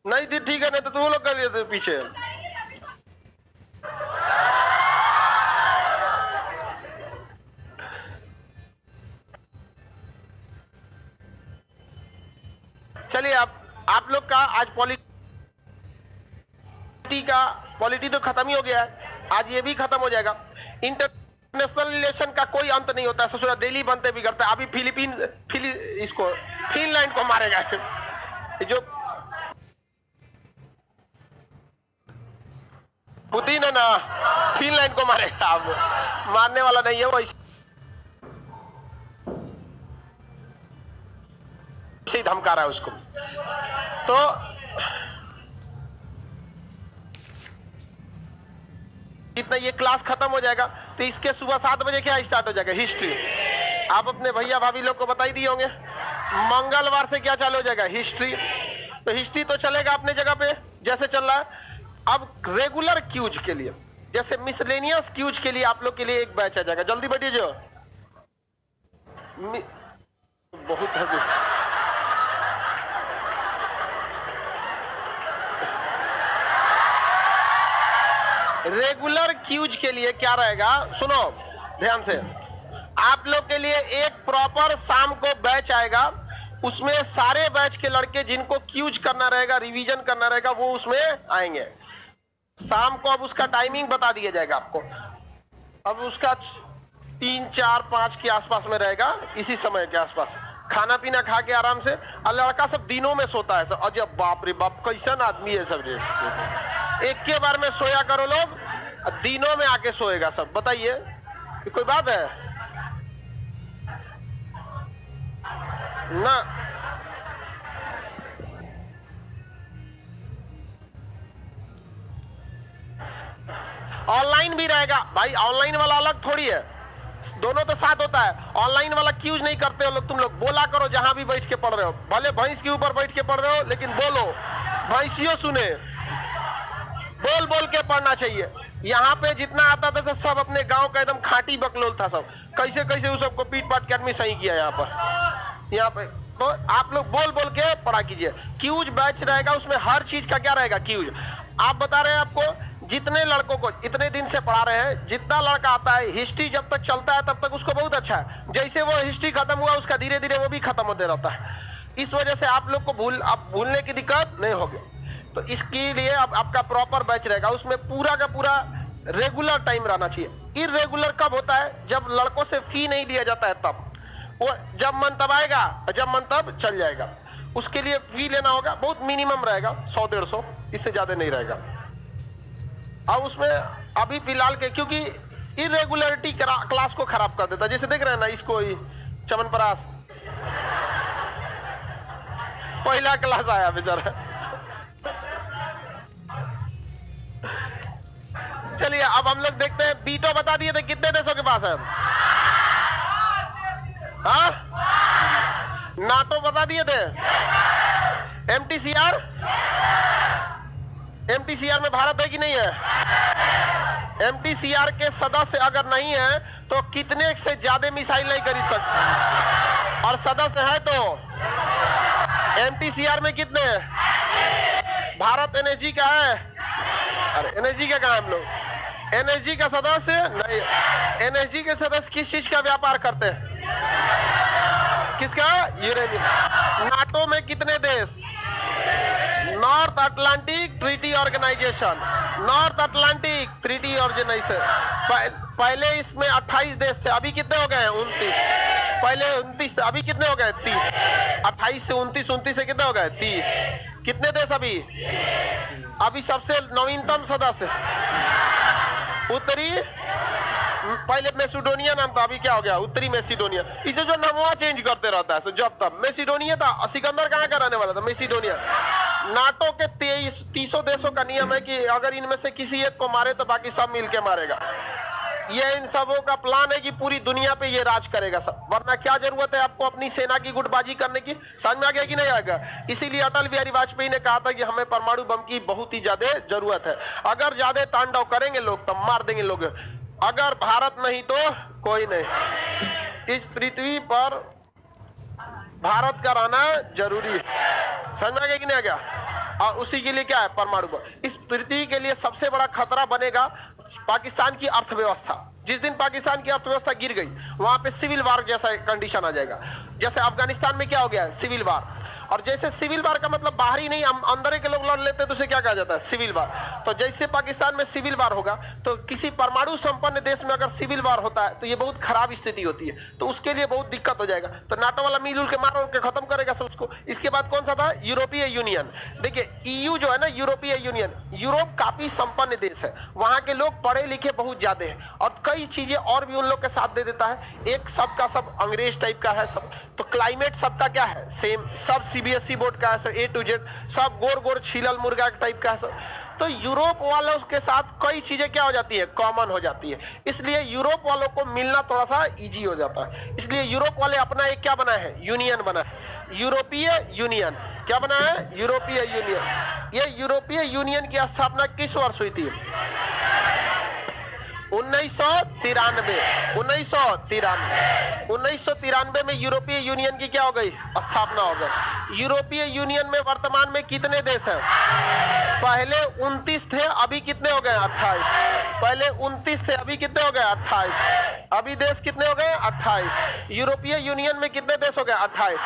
नहीं थी, ठीक है, नहीं तो वो लोग कर लिए थे पीछे। चलिए आप लोग का आज पॉलिटी तो खत्म ही हो गया है, आज ये भी खत्म हो जाएगा। इंटरनेशनल रिलेशन का कोई अंत नहीं होता है, ससुरा डेली बनते बिगड़ते। अभी इसको फिनलैंड को मारेगा जो पुतिन है ना, फिनलैंड को मारेगा। अब मारने वाला नहीं है वो, ऐसे ही धमका रहा है उसको। तो इतना ये क्लास खत्म हो जाएगा तो इसके सुबह 7 बजे क्या स्टार्ट हो जाएगा, हिस्ट्री। आप अपने भैया भाभी लोग को बताई दिए होंगे। मंगलवार से क्या चालू हो जाएगा, हिस्ट्री। तो हिस्ट्री तो चलेगा अपने जगह पे जैसे चल रहा है। अब रेगुलर क्यूज के लिए, जैसे मिसलेनियस क्यूज के लिए आप लोग के लिए एक बैच आ जाएगा, जल्दी बैठिए। जो बहुत है रेगुलर क्यूज के लिए क्या रहेगा, सुनो ध्यान से। आप लोग के लिए एक प्रॉपर शाम को बैच आएगा, उसमें सारे बैच के लड़के जिनको क्यूज करना रहेगा, रिवीजन करना रहेगा, वो उसमें आएंगे शाम को। अब उसका टाइमिंग बता दिया जाएगा आपको। अब उसका 3, 4, 5 के आसपास में रहेगा, इसी समय के आसपास। खाना पीना खा के आराम से। और लड़का सब दिनों में सोता है सब। अजब बाप रे बाप, कैसन आदमी है सब। एक के बार में सोया करो लोग, दिनों में आके सोएगा सब। बताइए कोई बात है ना। ऑनलाइन भी रहेगा भाई, ऑनलाइन वाला अलग थोड़ी है, दोनों तो साथ होता है। ऑनलाइन वाला क्यूज नहीं करते हो लोग, तुम लोग बोला करो जहां भी बैठ के पढ़ रहे हो, भले भैंस के ऊपर बैठ के पढ़ रहे हो, लेकिन बोलो, भैंसियों सुने। बोल बोल के पढ़ना चाहिए। यहाँ पे जितना आता था सब अपने गांव का एकदम खाटी बकलोल था सब। कैसे कैसे उस सबको पीट पाट के आदमी सही किया यहाँ पे। तो आप लोग बोल बोल के पढ़ा कीजिए। क्यूज बैच रहेगा, उसमें हर चीज का क्या रहेगा, क्यूज। आप बता रहे हैं आपको, जितने लड़कों को इतने दिन से पढ़ा रहे हैं, जितना लड़का आता है, हिस्ट्री जब तक चलता है तब तक उसको बहुत अच्छा है। जैसे वो हिस्ट्री खत्म हुआ, उसका धीरे धीरे वो भी खत्म होते रहता है। इस वजह से आप लोग को भूलने की दिक्कत नहीं होगी। तो इसके लिए अब आपका प्रॉपर बैच रहेगा, उसमें पूरा का पूरा रेगुलर टाइम रहना चाहिए। इरेगुलर कब होता है, जब लड़कों से फी नहीं लिया जाता है तब। वो जब मन तब आएगा, जब मन तब चल जाएगा। उसके लिए फी लेना होगा, बहुत मिनिमम रहेगा, 100-150, इससे ज्यादा नहीं रहेगा। अब उसमें अभी फिलहाल के, क्योंकि इरेगुलरिटी क्लास को खराब कर देता है। जैसे देख रहे हैं ना इसको, चमनपरास पहला क्लास आया बेचारा। चलिए अब हम लोग देखते हैं, बीटो बता दिए थे कितने देशों के पास है। हाँ, नाटो बता दिए थे। एमटीसीआर में भारत है कि नहीं है। एमटीसीआर के सदस्य अगर नहीं है तो कितने से ज्यादा मिसाइल नहीं खरीद सकते, और सदस्य है तो एमटीसीआर में कितने हैं। भारत एनएसजी का है। अरे एनएसजी का कहा हम लोग, एनएसजी का सदस्य नहीं। एनएसजी के सदस्य किस चीज का व्यापार करते हैं, किसका, यूरेनियम। नाटो में कितने देश, North Atlantic Treaty Organization, North Atlantic Treaty Organization. पहले इसमें 28 देश थे, अभी कितने हो गए हैं, 29। पहले 29 थे, अभी कितने हो गए, 30। 28 से 29, 29 से कितने हो गए, 30। कितने देश अभी सबसे नवीनतम सदस्य उत्तरी, पहले मैसिडोनिया नाम था, अभी क्या हो गया, उत्तरी मैसिडोनिया। इसे जो नामवा चेंज करते रहता है, जब तक मैसिडोनिया था, सिकंदर कहाँ का रहने वाला था, मैसिडोनिया। नाटो के 30 देशों का नियम है कि अगर इनमें से किसी एक को मारे तो बाकी सब मिलके मारेगा। ये इन सबों का प्लान है कि पूरी दुनिया पे ये राज करेगा सब, वरना क्या जरूरत है आपको अपनी सेना की गुटबाजी करने की। समझ में आ गया कि नहीं आएगा। इसीलिए अटल बिहारी वाजपेयी ने कहा था कि हमें परमाणु बम की बहुत ही ज्यादा जरूरत है। अगर ज्यादा तांडव करेंगे लोग तो मार देंगे लोग, अगर भारत नहीं तो कोई नहीं। इस पृथ्वी पर भारत का रहना जरूरी है। समझ में आ गया कि नहीं आ गया। और उसी के लिए क्या है, परमाणु बम। इस पृथ्वी के लिए सबसे बड़ा खतरा बनेगा पाकिस्तान की अर्थव्यवस्था। जिस दिन पाकिस्तान की अर्थव्यवस्था गिर गई, वहां पे सिविल वार जैसा कंडीशन आ जाएगा। जैसे अफगानिस्तान में क्या हो गया है, सिविल वार। और जैसे सिविल वार का मतलब बाहरी नहीं, अंदर के लोग लड़ लेते हैं तो उसे क्या कहा जाता है, सिविल वार। तो जैसे पाकिस्तान में सिविल वार होगा, तो किसी परमाणु संपन्न देश में अगर सिविल वार होता है तो ये बहुत खराब स्थिति होती है, तो उसके लिए बहुत दिक्कत हो जाएगा। तो नाटो वाला मिलजुल के मार के खत्म करेगा सब उसको। इसके बाद कौन सा था, यूरोपीय यूनियन। देखिए ईयू जो है ना, यूरोपीय यूनियन, यूरोप काफी संपन्न देश है, वहां के लोग पढ़े लिखे बहुत ज्यादा है और कई चीजें और भी उन लोग के साथ दे देता है। एक सबका सब अंग्रेज टाइप का है सब, तो क्लाइमेट सबका क्या है, सेम। सब सीबीएसई बोर्ड का है, ए टू जेड, सब गोर गोर छीलल मुर्गा टाइप का है सब। तो यूरोप वालों के साथ कई चीजें क्या हो जाती है, कॉमन हो जाती है। इसलिए यूरोप वालों को मिलना थोड़ा सा इजी हो जाता है। इसलिए यूरोप वाले अपना एक क्या बनाए है, यूनियन बना है, यूरोपीय यूनियन। क्या बना है, यूरोपीय यूनियन। ये यूरोपीय यूनियन की स्थापना किस वर्ष हुई थी, 1993। 1993 में यूरोपीय यूनियन की क्या हो गई, स्थापना हो गई। यूरोपीय यूनियन में वर्तमान में कितने देश हैं, पहले 29 थे, अभी कितने हो गए, 28। पहले 29 थे, अभी कितने हो गए, 28। अभी देश कितने हो गए, 28। यूरोपीय यूनियन में कितने देश हो गए, 28।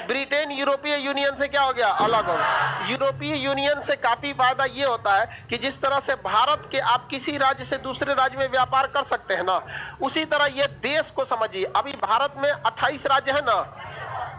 ब्रिटेन यूरोपीय यूनियन से क्या हो गया, अलग हो गया। यूरोपीय यूनियन से काफी फायदा ये होता है कि जिस तरह से भारत के आप किसी राज्य से दूसरे राज्य में व्यापार कर सकते हैं ना, उसी तरह ये देश को समझिए। अभी भारत में 28 राज्य है ना,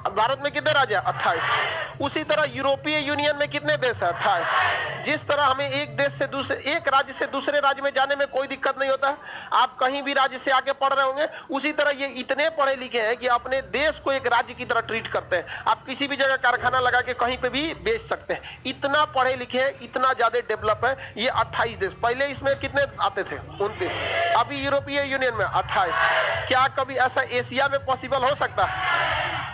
भारत में कितने राज्य है, 28। उसी तरह यूरोपीय यूनियन में कितने देश है, 28। जिस तरह हमें एक देश से दूसरे, एक राज्य से दूसरे राज्य में जाने में कोई दिक्कत नहीं होता है, आप कहीं भी राज्य से आके पढ़ रहे होंगे, उसी तरह ये इतने पढ़े लिखे हैं कि अपने देश को एक राज्य की तरह ट्रीट करते हैं। आप किसी भी जगह कारखाना लगा के कहीं पे भी बेच सकते हैं। इतना पढ़े लिखे हैं, इतना ज्यादा डेवलप है ये 28 देश। पहले इसमें कितने आते थे, 29। अभी यूरोपीय यूनियन में 28। क्या कभी ऐसा एशिया में पॉसिबल हो सकता है,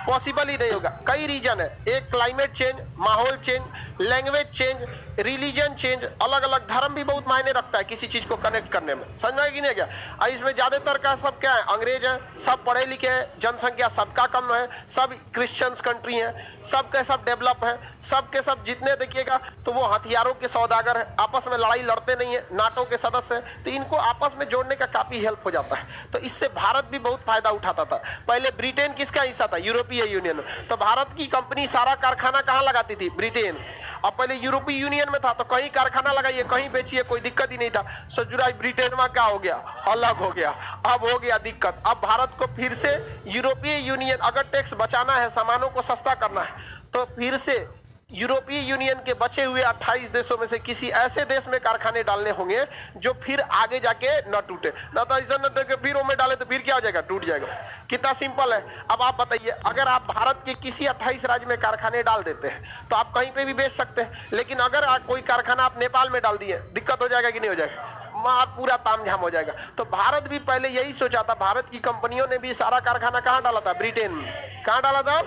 पॉसिबल ही नहीं होगा। कई रीजन है, एक क्लाइमेट चेंज, माहौल change, language change, religion change, अलग अलग धर्म भी बहुत मायने रखता है किसी चीज को कनेक्ट करने में, समझ में कि नहीं क्या। इसमें ज्यादातर का सब क्या है, अंग्रेज है, सब पढ़े लिखे हैं, जनसंख्या सबका कम है, सब क्रिश्चियंस कंट्री है, सब के सब डेवलप है, सब के सब जितने देखिएगा तो वो हथियारों के सौदागर है, आपस में लड़ाई लड़ते नहीं है, नाटो के सदस्य है, तो इनको आपस में जोड़ने का काफी हेल्प हो जाता है। तो इससे भारत भी बहुत फायदा उठाता था। पहले ब्रिटेन किसका हिस्सा था, यूरोपीय यूनियन। तो भारत की कंपनी सारा कारखाना कहां लगाती थी, ब्रिटेन। अब पहले यूरोपीय यूनियन में था तो कहीं कारखाना लगाइए, कहीं बेचिए, कोई दिक्कत ही नहीं था। सजुरा ब्रिटेन में क्या हो गया, अलग हो गया, अब हो गया दिक्कत। अब भारत को फिर से यूरोपीय यूनियन, अगर टैक्स बचाना है, सामानों को सस्ता करना है, तो फिर से यूरोपीय यूनियन के बचे हुए 28 देशों में से किसी ऐसे देश में कारखाने डालने होंगे जो फिर आगे जाके न टूटे। ना तो ऐसा न टूटे फिर वो में डाले तो फिर क्या हो जाएगा, टूट जाएगा। कितना सिंपल है। अब आप बताइए, अगर आप भारत के किसी 28 राज्य में कारखाने डाल देते हैं तो आप कहीं पे भी बेच सकते हैं, लेकिन अगर कोई कारखाना आप नेपाल में डाल दिए, दिक्कत हो जाएगा कि नहीं हो जाएगा, मार पूरा तामझाम हो जाएगा। तो भारत भी पहले यही सोचा था, भारत की कंपनियों ने भी सारा कारखाना कहां डाला था, ब्रिटेन में। कहां डाला था,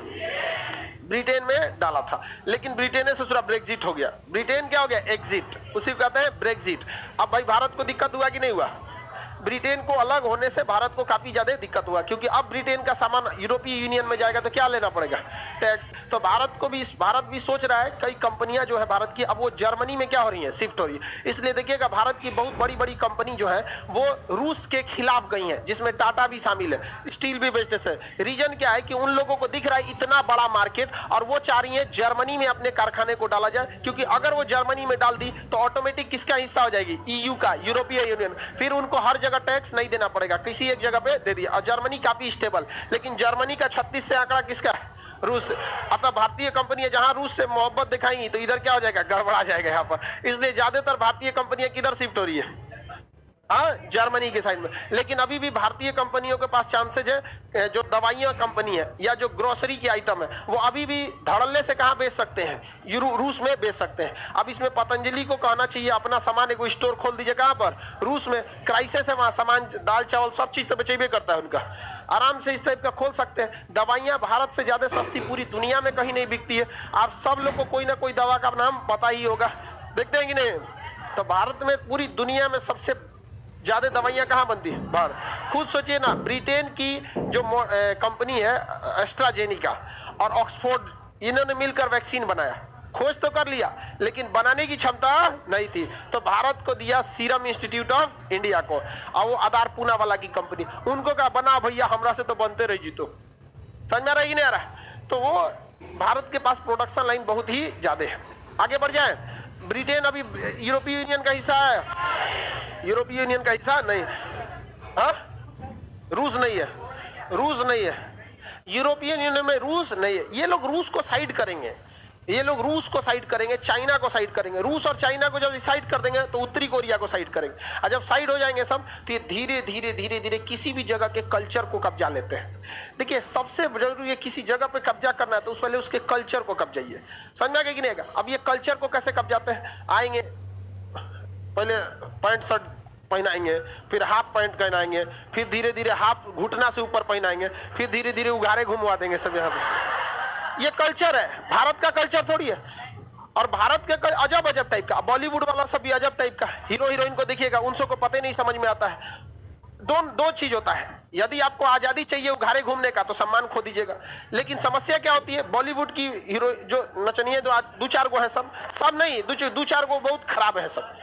ब्रिटेन में डाला था। लेकिन ब्रिटेन से ब्रेक्जिट हो गया। ब्रिटेन क्या हो गया, एग्जिट, उसी को कहते हैं ब्रेक्जिट। अब भाई भारत को दिक्कत हुआ कि नहीं हुआ, ब्रिटेन को अलग होने से भारत को काफी ज्यादा दिक्कत हुआ, क्योंकि अब ब्रिटेन का सामान यूरोपीय यूनियन में जाएगा तो क्या लेना पड़ेगा, टैक्स। तो भारत भी सोच रहा है, कई कंपनियां जो है भारत की, अब वो जर्मनी में क्या हो रही है, शिफ्ट हो रही है। इसलिए देखिएगा भारत की बहुत बड़ी बड़ी कंपनी जो है वो रूस के खिलाफ गई है, जिसमें टाटा भी शामिल है, स्टील भी बिजनेस है। रीजन क्या है कि उन लोगों को दिख रहा है इतना बड़ा मार्केट, और वो चाह रही है जर्मनी में अपने कारखाने को डाला जाए, क्योंकि अगर वो जर्मनी में डाल दी तो ऑटोमेटिक किसका हिस्सा हो जाएगी, ईयू का, यूरोपीय यूनियन। फिर उनको हर जगह टैक्स नहीं देना पड़ेगा, किसी एक जगह पे दे दिया। और जर्मनी काफी स्टेबल, लेकिन जर्मनी का 36 से आंकड़ा किसका है, रूस। अतः भारतीय कंपनियां जहां रूस से मोहब्बत दिखाएंगी तो इधर क्या हो जाएगा, गड़बड़ा जाएगा यहाँ पर। इसलिए ज्यादातर भारतीय कंपनियां किधर शिफ्ट हो रही है, जर्मनी के साइड में। लेकिन अभी भी भारतीय कंपनियों के पास चांसेज है, जो दवाइयां कंपनी है या जो ग्रोसरी की आइटम है, वो अभी भी धड़ल्ले से कहां बेच सकते हैं, रूस में बेच सकते हैं। अब इसमें पतंजलि को कहना चाहिए अपना सामान एक स्टोर खोल दीजिए, कहां पर, रूस में। क्राइसिस है वहां, सामान दाल चावल सब चीज तो बेचेबे करता है उनका, आराम से इस टाइप का खोल सकते हैं। दवाइयां भारत से ज्यादा सस्ती पूरी दुनिया में कहीं नहीं बिकती है। आप सब लोग को कोई ना कोई दवा का नाम पता ही होगा, देखते हैं कि नहीं। तो भारत में पूरी दुनिया में सबसे ज्यादा दवाइयां कहां बनती है, बाहर। खुद सोचिए ना, ब्रिटेन की जो कंपनी है एस्ट्राजेनिका और ऑक्सफोर्ड, इन्होंने मिलकर वैक्सीन बनाया। खोज तो कर लिया लेकिन बनाने की क्षमता नहीं थी, तो भारत को दिया सीरम इंस्टीट्यूट ऑफ इंडिया को, और वो आधार पूना वाला की कंपनी, उनको कहा बना भैया, हमरा से तो बनते रही जीतो। समझ में आ रहा है कि नहीं आ रहा है? तो वो भारत के पास प्रोडक्शन लाइन बहुत ही ज्यादा है। आगे बढ़ जाए, ब्रिटेन अभी यूरोपीय यूनियन का हिस्सा है? यूरोपीय यूनियन का हिस्सा नहीं। हाँ, रूस नहीं है, रूस नहीं है यूरोपीय यूनियन में, रूस नहीं है। ये लोग रूस को साइड करेंगे, ये लोग रूस को साइड करेंगे, चाइना को साइड करेंगे। रूस और चाइना को जब साइड कर देंगे तो उत्तरी कोरिया को साइड करेंगे, और जब साइड हो जाएंगे सब तो ये धीरे धीरे धीरे धीरे किसी भी जगह के कल्चर को कब्जा लेते हैं। देखिए सबसे जरूरी है, किसी जगह पे कब्जा करना है तो उस पहले उसके कल्चर को कब्जाइए। समझ में आ गया कि नहीं आएगा? अब ये कल्चर को कैसे कब्जाते हैं, आएंगे पहले पैंट शर्ट पहनाएंगे, फिर हाफ पैंट पहनाएंगे, फिर धीरे धीरे हाफ घुटना से ऊपर पहनाएंगे, फिर धीरे धीरे उघारे घुमवा देंगे सब यहाँ पे। ये कल्चर है, भारत का कल्चर थोड़ी है। और भारत के अजब अजब टाइप का, बॉलीवुड वाला सब भी अजब टाइप का, हीरो हीरोइन को देखिएगा उन को पता नहीं समझ में आता है। दो चीज होता है, यदि आपको आजादी चाहिए उघारे घूमने का तो सम्मान खो दीजिएगा, लेकिन समस्या क्या होती है, बॉलीवुड की हीरो जो नचनिए जो आज दो चार गो है, सब नहीं, दो चार गो बहुत खराब है सब,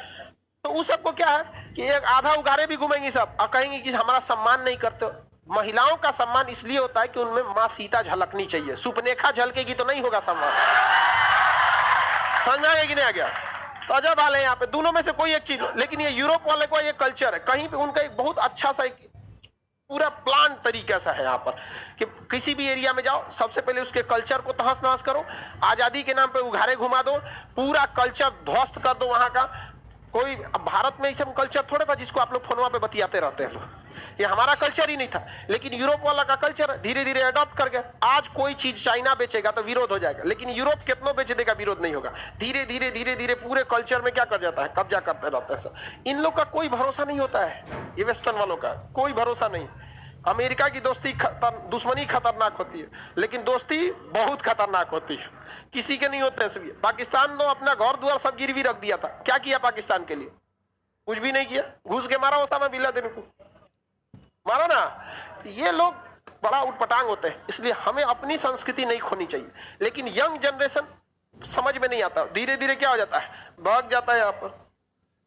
तो उस सबको क्या है कि एक आधा उघारे भी घूमेंगी सब और कहेंगे कि हमारा सम्मान नहीं करते। महिलाओं का सम्मान इसलिए होता है कि उनमें माँ सीता झलकनी चाहिए, सुपनेखा झलकेगी तो नहीं होगा सम्मान। समझ में आ गया कि नहीं आ गया? तो अजब हाल है यहाँ पे, दोनों में से कोई एक चीज। लेकिन ये यूरोप वाले को ये कल्चर है, कहीं पे उनका एक बहुत अच्छा सा एक पूरा प्लान तरीका सा है यहाँ पर कि किसी भी एरिया में जाओ सबसे पहले उसके कल्चर को तहस नहस करो, आजादी के नाम पे उघारे घुमा दो, पूरा कल्चर ध्वस्त कर दो वहां का। कोई भारत में ऐसा कल्चर थोड़ा था जिसको आप लोग फोनवा पे बतियाते रहते हैं लोग, ये हमारा कल्चर ही नहीं था, लेकिन यूरोप वाला का कल्चर धीरे धीरे अडॉप्ट कर गया। आज कोई चीज चाइना बेचेगा तो विरोध हो जाएगा, लेकिन यूरोप कितनों बेच देगा विरोध नहीं होगा। धीरे धीरे धीरे धीरे पूरे कल्चर में क्या कर जाता है, कब्जा करते रहता है सब। इन लोग का कोई भरोसा नहीं होता है, ये वेस्टर्न वालों का कोई भरोसा नहीं। अमेरिका की दोस्ती दुश्मनी खतरनाक होती है, लेकिन दोस्ती बहुत खतरनाक होती है, किसी के नहीं होते हैं। पाकिस्तान तो अपना घर द्वार सब गिरवी रख दिया था, क्या किया पाकिस्तान के लिए? कुछ भी नहीं किया, घुस के मारा ओसामा बिन लादेन को, मारा ना। ये लोग बड़ा उटपटांग होते हैं, इसलिए हमें अपनी संस्कृति नहीं खोनी चाहिए। लेकिन यंग जनरेशन समझ में नहीं आता, धीरे धीरे क्या हो जाता है, भाग जाता है। यहाँ पर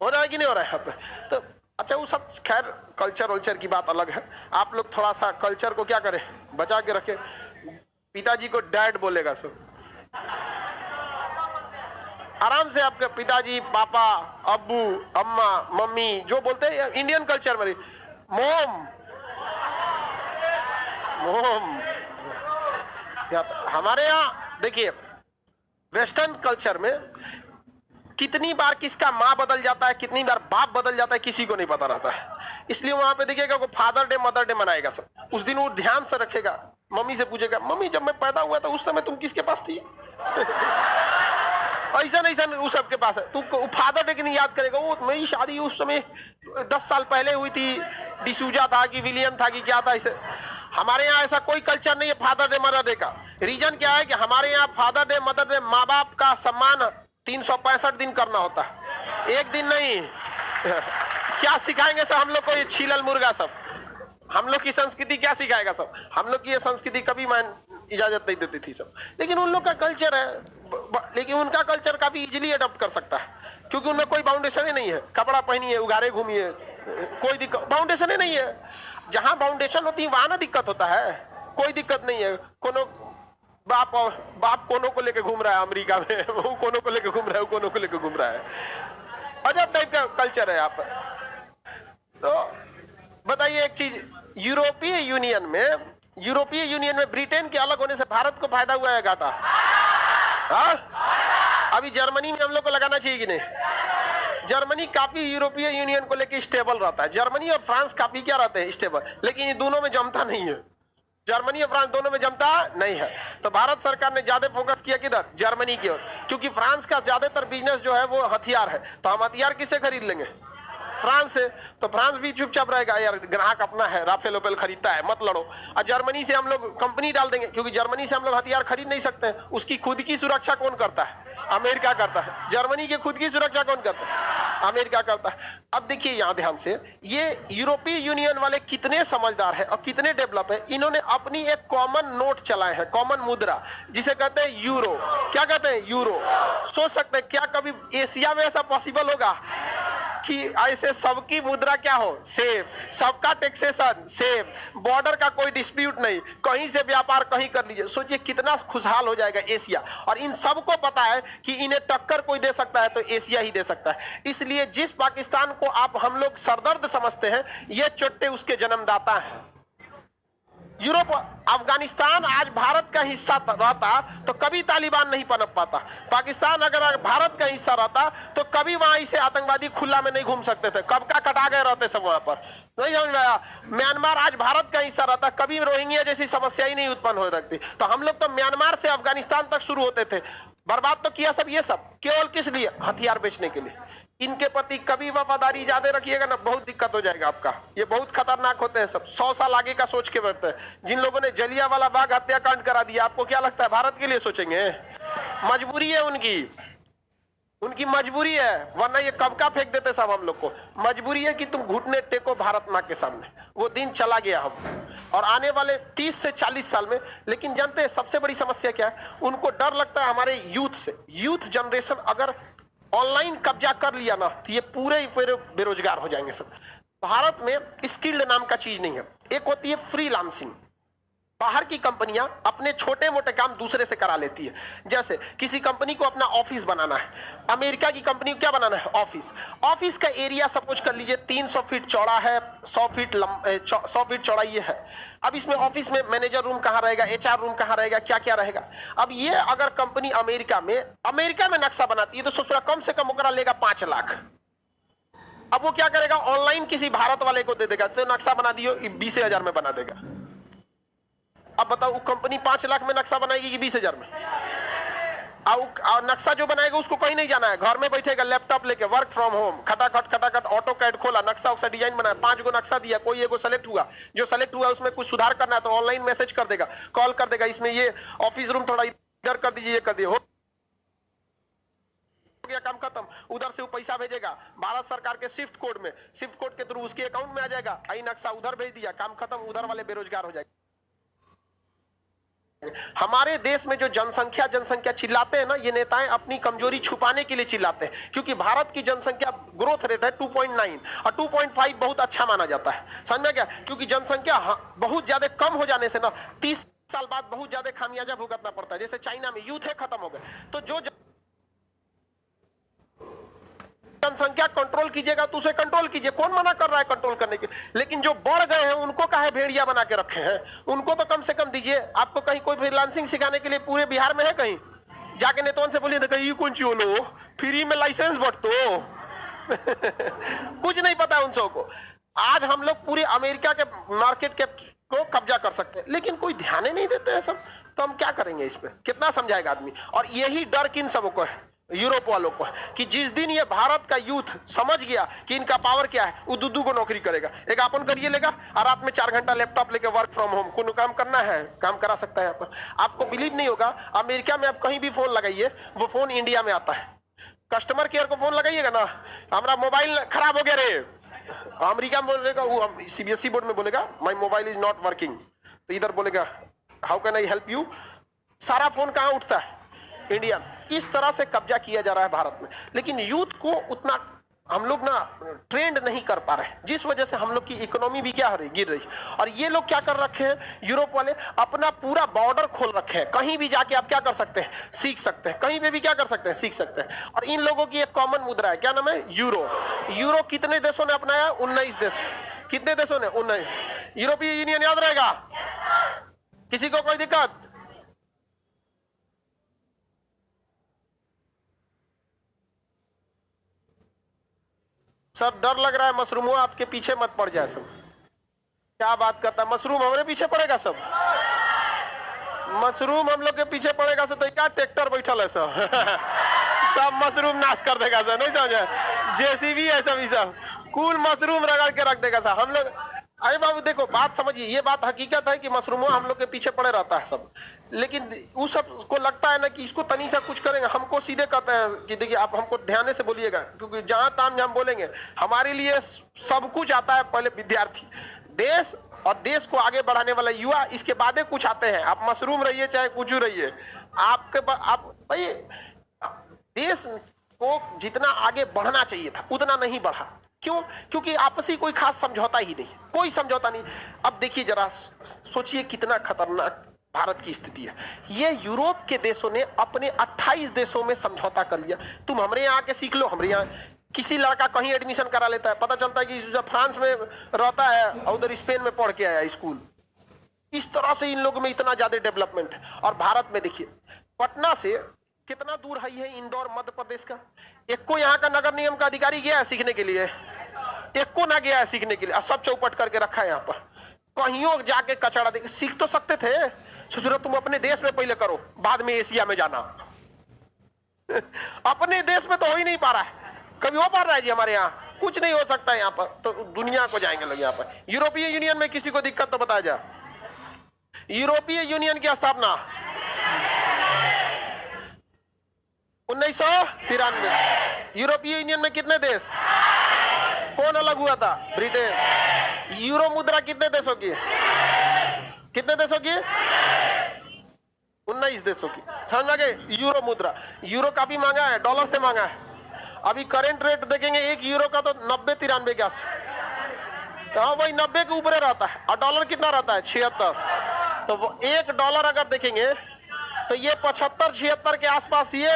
हो रहा है कि नहीं हो रहा है यहाँ पे? तो अच्छा वो सब खैर कल्चर वल्चर की बात अलग है, आप लोग थोड़ा सा कल्चर को क्या करें, बचा के रखें। पिताजी को डैड बोलेगा सब, आराम से आपके पिताजी, पापा, अब्बू, अम्मा, मम्मी जो बोलते हैं इंडियन कल्चर में, मोम मोम। हमारे यहाँ देखिए वेस्टर्न कल्चर में कितनी बार किसका माँ बदल जाता है, कितनी बार बाप बदल जाता है, किसी को नहीं पता रहता है। इसलिए वहां पे देखिएगा वो फादर डे मदर डे मनाएगा सब, उस दिन वो ध्यान से रखेगा, मम्मी से पूछेगा, मम्मी जब मैं पैदा हुआ था उस समय तुम किसके पास थी? ऐसा नहीं उस सबके पास है, तू फादर डे की नहीं याद करेगा, वो मेरी शादी उस समय 10 साल पहले हुई थी, डिसूजा था कि विलियम था कि क्या था। ऐसे हमारे यहाँ ऐसा कोई कल्चर नहीं है फादर डे मदर डे का। रीजन क्या है कि हमारे यहाँ फादर डे मदर डे माँ बाप का सम्मान 365 दिन करना होता है, एक दिन नहीं। क्या सिखाएंगे सब हम लोग को, ये छीलल मुर्गा सब, हम लोग की संस्कृति क्या सिखाएगा सब? हम लोग की ये संस्कृति कभी मान इजाजत नहीं देती थी सब, लेकिन उन लोग का कल्चर है, लेकिन उनका कल्चर काफी इजीली अडॉप्ट कर सकता है, क्योंकि उनमें कोई बाउंडेशन ही नहीं है। कपड़ा पहनिए, उघारे घूमिए, कोई दिक्कत, बाउंडेशन ही नहीं है। जहां बाउंडेशन होती है वहां ना दिक्कत होता है, कोई दिक्कत नहीं है। कोनो बाप कोनों को लेके घूम रहा है अमेरिका में, वो कोनों को लेके घूम रहा है, वो कोनों को लेके घूम रहा है, अजब टाइप का कल्चर है यहाँ पर। तो बताइए एक चीज, यूरोपीय यूनियन में ब्रिटेन के अलग होने से भारत को फायदा हुआ है घाटा? अभी जर्मनी में हम लोग को लगाना चाहिए कि नहीं? जर्मनी काफी यूरोपीय यूनियन को लेकर स्टेबल रहता है, जर्मनी और फ्रांस काफी क्या रहते हैं, स्टेबल, लेकिन ये दोनों में जमता नहीं है। जर्मनी और फ्रांस दोनों में जमता नहीं है, तो भारत सरकार ने ज्यादा फोकस किया किधर, जर्मनी की ओर, क्योंकि फ्रांस का ज्यादातर बिजनेस जो है वो हथियार है, तो हम हथियार किससे खरीद लेंगे, फ्रांस से। तो फ्रांस भी चुपचाप रहेगा, यार ग्राहक अपना है, राफेल ओपेल खरीदता है, मत लड़ो। और जर्मनी से हम लोग कंपनी डाल देंगे, क्योंकि जर्मनी से हम लोग हथियार खरीद नहीं सकते हैं, उसकी खुद की सुरक्षा कौन करता है, अमेरिका करता है। जर्मनी की खुद की सुरक्षा कौन करता है, अमेरिका करता है। अब देखिए यहां ध्यान से, ये यूरोपीय यूनियन वाले कितने समझदार हैं और कितने डेवलप है। इन्होंने अपनी एक कॉमन नोट चलाए हैं, कॉमन मुद्रा, जिसे कहते हैं यूरो। क्या कहते हैं? यूरो। सोच सकते हैं क्या कभी एशिया में ऐसा पॉसिबल होगा कि ऐसे सबकी मुद्रा क्या हो? सेम, सबका टैक्सेशन सेम, बॉर्डर का कोई डिस्प्यूट नहीं, कहीं से व्यापार कहीं कर लीजिए। सोचिए कितना खुशहाल हो जाएगा एशिया। और इन सबको पता है कि इन्हें टक्कर कोई दे सकता है तो एशिया ही दे सकता है। इसलिए जिस पाकिस्तान को आप हम लोग सरदर्द समझते हैं, ये चोट्टे उसके जन्मदाता हैं। यूरोप, अफगानिस्तान आज भारत का हिस्सा रहता तो कभी तालिबान नहीं पनप पाता। पाकिस्तान अगर भारत का हिस्सा रहता तो कभी वहां इसे आतंकवादी खुला में नहीं घूम सकते थे, कब का कटा गए रहते सब वहां पर। नहीं समझ में आया? म्यांमार आज भारत का हिस्सा रहता, कभी रोहिंग्या जैसी समस्या ही नहीं उत्पन्न हो सकती। तो हम लोग तो म्यांमार से अफगानिस्तान तक शुरू होते थे। बर्बाद तो किया सब, ये सब केवल किस लिए? हथियार बेचने के लिए। इनके प्रति कभी वफादारी ज्यादा रखिएगा ना, बहुत दिक्कत हो जाएगा आपका। ये बहुत खतरनाक होते हैं सब, 100 साल आगे का सोच के बैठते हैं। जिन लोगों ने जलियांवाला बाग हत्याकांड करा दिया, आपको क्या लगता है भारत के लिए सोचेंगे? मजबूरी है उनकी मजबूरी है, वरना ये कब का फेंक देते सब हम लोग को। मजबूरी है कि तुम घुटने टेको भारत माँ के सामने। वो दिन चला गया हम, और आने वाले 30 से 40 साल में। लेकिन जानते हैं सबसे बड़ी समस्या क्या है? उनको डर लगता है हमारे यूथ से। यूथ जनरेशन अगर ऑनलाइन कब्जा कर लिया ना, तो ये पूरे बेरोजगार हो जाएंगे सब। भारत में स्किल्ड नाम का चीज नहीं है। एक होती है फ्रीलांसिंग, बाहर की कंपनियां अपने छोटे मोटे काम दूसरे से करा लेती है। जैसे किसी कंपनी को अपना ऑफिस बनाना है, अमेरिका की कंपनी को क्या बनाना है? ऑफिस का एरिया सपोज कर लीजिए 300 फीट चौड़ा है, 100 फीट चौड़ा ये है। अब इसमें ऑफिस में मैनेजर रूम कहाँ रहेगा, HR रूम कहाँ रहेगा, क्या क्या रहेगा। अब ये अगर कंपनी अमेरिका में नक्शा बनाती है तो सोच कम से कम ओकरा लेगा 5 लाख। अब वो क्या करेगा? ऑनलाइन किसी भारत वाले को दे देगा, तो नक्शा बना दियो, 20,000 में बना देगा। अब बताओ वो कंपनी 5 लाख में नक्शा बनाएगी कि 20,000 में? और नक्शा जो बनाएगा उसको कहीं नहीं जाना है, घर में बैठेगा लैपटॉप लेके, वर्क फ्रॉम होम, खटाखट ऑटो कैड खोला, नक्शा उक्सा डिजाइन बनाया, 5 गो नक्शा दिया, कोई एगो सेलेक्ट हुआ। जो सेलेक्ट हुआ उसमें कुछ सुधार करना है तो ऑनलाइन मैसेज कर देगा, कॉल कर देगा, इसमें ये ऑफिस रूम थोड़ा इधर कर दीजिए, ये कर दिए, हो गया काम खत्म। उधर से वो पैसा भेजेगा भारत सरकार के स्विफ्ट कोड के थ्रू उसके अकाउंट में आ जाएगा। आई नक्शा उधर भेज दिया, काम खत्म, उधर वाले बेरोजगार हो जाएंगे। हमारे देश में जो जनसंख्या चिल्लाते हैं ना, ये नेताएं अपनी कमजोरी छुपाने के लिए चिल्लाते हैं। क्योंकि भारत की जनसंख्या ग्रोथ रेट है 2.9 और 2.5 बहुत अच्छा माना जाता है। समझ में क्या? क्योंकि जनसंख्या बहुत ज्यादा कम हो जाने से ना 30 साल बाद बहुत ज्यादा खामियाजा भुगतना पड़ता है। जैसे चाइना में यूथ है खत्म हो गए, तो जो जनसंख्या कंट्रोल कीजिएगा तो उसे कंट्रोल कीजिए, कौन मना कर रहा है कंट्रोल करने के? लेकिन जो बढ़ गए हैं उनको काहे भेड़िया बना के रखे हैं? उनको तो कम से कम दीजिए। आपको कहीं कोई फ्रीलांसिंग सिखाने के लिए पूरे बिहार में है? कहीं जाके नेताओं से बोलिए देखो ये कौन सी लो, फ्री में लाइसेंस बटतो कुछ नहीं पता उन सबको। आज हम लोग पूरे अमेरिका के मार्केट को कब्जा कर सकते हैं, लेकिन कोई ध्यान ही नहीं देते हैं सब। तो हम क्या करेंगे इस पे? कितना समझाएगा आदमी? और यही डर किन सबको है? यूरोप वालों को, कि जिस दिन ये भारत का यूथ समझ गया कि इनका पावर क्या है, वो दूधू को नौकरी करेगा, एक अपन करिए लेगा और रात में 4 घंटा लैपटॉप लेके वर्क फ्रॉम होम कोनो काम करना है, काम करा सकता है। यहाँ पर आपको बिलीव नहीं होगा, अमेरिका में आप कहीं भी फोन लगाइए, वो फोन इंडिया में आता है। कस्टमर केयर को फोन लगाइएगा ना, हमारा मोबाइल खराब हो गया रे, अमेरिका में बोलेगा, वो CBSE बोर्ड में बोलेगा my mobile is not working, तो इधर बोलेगा how can I help you. सारा फोन कहाँ उठता है? इंडिया में। इस तरह से कब्जा किया जा रहा है भारत में। लेकिन यूथ को उतना हम लोग ना ट्रेंड नहीं कर पा रहे, जिस वजह से हम लोग की इकोनॉमी भी क्या हो रही, गिर रही। और ये लोग क्या कर रखे हैं, यूरोप वाले अपना पूरा बॉर्डर खोल रखे हैं। कहीं भी जाके आप क्या कर सकते हैं, सीख सकते हैं। कहीं पे भी क्या कर सकते हैं, सीख सकते हैं। और इन लोगों की एक कॉमन मुद्रा है, क्या नाम है, यूरो। यूरो कितने देशों ने अपनाया, 19 देश। कितने देशों ने, 19। यूरोपीय यूनियन याद रहेगा, किसी को कोई दिक्कत? सब डर लग रहा है मशरूम आपके पीछे मत पड़ जाए। सब क्या बात करता है, मशरूम हमारे पीछे पड़ेगा? सब मशरूम हम लोग के पीछे पड़ेगा सब, तो क्या ट्रैक्टर बैठल है सब सब मशरूम नाश कर देगा सर, नहीं समझे? JCB है सब, सब कूल मशरूम रगड़ के रख देगा सर हम लोग। अरे बाबू देखो बात समझिए, ये बात हकीकत है कि मशरूम हम लोग के पीछे पड़े रहता है सब। लेकिन उस सब को लगता है ना कि इसको तनी सा कुछ करेंगे, हमको सीधे कहते हैं कि देखिए आप हमको ध्यान से बोलिएगा, क्योंकि जहां ताम हम बोलेंगे हमारे लिए सब कुछ आता है। पहले विद्यार्थी, देश और देश को आगे बढ़ाने वाला युवा, इसके बाद कुछ आते हैं। आप मशरूम रहिए चाहे कुछ रहिए, आप भाई देश को जितना आगे बढ़ना चाहिए था उतना नहीं बढ़ा। क्यों? क्योंकि आपसी कोई खास समझौता ही नहीं, कोई समझौता नहीं। अब देखिए जरा सोचिए कितना खतरनाक भारत की स्थिति है। ये यूरोप के देशों ने अपने 28 देशों में समझौता कर लिया। तुम हमारे यहाँ आके सीख लो, हमारे यहाँ किसी लड़का कहीं एडमिशन करा लेता है, पता चलता है कि जब फ्रांस में रहता है और उधर स्पेन में पढ़ के आया स्कूल। इस तरह से इन लोगों में इतना ज्यादा डेवलपमेंट है। और भारत में देखिए पटना से कितना दूर है इंदौर मध्य प्रदेश का। एक को यहाँ का नगर निगम का अधिकारी गया है सीखने के लिए, एक को ना गया है सीखने के लिए, सब चौपट करके रखा है यहाँ पर। कहीं जाके कचड़ा दे, सीख तो सकते थे। सोच रहे तुम अपने देश में पहले करो, बाद में एशिया में जाना। अपने देश में तो हो ही नहीं पा रहा है। कभी हो पा रहा है जी हमारे यहाँ? कुछ नहीं हो सकता है यहाँ पर, तो दुनिया को जाएंगे लोग यहाँ पर। यूरोपीय यूनियन में किसी को दिक्कत तो बताया जाए। यूरोपीय यूनियन की स्थापना 1993। यूरोपीय यूनियन में कितने देश? कौन अलग हुआ था? ब्रिटेन। यूरो मुद्रा कितने देशों की? कितने देशों की? 19 देशों की। समझ आ गए? यूरो मुद्रा। यूरो काफी महंगा है, डॉलर से महंगा है। अभी करंट रेट देखेंगे एक यूरो का तो 90-93 के आस, तो वही 90 के ऊपर रहता है। और डॉलर कितना रहता है? 76। तो वो एक डॉलर अगर देखेंगे तो ये 75-76 के आसपास ये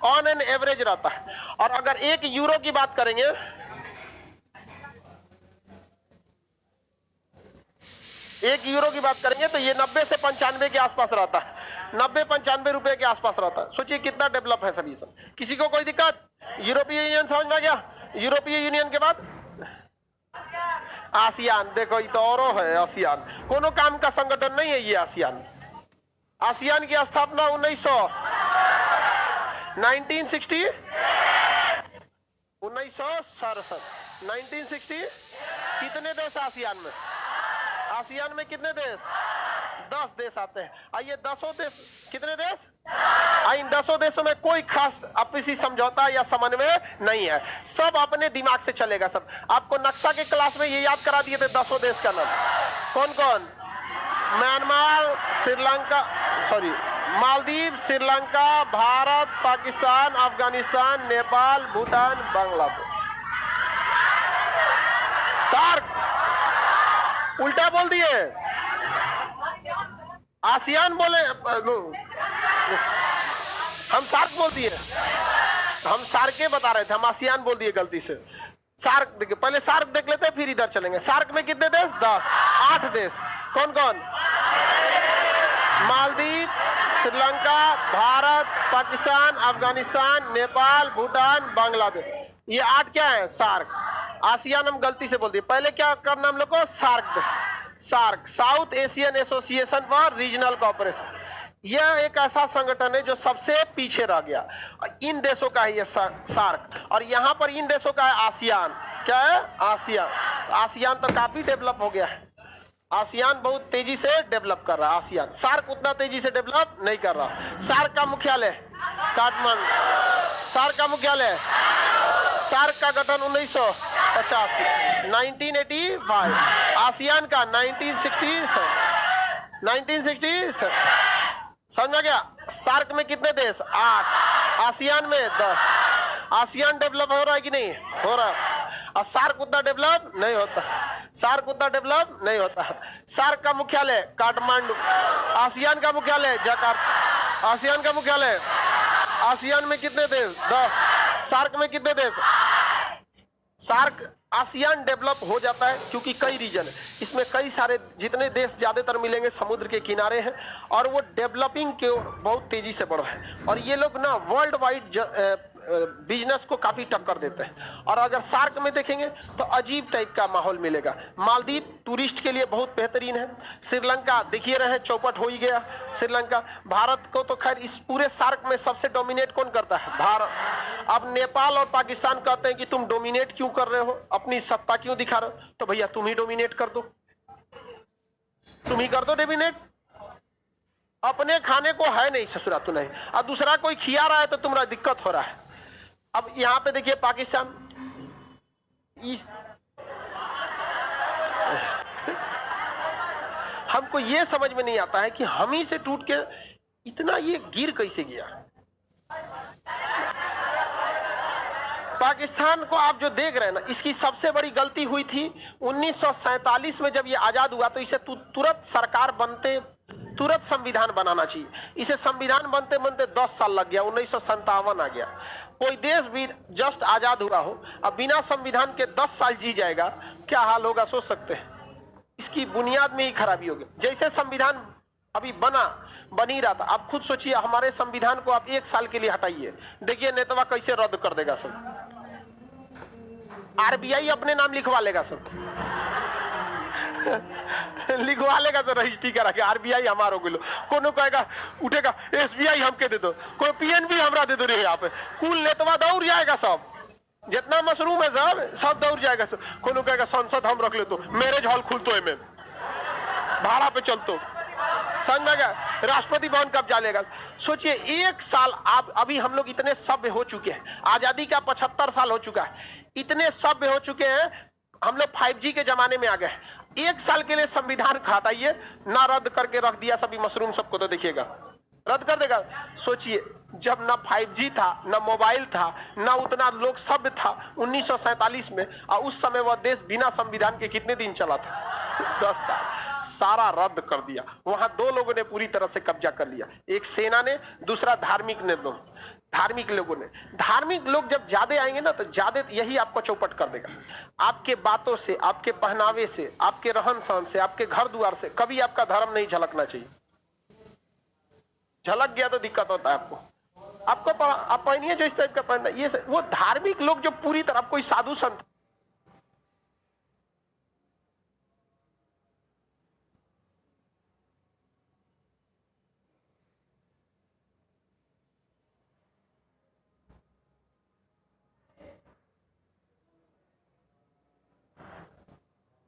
ऑन एन एवरेज रहता है। और अगर एक यूरो की बात करेंगे, एक यूरो की बात करेंगे तो ये 90 से 95 के आसपास रहता है, 90-95 रुपए के आसपास रहता है। सोचिए कितना डेवलप है सभी सब। किसी को कोई दिक्कत? यूरोपीय यूनियन समझ में गया? यूरोपीय यूनियन के बाद आसियान। देखो ये तो और है आसियान, कोनो काम का संगठन नहीं है ये आसियान। आसियान की स्थापना 1967 1960। कितने देश आसियान में? आसियान में कितने देश? 10 देश आते हैं। आइए 10 देश, कितने देश? इन 10 देशों में कोई खास आपसी समझौता या समन्वय नहीं है, सब अपने दिमाग से चलेगा सब। आपको नक्शा के क्लास में ये याद करा दिए थे 10 देश का नाम। कौन कौन? Myanmar, Sri Lanka, sorry Maldives, Sri Lanka, Bharat, Pakistan, Afghanistan, Nepal, Bhutan, Bangladesh. SAARC उल्टा बोल दिए, आसियान बोले, हम सार्क बोल दिए। हम सार्क बता रहे थे, हम आसियान बोल दिए गलती से। सार्क देखिए, पहले सार्क देख लेते हैं फिर इधर चलेंगे। सार्क में कितने देश? 10, 8 देश। कौन कौन? मालदीव, श्रीलंका, भारत, पाकिस्तान, अफगानिस्तान, नेपाल, भूटान, बांग्लादेश। ये 8 क्या है? सार्क। आसियान हम गलती से बोल दिए। पहले क्या करना हम लोग को? SAARC. SAARC South Asian Association for Regional Cooperation. यह एक ऐसा संगठन है जो सबसे पीछे रह गया। इन देशों का है ये सार्क, और यहाँ पर इन देशों का है आसियान। क्या है? आसियान। आसियान तो काफी डेवलप हो गया है। आसियान बहुत तेजी से डेवलप कर रहा है। आसियान, सार्क उतना तेजी से डेवलप नहीं कर रहा। सार्क का मुख्यालय काठमांडू। सार्क का मुख्यालय, सार्क का गठन 1985, 1985। आसियान का 1960। समझ आ गया? सार्क में कितने देश? 8, आसियान में 10। आसियान डेवलप हो रहा है कि नहीं? हो रहा है। और सार्क उतना डेवलप नहीं होता। सार्क उतना डेवलप नहीं होता। सार्क का मुख्यालय काठमांडू। आसियान का मुख्यालय जकार्ता। आसियान का मुख्यालय, आसियान में कितने देश? 10। सार्क में कितने देश? सार्क आसियान डेवलप हो जाता है क्योंकि कई रीजन है इसमें, कई सारे जितने देश ज्यादातर मिलेंगे समुद्र के किनारे हैं और वो डेवलपिंग की ओर बहुत तेजी से बढ़ रहे हैं। और ये लोग ना वर्ल्ड वाइड बिजनेस को काफी टक्कर देते हैं। और अगर सार्क में देखेंगे तो अजीब टाइप का माहौल मिलेगा। मालदीव टूरिस्ट के लिए बहुत बेहतरीन है। श्रीलंका देखिए रहे, चौपट हो ही गया श्रीलंका। भारत को तो खैर इस पूरे सार्क में सबसे डोमिनेट कौन करता है? भारत। अब नेपाल और पाकिस्तान कहते हैं कि तुम डोमिनेट क्यों कर रहे हो, अपनी सत्ता क्यों दिखा रहे हो? तो भैया तुम ही डोमिनेट कर दो, तुम ही कर दो डोमिनेट। अपने खाने को है नहीं ससुरा तू नहीं, और दूसरा कोई खिया रहा है तो तुम्हारा दिक्कत हो रहा है। अब यहां पे देखिए पाकिस्तान, हमको ये समझ में नहीं आता है कि हम ही से टूट के इतना ये गिर कैसे गया। पाकिस्तान को आप जो देख रहे हैं ना, इसकी सबसे बड़ी गलती हुई थी 1947 में जब ये आजाद हुआ, तो इसे तुरंत सरकार बनते तुरंत संविधान बनाना चाहिए। इसे संविधान बनते बनते 10 साल लग गया, 1957 आ गया। कोई देश भी जस्ट आजाद हुआ हो, अब बिना संविधान के 10 साल जी जाएगा, क्या हाल होगा सोच सकते हैं। इसकी बुनियाद में ही खराबी होगी। जैसे संविधान अभी बन ही रहा था, आप खुद सोचिए हमारे संविधान को आप 1 साल के लिए हटाइए, देखिए नेतवा कैसे रद्द कर देगा सब। आरबीआई अपने नाम लिखवा लेगा सब लिखवा लेगा तो रजिस्ट्री करा के आरबीआई हमारो किलो, कोनो कहेगा उठेगा एसबीआई हमके दे दो, कोई पीएनबी हमरा दे दो रे, यहाँ पे कुल नेतवा दौड़ जाएगा, सब जितना मशरूम है सब दौड़ जाएगा सब। कोनो कहेगा संसद हम रख ले तो मैरिज हॉल खुलतो है, में भाड़ा पे चलतो, समझ में गया, राष्ट्रपति भवन कब जालेगा। सोचिए 1 साल, आप अभी हम लोग इतने सभ्य हो चुके हैं, आजादी का 75 साल हो चुका है, इतने सभ्य हो चुके हैं, हम लोग 5G के जमाने में आ गए। 1 साल के लिए संविधान हटाइए ना, रद्द करके रख दिया सभी मशरूम सबको, तो देखिएगा रद्द कर देगा। सोचिए जब ना 5G था, ना मोबाइल था, ना उतना लोग सभ्य था 1947 में, और उस समय वह देश बिना संविधान के कितने दिन चला था, 10 साल। सारा रद्द कर दिया। वहां 2 लोगों ने पूरी तरह से कब्जा कर लिया, एक सेना ने, दूसरा धार्मिक ने। धार्मिक लोगों ने, धार्मिक लोग जब ज्यादा आएंगे ना, तो ज्यादा यही आपको चौपट कर देगा। आपके बातों से, आपके पहनावे से, आपके रहन सहन से, आपके घर द्वार से कभी आपका धर्म नहीं झलकना चाहिए। झलक गया तो दिक्कत होता है आपको आप पहनिए जो इस टाइप का पहनना, ये वो धार्मिक लोग जो पूरी तरह, कोई साधु संत,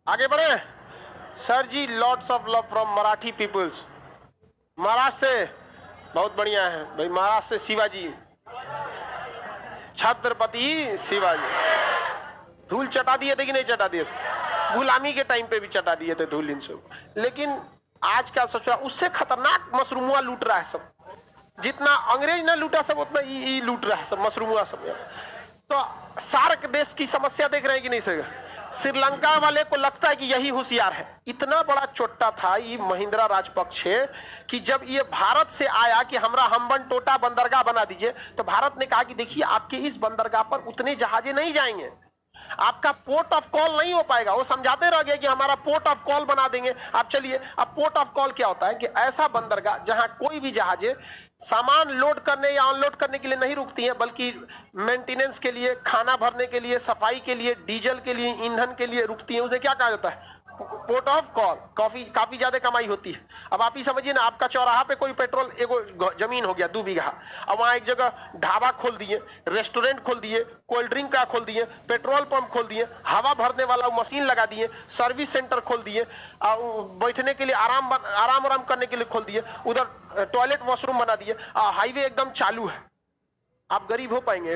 आगे बढ़े। Sir ji, lots of love from Marathi peoples. Maharashtra से बहुत बढ़िया है भाई, महाराष्ट्र से शिवाजी, छत्रपति शिवाजी। धूल चटा दिए थे कि नहीं चटा दिए? गुलामी के टाइम पे भी चटा दिए थे धूल इनसे। लेकिन आज का सोचा, उससे खतरनाक मशरूमुआ लूट रहा है सब। जितना अंग्रेज ने लूटा सब, उतना ई लूट रहा है सब, मशरूमुआ सब। तो सार्क देश की समस्या देख रहे हैं कि नहीं सर? श्रीलंका वाले को लगता है कि यही होशियार है। इतना बड़ा चोट्टा था ये महिंद्रा राजपक्षे कि जब ये भारत से आया कि हमरा हम्बन टोटा बंदरगाह बना दीजिए, तो भारत ने कहा कि देखिए आपके इस बंदरगाह पर उतने जहाजें नहीं जाएंगे, आपका पोर्ट ऑफ कॉल नहीं हो पाएगा। वो समझाते रह गए कि हमारा पोर्ट ऑफ कॉल बना देंगे आप, चलिए। अब पोर्ट ऑफ कॉल क्या होता है कि ऐसा बंदरगाह जहां कोई भी जहाजें सामान लोड करने या अनलोड करने के लिए नहीं रुकती हैं, बल्कि मेंटेनेंस के लिए, खाना भरने के लिए, सफाई के लिए, डीजल के लिए, ईंधन के लिए रुकती हैं। उसे क्या कहा जाता है? Port of call. काफी ज्यादा कमाई होती है। अब आप ही समझिए ना, आपका चौराहा पे कोई पेट्रोल, एगो जमीन हो गया 2 बीघा, अब वहां एक जगह ढाबा खोल दिए, रेस्टोरेंट खोल दिए, कोल्ड ड्रिंक का खोल दिए, पेट्रोल पंप खोल दिए, हवा भरने वाला मशीन लगा दिए, सर्विस सेंटर खोल दिए, बैठने के लिए आराम करने के लिए खोल दिए, उधर टॉयलेट वॉशरूम बना दिए, हाईवे एकदम चालू है। आप गरीब हो पाएंगे?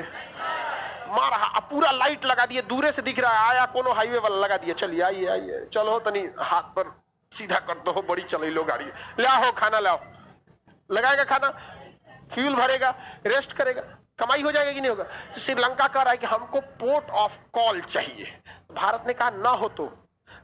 मार पूरा लाइट लगा दिए, दूरे से दिख रहा है, आया कोनो हाईवे वाला लगा दिया, चलिए आइए चलो, तनी हाथ पर सीधा कर दो, बड़ी चले लो गाड़ी, लाओ खाना लाओ, लगाएगा खाना, फ्यूल भरेगा, रेस्ट करेगा, कमाई हो जाएगा कि नहीं होगा? तो श्रीलंका कह रहा है कि हमको पोर्ट ऑफ कॉल चाहिए। भारत ने कहा ना हो तो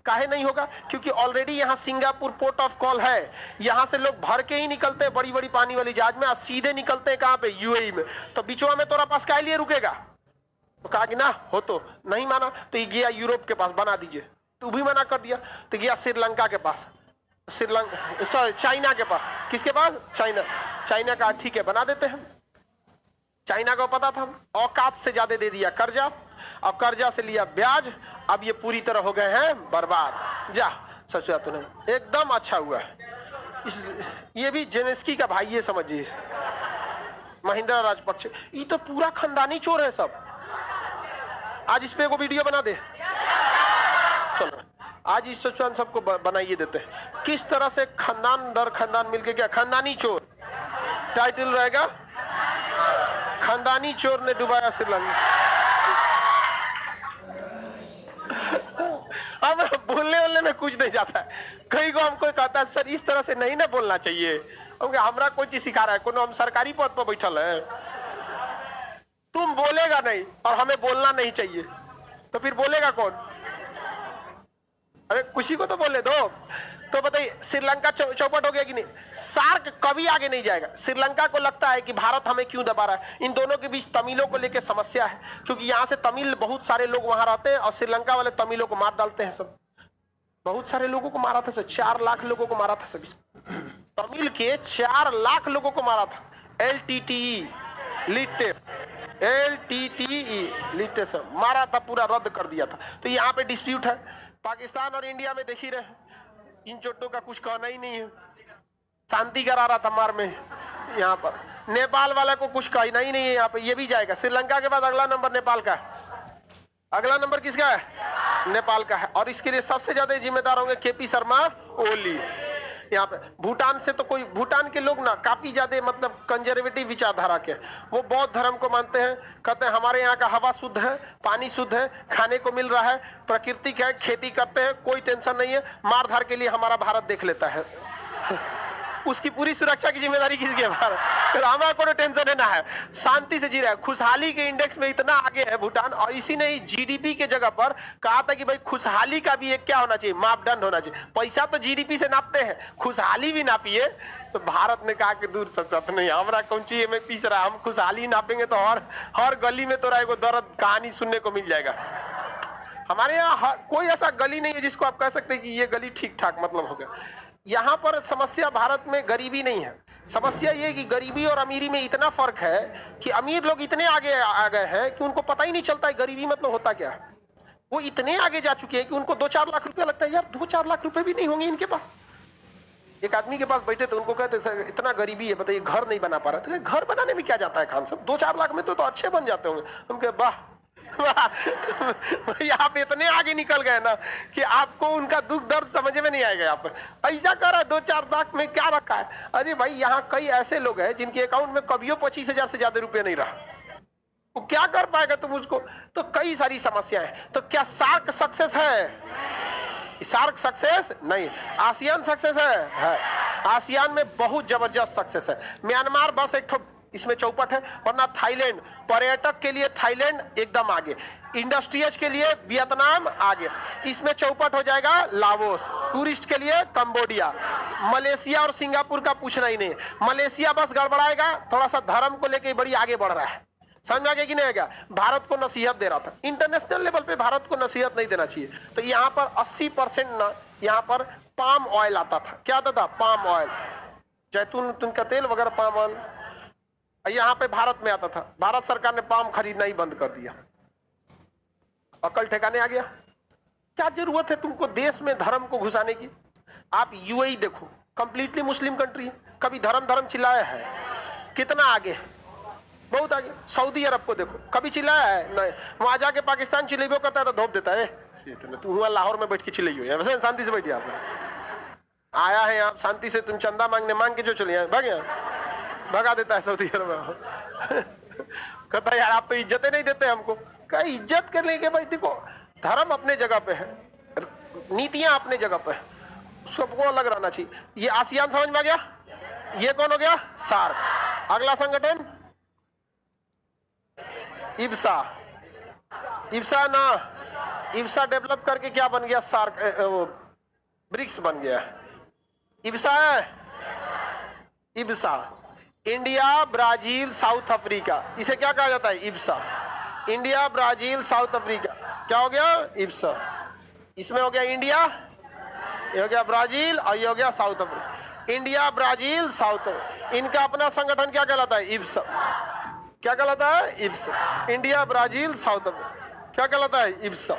काहे नहीं होगा, क्योंकि ऑलरेडी यहाँ सिंगापुर पोर्ट ऑफ कॉल है। यहाँ से लोग भर के ही निकलते हैं बड़ी बड़ी पानी वाली जहाज में, और सीधे निकलते हैं कहाँ पे? यूएई में। तो बीचवा में तोरा पास काहे लिए रुकेगा? तो कहा कि ना हो तो, नहीं माना तो ये गया यूरोप के पास, बना दीजिए, तो भी मना कर दिया। तो गया श्रीलंका के पास, चाइना के पास। किसके पास? चाइना का, ठीक है बना देते हैं। चाइना को पता था औकात से ज्यादा दे दिया कर्जा, और कर्जा से लिया ब्याज, अब ये पूरी तरह हो गए हैं बर्बाद। जा सोचा तूने, एकदम अच्छा हुआ है। ये भी जेलेंस्की का भाई, ये समझिए, महिंद्रा राजपक्षे, ये तो पूरा खानदानी चोर है सब। आज इस पे को वीडियो बना दे, चलो आज ईश्वर सबको बनाइए देते हैं। किस तरह से खानदान दर खानदान मिलके, क्या खानदानी चोर टाइटल रहेगा, खानदानी चोर ने डुबाया श्रीलंका। अब बोलने में कुछ नहीं जाता है। कई को हमको कहता है सर इस तरह से नहीं ना बोलना चाहिए, हमरा कोई चीज सिखा रहा है, कोनो हम सरकारी पद पर बैठल है, तुम बोलेगा नहीं और हमें बोलना नहीं चाहिए तो फिर बोलेगा कौन? अरे खुशी को तो बोले दो। तो बताइए श्रीलंका चौपट हो गया कि नहीं? सार्क कभी आगे नहीं जाएगा। श्रीलंका को लगता है कि भारत हमें क्यों दबा रहा है। इन दोनों के बीच तमिलों को लेकर समस्या है, क्योंकि यहाँ से तमिल बहुत सारे लोग वहां रहते हैं और श्रीलंका वाले तमिलों को मार डालते हैं। सब बहुत सारे लोगों को मारा था सर, 4 लाख लोगों को मारा था सभी, तमिल के 4 लाख लोगों को मारा था। LTTE लिट्टे, LTTE लिट्टे से मारा था, पूरा रद्द कर दिया था। तो यहाँ पे डिस्प्यूट है। पाकिस्तान और इंडिया में देख ही रहे, इन चोटों का कुछ कहना ही नहीं है, शांति करा रहा था मार में। यहाँ पर नेपाल वाला को कुछ कहना ही नहीं है। यहाँ पे ये भी जाएगा। श्रीलंका के बाद अगला नंबर नेपाल का है। अगला नंबर किसका है? नेपाल का है। और इसके लिए सबसे ज्यादा जिम्मेदार होंगे KP शर्मा ओली। यहाँ पे भूटान से तो कोई, भूटान के लोग ना काफी ज्यादा मतलब कंजर्वेटिव विचारधारा के, वो बौद्ध धर्म को मानते हैं। कहते हैं हमारे यहाँ का हवा शुद्ध है, पानी शुद्ध है, खाने को मिल रहा है, प्राकृतिक है, खेती करते हैं, कोई टेंशन नहीं है, मार धार के लिए हमारा भारत देख लेता है। उसकी पूरी सुरक्षा की जिम्मेदारी किसकी है? भारत। हमारा कोई टेंशन है ना है, शांति से जी रहा है। खुशहाली के इंडेक्स में इतना आगे है भूटान। और इसी ने GDP के जगह पर कहा था कि भाई खुशहाली का भी एक क्या होना चाहिए, मापदंड होना चाहिए। पैसा तो GDP से नापते हैं, खुशहाली भी नापिए। तो भारत ने कहा कि दूर सच नहीं, हमारा कौन चीज में पीस रहा, हम खुशहाली नापेंगे तो हर गली में तो रहेगा दर्द कहानी सुनने को मिल जाएगा। हमारे यहाँ कोई ऐसा गली नहीं है जिसको आप कह सकते हैं कि ये गली ठीक ठाक मतलब हो गया। यहाँ पर समस्या भारत में गरीबी नहीं है, समस्या ये कि गरीबी और अमीरी में इतना फर्क है कि अमीर लोग इतने आगे आ गए हैं कि उनको पता ही नहीं चलता है गरीबी मतलब होता क्या है। वो इतने आगे जा चुके हैं कि उनको 2-4 लाख रुपया लगता है। यार 2-4 लाख रुपए भी नहीं होंगे इनके पास। एक आदमी के पास बैठे तो उनको कहते सर इतना गरीबी है, बताइए घर नहीं बना पा रहा। तो घर बनाने में क्या जाता है खान साहब, 2-4 लाख में तो अच्छे बन जाते होंगे। हम कहे वाह, आप इतने आगे निकल गए ना कि आपको उनका दुख दर्द समझ में नहीं आएगा। आप ऐसा कर रहा है 2-4 लाख में क्या रखा है। अरे भाई यहाँ कई ऐसे लोग हैं जिनके अकाउंट में कभी 25,000 से ज्यादा रुपए नहीं रहा, वो क्या कर पाएगा तुम उसको। तो कई सारी समस्याएं हैं। तो क्या सार्क सक्सेस है? सार्क सक्सेस नहीं, आसियान सक्सेस है। आसियान में बहुत जबरदस्त सक्सेस है। म्यांमार बस एक इसमें चौपट है, वरना थाईलैंड, पर्यटक के लिए थाईलैंड एकदम आगे, इंडस्ट्रीज के लिए वियतनाम आगे, इसमें चौपट हो जाएगा लाओस, टूरिस्ट के लिए कंबोडिया, मलेशिया और सिंगापुर का पूछना ही नहीं। मलेशिया बस गड़बड़ाएगा, थोड़ा सा धर्म को लेके बड़ी आगे बढ़ रहा है। समझ में आ गया कि नहीं आ गया? भारत को नसीहत दे रहा था। इंटरनेशनल लेवल पे भारत को नसीहत नहीं देना चाहिए। तो यहाँ पर 80% ना यहाँ पर पाम ऑयल आता था। क्या आता था? पाम ऑयल, जैतून का तेल वगैरह, पाम ऑयल यहाँ पे भारत में आता था। भारत सरकार ने पाम खरीदना ही बंद कर दिया। अकल ठिकाने आ गया। क्या जरूरत है तुमको देश में धर्म को घुसाने की? आप UAE देखो, कंप्लीटली मुस्लिम कंट्री है, कभी धर्म चिल्लाया है? कितना आगे, बहुत आगे। सऊदी अरब को देखो, कभी चिल्लाया है? नहीं। वहां जाके पाकिस्तान चिल्लाइबो करता है तो धोप देता है, तू हुआ लाहौर में बैठ के चिल्लाइयो, वैसे शांति से बैठिए। आप आया है आप शांति से, तुम चंदा मांग के जो चलिए भाग यहाँ भगा देता है सऊदी अरब में। कहता है यार आप तो इज्जत नहीं देते हमको। क्या इज्जत करने के भाई, देखो धर्म अपने जगह पे है, नीतियां अपने जगह पे है, सबको अलग रहना चाहिए। ये आसियान समझ में आ गया। ये कौन हो गया? सार्क। अगला संगठन इब्सा। इब्सा ना, इब्सा डेवलप करके क्या बन गया? सार्क, ब्रिक्स बन गया। इब्सा है, IBSA India, Brazil, south Africa, इसे क्या कहा जाता है? IBSA. India, Brazil, south Africa, क्या हो गया? इब्सा। इसमें हो गया इंडिया, ये हो गया ब्राजील और ये हो गया south Africa. India, Brazil, south, इनका अपना संगठन क्या कहलाता है? इब्सा। क्या कहलाता है? IBSA. India, Brazil, south Africa क्या कहलाता है? इब्सा।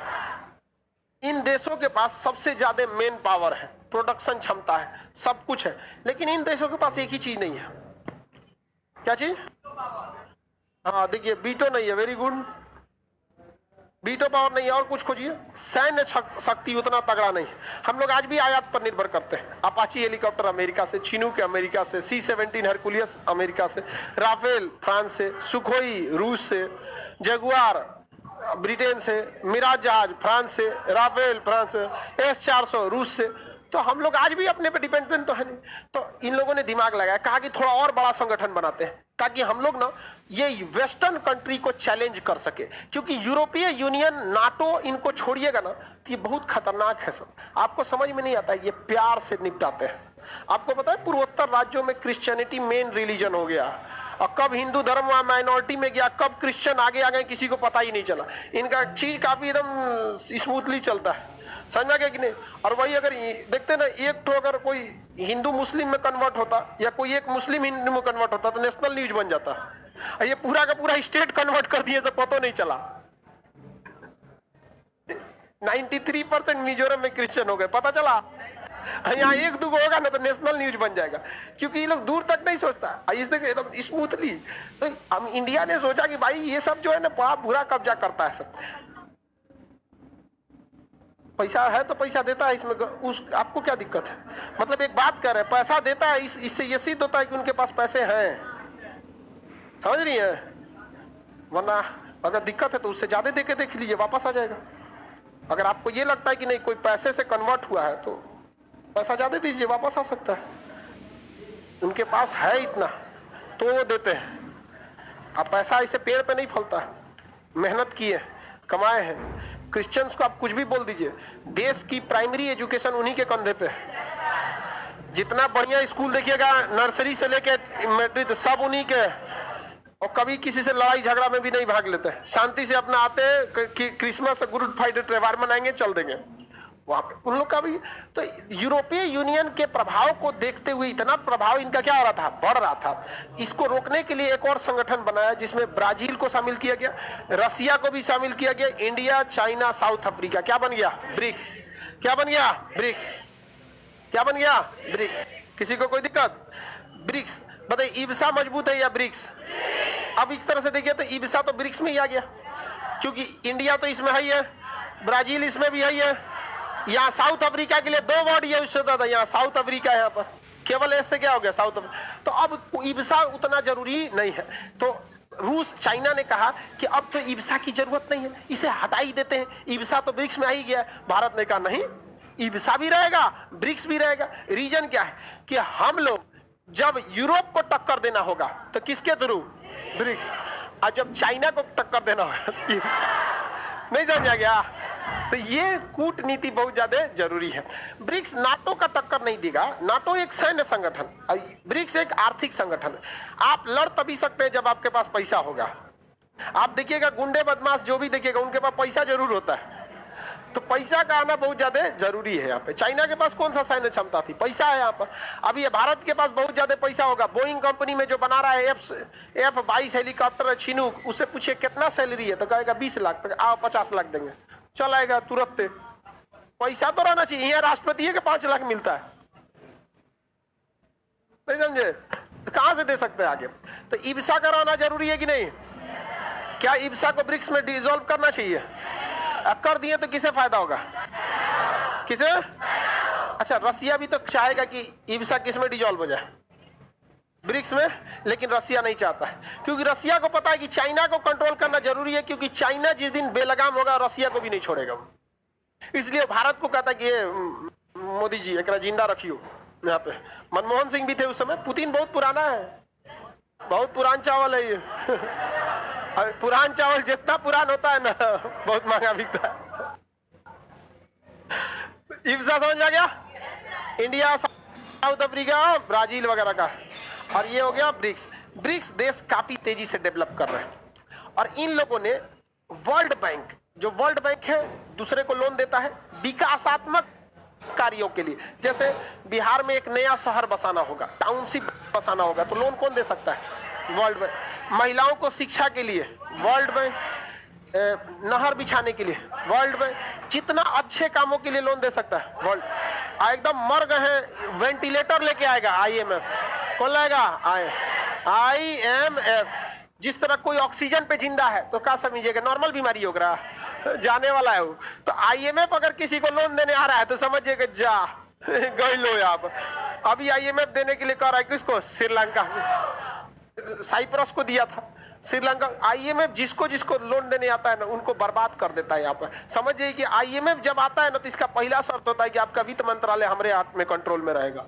इन देशों के पास सबसे ज्यादा मेन पावर है, प्रोडक्शन क्षमता है, सब कुछ है, लेकिन इन देशों के पास एक ही चीज नहीं है। क्या चीज? हाँ देखिए, बीटो नहीं है। Very good. वीटो पावर नहीं है, और कुछ खोजिए। सैन्य शक्ति उतना तगड़ा नहीं। हम लोग आज भी आयात पर निर्भर करते हैं। अपाची हेलीकॉप्टर अमेरिका से, चिनूक अमेरिका से, C-17 हरकुलियस अमेरिका से, राफेल फ्रांस से, सुखोई रूस से, जगुआर ब्रिटेन से, मिराज जहाज फ्रांस से, राफेल फ्रांस से, S-400 रूस से। तो हम लोग आज भी अपने पे डिपेंडेंट तो है नहीं। तो इन लोगों ने दिमाग लगाया, कहा कि थोड़ा और बड़ा संगठन बनाते हैं ताकि हम लोग ना ये वेस्टर्न कंट्री को चैलेंज कर सके, क्योंकि यूरोपीय यूनियन, नाटो, इनको छोड़िएगा ना तो ये बहुत खतरनाक है सब। आपको समझ में नहीं आता, ये प्यार से निपटाते हैं। आपको पता है पूर्वोत्तर राज्यों में क्रिश्चियनिटी मेन रिलीजन हो गया, और कब हिंदू धर्म वहां माइनॉरिटी में गया, कब क्रिश्चियन आगे आ गए, किसी को पता ही नहीं चला। इनका चीज काफी एकदम स्मूथली चलता है, समझ में आ गया कि नहीं। और वही अगर देखते ना, एक तो अगर कोई हिंदू मुस्लिम में कन्वर्ट होता या कोई एक मुस्लिम हिंदू में कन्वर्ट होता तो नेशनल न्यूज बन जाता। ये पूरा का पूरा स्टेट कन्वर्ट कर दिए तो पता नहीं चला। 93% मिजोरम में क्रिश्चियन हो गए, पता चला। यहाँ एक दो होगा ना तो नेशनल न्यूज बन जाएगा, क्योंकि ये लोग दूर तक नहीं सोचता, इस तक एकदम स्मूथली। तो हम इंडिया ने सोचा कि भाई ये सब जो है ना बड़ा बुरा कब्जा करता है सब। पैसा है तो पैसा देता है, इसमें उस आपको क्या दिक्कत है? मतलब एक बात कर रहे हैं, पैसा देता है, इससे ये सिद्ध होता है कि उनके पास पैसे हैं, समझ रही है। वरना अगर दिक्कत है तो उससे ज्यादा देके देख लीजिए, वापस आ जाएगा। अगर आपको ये लगता है कि नहीं कोई पैसे से कन्वर्ट हुआ है तो पैसा ज्यादा दीजिए, वापस आ सकता है। उनके पास है इतना तो वो देते हैं। अब पैसा ऐसे पेड़ पे नहीं फलता है, मेहनत किए कमाए हैं। क्रिश्चियंस को आप कुछ भी बोल दीजिए, देश की प्राइमरी एजुकेशन उन्हीं के कंधे पे है। जितना बढ़िया स्कूल देखिएगा, नर्सरी से लेके मैट्रिक सब उन्हीं के, और कभी किसी से लड़ाई झगड़ा में भी नहीं भाग लेते, शांति से अपना आते हैं, क्रिसमस गुड फ्राइडे त्योहार मनाएंगे, चल देंगे वहां पे उन लोग का भी। तो यूरोपीय यूनियन के प्रभाव को देखते हुए इतना प्रभाव इनका क्या हो रहा था, बढ़ रहा था। इसको रोकने के लिए एक और संगठन बनाया जिसमें ब्राजील को शामिल किया गया, रसिया को भी शामिल किया गया, इंडिया, चाइना, साउथ अफ्रीका। क्या बन गया? ब्रिक्स। क्या बन गया? ब्रिक्स। क्या बन गया? ब्रिक्स। किसी को कोई दिक्कत? ब्रिक्स। बताइए, इब्सा मजबूत है या ब्रिक्स? अब एक तरह से देखिए तो इब्सा तो ब्रिक्स में ही आ गया, क्योंकि इंडिया तो इसमें है ही है, ब्राजील इसमें भी है ही है। यहाँ साउथ अफ्रीका के लिए 2 वर्ड यूज होता था, यहाँ साउथ अफ्रीका है, यहाँ पर केवल ऐसे क्या हो गया साउथ अफ्रीका। तो अब इब्सा उतना जरूरी नहीं है। तो रूस, चाइना ने कहा कि अब तो इब्सा की जरूरत नहीं है, इसे हटा ही देते हैं, इब्सा तो ब्रिक्स में आ ही गया। भारत ने कहा नहीं, इब्सा भी रहेगा, ब्रिक्स भी रहेगा। रीजन क्या है कि हम लोग जब यूरोप को टक्कर देना होगा तो किसके थ्रू? ब्रिक्स। और जब चाइना को टक्कर देना होगा इब्सा। नहीं समझा गया? तो ये कूटनीति बहुत ज्यादा जरूरी है। ब्रिक्स नाटो का टक्कर नहीं देगा। नाटो एक सैन्य संगठन, ब्रिक्स एक आर्थिक संगठन है। आप लड़ तभी सकते हैं जब आपके पास पैसा होगा। आप देखिएगा गुंडे बदमाश जो भी देखिएगा उनके पास पैसा जरूर होता है, तो पैसा का आना बहुत ज्यादा जरूरी है। यहाँ पे चाइना के पास कौन सा सैन्य क्षमता थी? पैसा है यहाँ पर। अभी ये भारत के पास बहुत ज्यादा पैसा होगा। बोइंग कंपनी में जो बना रहा है F-22 हेलीकॉप्टर चिनूक, उससे पूछिए कितना सैलरी है तो कहेगा 20 लाख। तक आओ 50 लाख देंगे, चल आएगा तुरंत। पैसा तो रहना चाहिए। यहाँ राष्ट्रपति के 5 लाख मिलता है, नहीं समझे? तो कहां से दे सकते हैं आगे? तो इब्सा का रहना जरूरी है कि नहीं? क्या इब्सा को ब्रिक्स में डिसॉल्व करना चाहिए? कर दिए तो किसे फायदा होगा? किसे? अच्छा, रसिया भी तो चाहेगा कि इब्सा किस में डिसॉल्व हो जाए? ब्रिक्स में। लेकिन रसिया नहीं चाहता है, क्योंकि रसिया को पता है कि चाइना को कंट्रोल करना जरूरी है, क्योंकि चाइना जिस दिन बेलगाम होगा रसिया को भी नहीं छोड़ेगा। इसलिए भारत को कहता है कि मोदी जी एक जिंदा रखियो। यहाँ पे मनमोहन सिंह भी थे उस समय। पुतिन बहुत पुराना है, बहुत पुरान चावल है ये। पुरान चावल जितना पुरान होता है ना बहुत महंगा बिकता है। इब्सा समझ आ गया? इंडिया, साउथ अफ्रीका, ब्राजील वगैरह का। और ये हो गया ब्रिक्स। ब्रिक्स देश काफी तेजी से डेवलप कर रहे हैं, और इन लोगों ने वर्ल्ड बैंक, जो वर्ल्ड बैंक है दूसरे को लोन देता है विकासात्मक कार्यों के लिए। जैसे बिहार में एक नया शहर बसाना होगा, टाउनशिप बसाना होगा, तो लोन कौन दे सकता है? World bank. महिलाओं को शिक्षा के लिए वर्ल्ड बैंक, नहर बिछाने के लिए वर्ल्ड बैंक, जितना अच्छे कामों के लिए लोन दे सकता है वर्ल्ड। एकदम मर गए हैं, वेंटिलेटर लेके आएगा IMF। कौन लाएगा? IMF। जिस तरह कोई ऑक्सीजन पे जिंदा है तो क्या समझिएगा, नॉर्मल बीमारी होगा, जाने वाला है वो। तो आईएमएफ अगर किसी को लोन देने आ रहा है तो समझिएगा जा गए लो आप। अभी आईएमएफ देने के लिए कह रहा है किसको, श्रीलंका, साइप्रस को दिया था। श्रीलंका आईएमएफ जिसको जिसको लोन देने आता है ना उनको बर्बाद कर देता है। यहाँ पर समझिए कि आईएमएफ जब आता है ना तो इसका पहला शर्त होता है कि आपका वित्त मंत्रालय हमारे हाथ में कंट्रोल में रहेगा।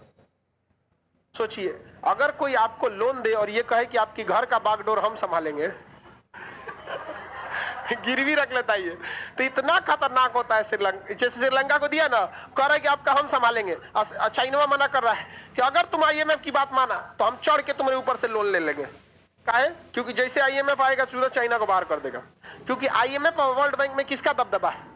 सोचिए अगर कोई आपको लोन दे और ये कहे कि आपकी घर का बागडोर हम संभालेंगे गिरवी रख लेता है ये, तो इतना खतरनाक होता है। श्रीलंका जैसे श्रीलंका को दिया ना, कह रहा है कि आपका हम संभालेंगे। चाइना मना कर रहा है कि अगर तुम आईएमएफ की बात माना तो हम चढ़ के तुम्हारे ऊपर से लोन ले लेंगे। काहे? क्योंकि जैसे आईएमएफ आएगा सीधा चाइना को बाहर कर देगा। क्योंकि आईएमएफ और वर्ल्ड बैंक में किसका दबदबा है?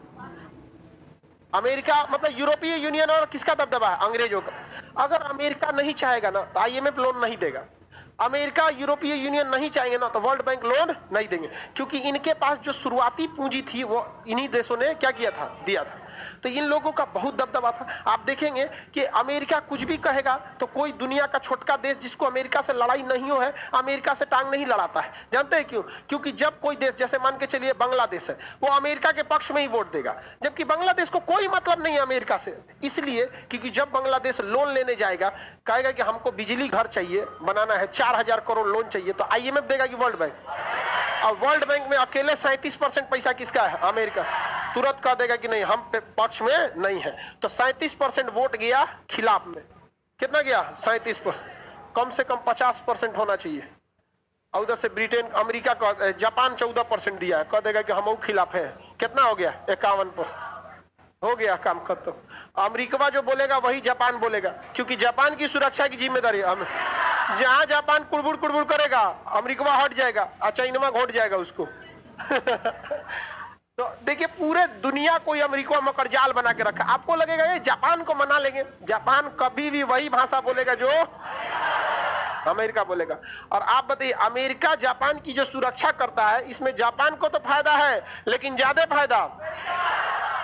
अमेरिका, मतलब यूरोपीय यूनियन, और किसका दबदबा है? अंग्रेजों का। अगर अमेरिका नहीं चाहेगा ना तो आईएमएफ लोन नहीं देगा। अमेरिका यूरोपीय यूनियन नहीं चाहेंगे ना तो वर्ल्ड बैंक लोन नहीं देंगे, क्योंकि इनके पास जो शुरुआती पूंजी थी वो इन्हीं देशों ने क्या किया था, दिया था। तो इन लोगों का बहुत दबदबा था। आप देखेंगे कि अमेरिका कुछ भी कहेगा तो कोई दुनिया का छोटका देश जिसको अमेरिका से लड़ाई नहीं हो है, अमेरिका से टांग नहीं लड़ाता है। जानते हैं क्यों? क्योंकि जब कोई देश, जैसे मान के चलिए बांग्लादेश है, वो अमेरिका के पक्ष में ही वोट देगा, जबकि बांग्लादेश को कोई मतलब नहीं है अमेरिका से। इसलिए क्योंकि जब बांग्लादेश लोन लेने जाएगा, कहेगा कि हमको बिजली घर चाहिए बनाना है, 4000 करोड़ लोन चाहिए, तो आईएमएफ देगा कि वर्ल्ड बैंक? और वर्ल्ड बैंक में अकेले 37% पैसा किसका है? अमेरिका। तुरंत कह देगा कि नहीं, हम पक्ष में नहीं है। तो 37% वोट गया खिलाफ में। कितना गया? 37%। कम से कम 50% होना चाहिए। और उधर से ब्रिटेन, अमेरिका का, जापान 14% दिया है, कह देगा कि हम खिलाफ है। कितना हो गया? 51%। हो गया, काम खत्म। अमेरिका जो बोलेगा वही जापान बोलेगा, क्योंकि जापान की सुरक्षा की जिम्मेदारी हम। जहां जापान कुड़बुड़ कुड़बुड़ करेगा अमेरिका हट जाएगा और चाइना घोट जाएगा उसको। तो देखिए पूरे दुनिया को अमेरिका मकर जाल बना के रखा। आपको लगेगा ये जापान को मना लेंगे, जापान कभी भी वही भाषा बोलेगा जो अमेरिका बोलेगा। और आप बताइए अमेरिका जापान की जो सुरक्षा करता है, इसमें जापान को तो फायदा है, लेकिन ज्यादा फायदा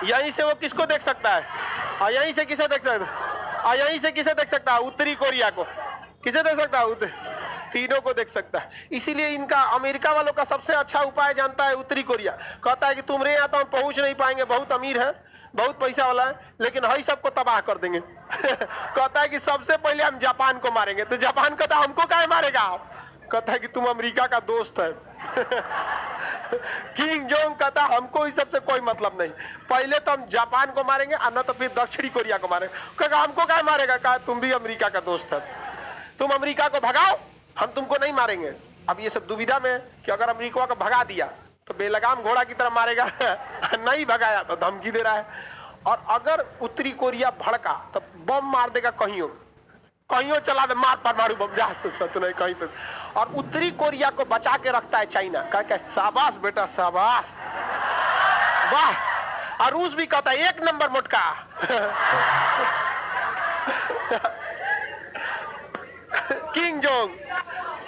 यहीं से वो किसको देख सकता है, और यहीं से किसे देख सकता है, और यहीं से किसे देख सकता है? उत्तरी कोरिया को। किसे देख सकता है? तीनों को देख सकता है। इसीलिए इनका, अमेरिका वालों का सबसे अच्छा उपाय जानता है उत्तरी कोरिया। कहता है कि तुम्हारे यहाँ तो हम पहुंच नहीं पाएंगे, बहुत अमीर है, बहुत पैसा वाला है, लेकिन हई सबको तबाह कर देंगे। कहता है कि सबसे पहले हम जापान को मारेंगे। तो जापान कहता है हमको क्या मारेगा आप? कहता है कि तुम अमेरिका का दोस्त है। किंग जोंग कहता हमको इस सबसे कोई मतलब नहीं, पहले तो हम जापान को मारेंगे और न तो फिर दक्षिणी कोरिया को मारेंगे। कहा हमको क्या मारेगा? कहा तुम भी अमेरिका का दोस्त है, तुम अमेरिका को भगाओ, हम तुमको नहीं मारेंगे। अब ये सब दुविधा में कि अगर अमेरिका को भगा दिया तो बेलगाम घोड़ा की तरह मारेगा, नहीं भगाया तो धमकी दे रहा है। और अगर उत्तरी कोरिया भड़का तो बम मार देगा, कहीं चला दे, मार परमाणु बम, जा तो नहीं कहीं पे। और उत्तरी कोरिया को बचा के रखता है चाइना। कहा शाबाश बेटा शाबाश, वाह। और रूस भी कहता है 1 नंबर मोटका। King Jong.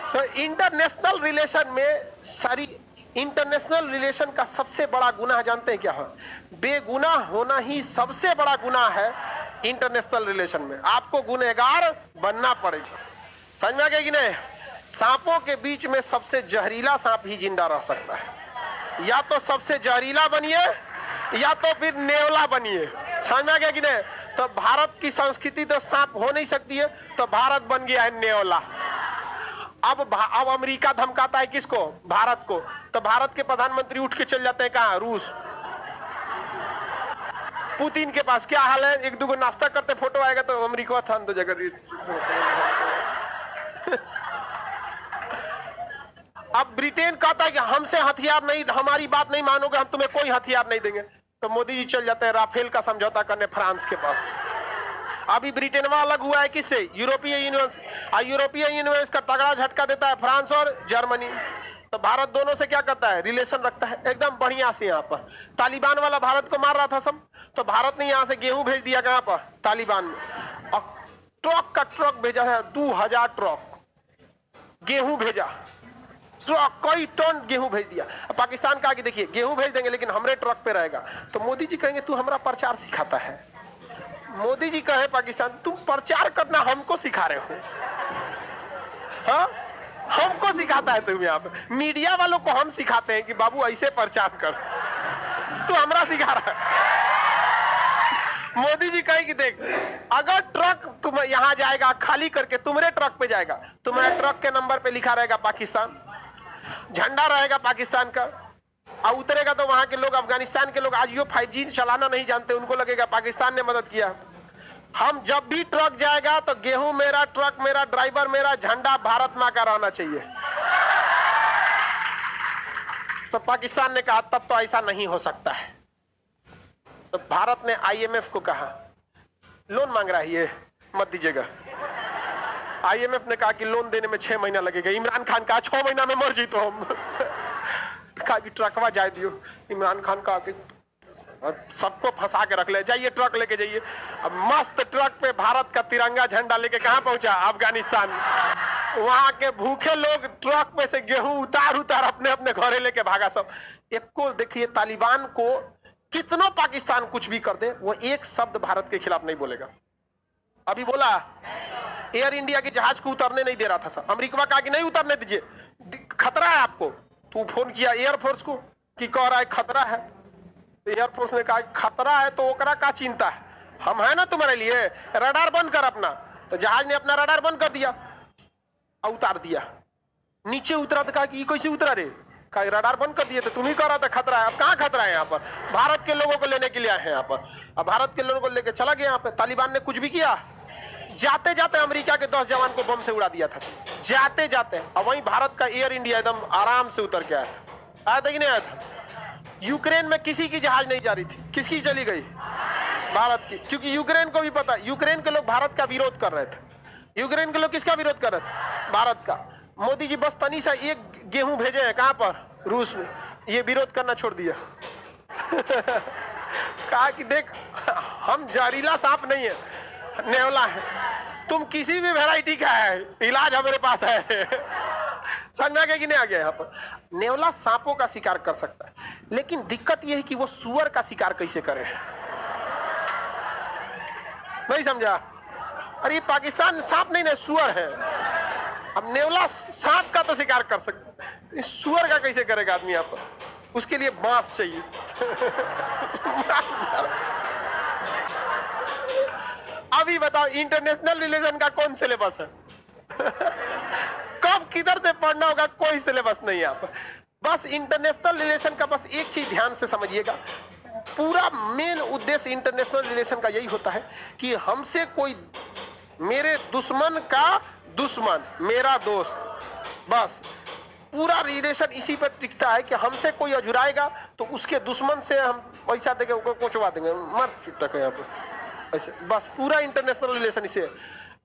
तो इंटरनेशनल रिलेशन में इंटरनेशनल रिलेशन का सबसे बड़ा गुनाह जानते हैं क्या है? बेगुनाह होना ही सबसे बड़ा गुनाह है इंटरनेशनल रिलेशन में। आपको गुनहगार बनना पड़ेगा, समझ में आ गया कि नहीं? सांपों के बीच में सबसे जहरीला सांप ही जिंदा रह सकता है। या तो सबसे जहरीला बनिए या तो फिर नेवला बनिए, समझ में आ गया कि नहीं? तो भारत की संस्कृति तो सांप हो नहीं सकती है, तो भारत बन गया है नेवला। अब अमेरिका धमकाता है किसको? भारत को। तो भारत के प्रधानमंत्री उठ के चल जाते हैं कहाँ? रूस। पुतिन के पास क्या हाल है, एक दो नाश्ता करते फोटो आएगा तो अमेरिका थान दो जगह। अब ब्रिटेन कहता है कि हमसे हथियार नहीं, हमारी बात नहीं मानोगे, हम तुम्हें कोई हथियार नहीं देंगे। तो मोदी जी चल जाते हैं राफेल का समझौता करने फ्रांस के पास। अभी ब्रिटेनवा अलग हुआ है किससे? यूरोपीय यूनियन। यूरोपीय यूनियन का तगड़ा झटका देता है फ्रांस और जर्मनी। तो भारत दोनों से क्या करता है? रिलेशन रखता है एकदम बढ़िया से। यहाँ पर तालिबान वाला भारत को मार रहा था सब, तो भारत ने यहाँ से गेहूं भेज दिया कहाँ पर? तालिबान में। और ट्रक का ट्रक भेजा है, 2000 ट्रक गेहूं भेजा, ट्रक कई टन गेहूं भेज दिया। पाकिस्तान कहा कि देखिए गेहूं भेज देंगे लेकिन हमरे ट्रक पे रहेगा। तो मोदी जी कहेंगे तू हमारा प्रचार सिखाता है। मोदी जी कहे पाकिस्तान तुम प्रचार करना हमको सिखा रहे हो, हाँ? हमको सिखाता है तुम यहाँ पे। मीडिया वालों को हम सिखाते हैं कि बाबू ऐसे प्रचार कर, तू हमरा सिखा रहा है। मोदी जी कहे कि देख, अगर ट्रक तुम यहां जाएगा खाली करके, तुम्हारे ट्रक पे जाएगा, तुम्हारे ट्रक के नंबर पे लिखा रहेगा पाकिस्तान, झंडा रहेगा पाकिस्तान का, और उतरेगा तो वहां के लोग, अफगानिस्तान के लोग आज यो 5G चलाना नहीं जानते, उनको लगेगा पाकिस्तान ने मदद किया। हम जब भी ट्रक जाएगा तो गेहूं मेरा, ट्रक मेरा, ड्राइवर मेरा, झंडा भारत मां का रहना चाहिए। तो पाकिस्तान ने कहा तब तो ऐसा नहीं हो सकता है। तो भारत ने IMF को कहा, लोन मांग रहा है ये, मत दीजिएगा। IMF ने कहा कि लोन देने में 6 महीना लगेगा। इमरान खान कहा 6 महीना में मर जी तो हम। कहा कि ट्रकवा जाए दियो। इमरान खान कहा कि सबको फंसा के रख ले, जाइए ट्रक लेके जाइए। अब मस्त ट्रक पे भारत का तिरंगा झंडा लेके कहां पहुंचा? अफगानिस्तान। वहां के भूखे लोग ट्रक में से गेहूं उतार अपने अपने घरे लेके भागा सब। एक को देखिए, तालिबान को कितनों पाकिस्तान कुछ भी कर दे, वो एक शब्द भारत के खिलाफ नहीं बोलेगा। अभी बोला एयर इंडिया के जहाज को उतरने नहीं दे रहा था सर, अमेरिका कहा कि नहीं उतरने दीजिए, खतरा है आपको। तू फोन किया एयरफोर्स को कि कह रहा है खतरा है, तो एयरफोर्स ने कहा खतरा है तो ओकरा का चिंता है, हम है ना तुम्हारे लिए, रडार बंद कर अपना। तो जहाज ने अपना रडार बंद कर दिया और उतार दिया। नीचे उतरा तो कहा कि कैसे उतरा रे? कहा रडार बंद कर दिए तो तुम ही कह रहा था खतरा है। अब कहाँ खतरा है? यहाँ पर भारत के लोगों को लेने के लिए आए हैं यहाँ पर। अब भारत के लोगों को लेकर चला गया यहाँ पे। तालिबान ने कुछ भी किया? जाते जाते अमेरिका के 10 जवान को बम से उड़ा दिया था जाते जाते। अब वहीं भारत का एयर इंडिया एकदम आराम से उतर के आया था कि नहीं आया था? यूक्रेन में किसी की जहाज नहीं जा रही थी, किसकी चली गई? भारत की। क्योंकि यूक्रेन को भी पता, यूक्रेन के लोग भारत का विरोध कर रहे थे। यूक्रेन के लोग किसका विरोध कर रहे थे? भारत का। मोदी जी बस तनी सा एक गेहूं भेजे हैं कहां पर? रूस में। ये विरोध करना छोड़ दिया। कहा कि देख, हम जहरीला सांप नहीं है, नेवला है, तुम किसी भी वैरायटी का है, इलाज हमारे पास है। समझ में आ गया कि नहीं आ गया? यहाँ पर नेवला सांपों का शिकार कर सकता है, लेकिन दिक्कत यह है कि वो सुअर का शिकार कैसे करे। नहीं समझा? अरे पाकिस्तान सांप नहीं ना, सुअर है। अब नेवला सांप का तो शिकार कर सकता है, सुअर का कैसे करेगा आदमी? यहाँ पर उसके लिए बांस चाहिए। अभी बताओ, इंटरनेशनल रिलेशन का कौन सिलेबस है? कब किधर से पढ़ना होगा, कोई सिलेबस नहीं है यहाँ पर। बस इंटरनेशनल रिलेशन का बस एक चीज ध्यान से समझिएगा, पूरा मेन उद्देश्य इंटरनेशनल रिलेशन का यही होता है कि हमसे कोई, मेरे दुश्मन का दुश्मन मेरा दोस्त, बस पूरा रिलेशन इसी पर टिकता है कि हमसे कोई अजुराएगा तो उसके दुश्मन से हम पैसा देके उसको कोचवा देंगे, मर चुटक है यहाँ पर। ऐसे बस पूरा इंटरनेशनल रिलेशन इसे।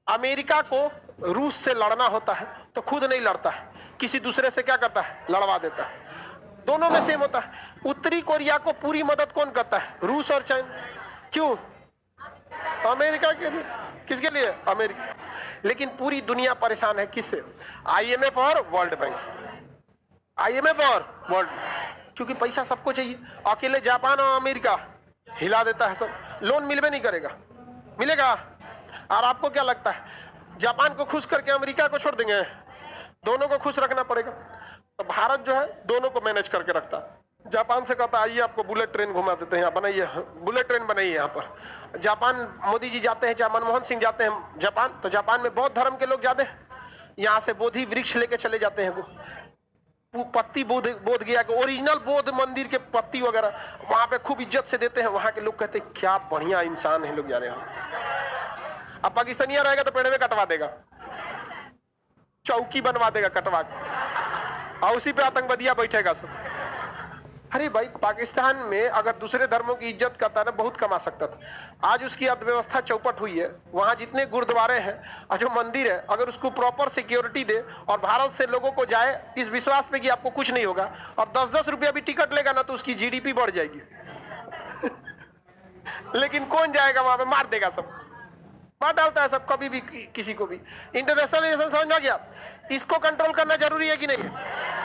अमेरिका को रूस से लड़ना होता है तो खुद नहीं लड़ता है, किसी दूसरे से क्या करता है? लड़वा देता है। दोनों में सेम होता है। उत्तरी कोरिया को पूरी मदद कौन करता है? रूस और चाइना। क्यों? अमेरिका के लिए। किसके लिए? अमेरिका। लेकिन पूरी दुनिया परेशान है किससे? IMF और वर्ल्ड बैंक से। IMF और वर्ल्ड, क्योंकि पैसा सबको चाहिए। अकेले जापान और अमेरिका हिला देता है सब, लोन मिलवे नहीं करेगा, मिलेगा? और आपको क्या लगता है जापान को खुश करके अमेरिका को छोड़ देंगे? दोनों को खुश रखना पड़ेगा। तो भारत जो है दोनों को मैनेज करके रखता है। जापान से कहता आइए आपको बुलेट ट्रेन घुमा देते हैं, यहाँ बनाइए, बुलेट ट्रेन बनाइए यहाँ पर। जापान मोदी जी जाते हैं, चाहे मनमोहन सिंह जाते हैं जापान, तो जापान में बौद्ध धर्म के लोग जाते हैं, यहाँ से बोधि वृक्ष लेके चले जाते हैं। वो पत्ती बोध गया के ओरिजिनल बौद्ध मंदिर के पत्ती वगैरह वहां पे खूब इज्जत से देते हैं। वहां के लोग कहते हैं क्या बढ़िया इंसान है लोग यार यहाँ। अब पाकिस्तानिया रहेगा तो पेड़ में कटवा देगा, चौकी बनवा देगा कटवा के, और उसी पे आतंकवादिया बैठेगा सब। अरे भाई, पाकिस्तान में अगर दूसरे धर्मों की इज्जत करता ना, बहुत कमा सकता था। आज उसकी अर्थव्यवस्था चौपट हुई है। वहां जितने गुरुद्वारे हैं और जो मंदिर है, अगर उसको प्रॉपर सिक्योरिटी दे और भारत से लोगों को जाए इस विश्वास पे कि आपको कुछ नहीं होगा, और 10-10 रुपया भी टिकट लेगा ना तो उसकी GDP बढ़ जाएगी। लेकिन कौन जाएगा वहां पे? मार देगा सब, मार डालता है सब, कभी भी किसी को भी। इंटरनेशनल रिलेशन समझ में आ गया? इसको कंट्रोल करना जरूरी है कि नहीं है?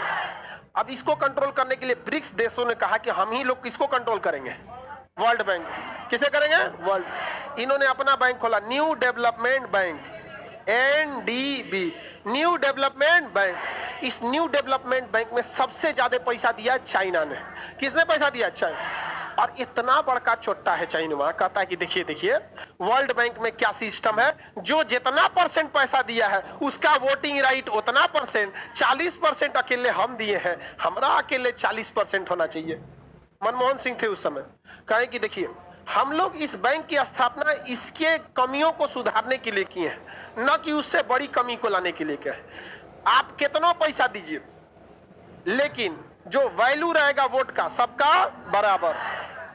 अब इसको कंट्रोल करने के लिए ब्रिक्स देशों ने कहा कि हम ही लोग किसको कंट्रोल करेंगे? World bank. किसे करेंगे? वर्ल्ड। इन्होंने अपना बैंक खोला, new development bank. NDB, new development bank. इस न्यू डेवलपमेंट बैंक में सबसे ज्यादा पैसा दिया चाइना ने। किसने पैसा दिया? चाइना। और इतना बड़का चोट्टा है चाइना, कहता है कि देखिए देखिए वर्ल्ड बैंक में क्या सिस्टम है, जो जितना परसेंट पैसा दिया है उसका वोटिंग राइट उतना परसेंट, 40% अकेले हम दिए हैं, हमारा अकेले 40% होना चाहिए। मनमोहन सिंह थे उस समय, कहे कि देखिए हम लोग इस बैंक की स्थापना इसके कमियों को सुधारने के लिए किए हैं, न कि उससे बड़ी कमी को लाने के लिए किए। आप कितना पैसा दीजिए, लेकिन जो वैल्यू रहेगा वोट का सबका बराबर।